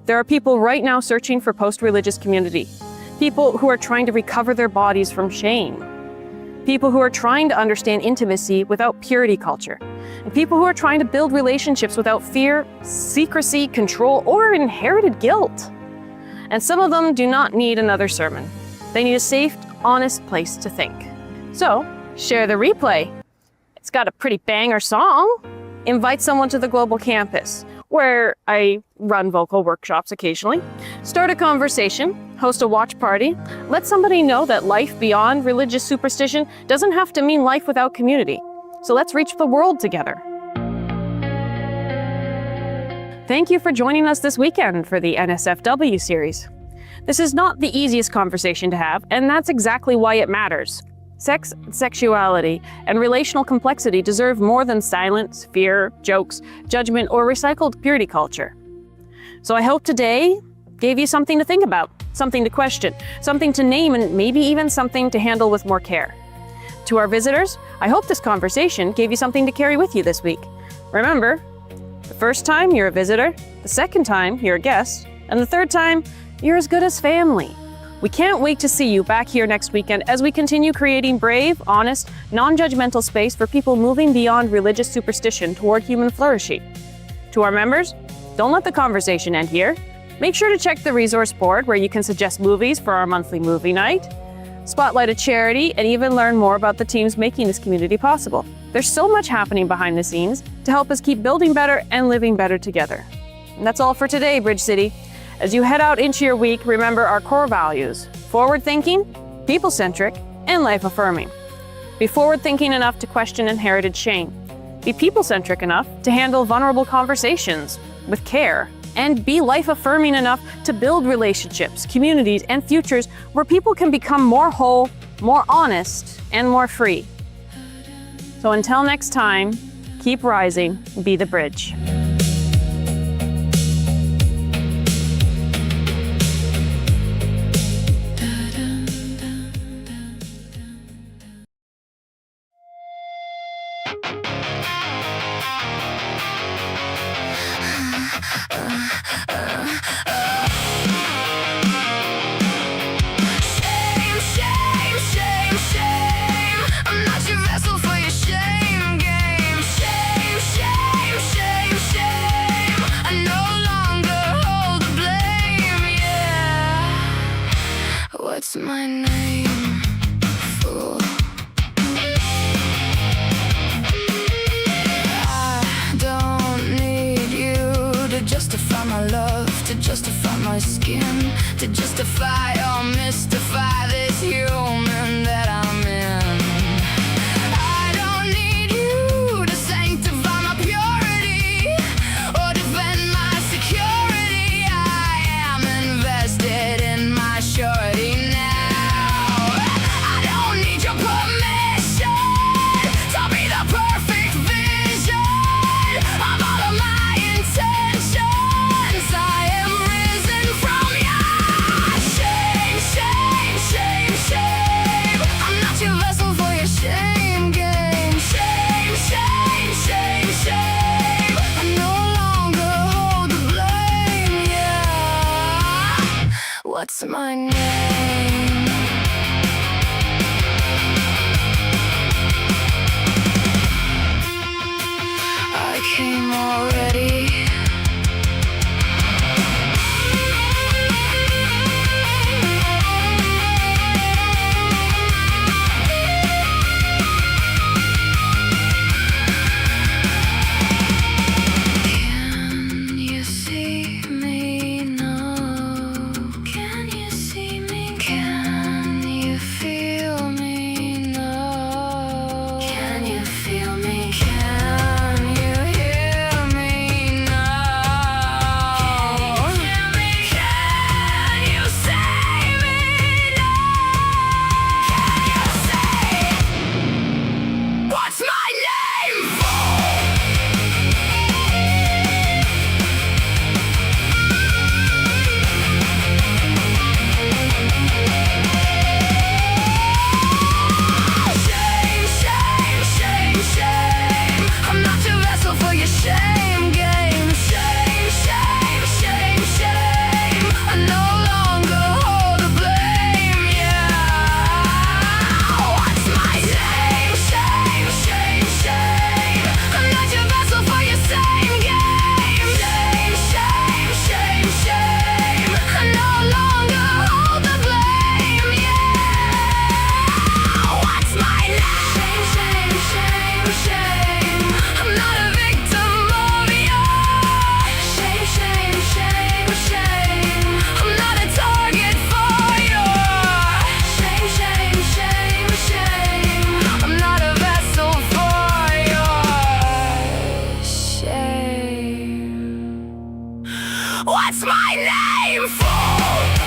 There are people right now searching for post-religious community. People who are trying to recover their bodies from shame. People who are trying to understand intimacy without purity culture. And people who are trying to build relationships without fear, secrecy, control, or inherited guilt. And some of them do not need another sermon. They need a safe, honest place to think. So, Share the replay. It's got a pretty banger song. Invite someone to the global campus, where I run vocal workshops occasionally. Start a conversation, host a watch party. Let somebody know that life beyond religious superstition doesn't have to mean life without community. So let's reach the world together. Thank you for joining us this weekend for the NSFW series. This is not the easiest conversation to have, and that's exactly why it matters. Sex, sexuality, and relational complexity deserve more than silence, fear, jokes, judgment, or recycled purity culture. So I hope today gave you something to think about, something to question, something to name, and maybe even something to handle with more care. To our visitors, I hope this conversation gave you something to carry with you this week. Remember, the first time you're a visitor, the second time you're a guest, and the third time you're as good as family. We can't wait to see you back here next weekend as we continue creating brave, honest, non-judgmental space for people moving beyond religious superstition toward human flourishing. To our members, don't let the conversation end here. Make sure to check the resource board where you can suggest movies for our monthly movie night, spotlight a charity, and even learn more about the teams making this community possible. There's so much happening behind the scenes to help us keep building better and living better together. And that's all for today, Bridge City. As you head out into your week, remember our core values: forward-thinking, people-centric, and life-affirming. Be forward-thinking enough to question inherited shame. Be people-centric enough to handle vulnerable conversations with care. And be life-affirming enough to build relationships, communities, and futures where people can become more whole, more honest, and more free. So until next time, keep rising, be the bridge. Shame, shame, shame, shame. I'm not your vessel for your shame game. Shame, shame, shame, shame. I no longer hold the blame, yeah. What's my name, fool? I don't need you to justify my love, to justify my skin, to justify or mystify this human that I'm in. I don't need you to sanctify my purity or defend my security. I am invested in my surety now. I don't need your permission to be the perfect vision of all of my intentions. I am risen from your shame, shame, shame, shame. I'm not your vessel for your shame game. Shame, shame, shame, shame. I no longer hold the blame, yeah. What's my name? I came already. Can you see me now? Can you see me? Can What's my name for?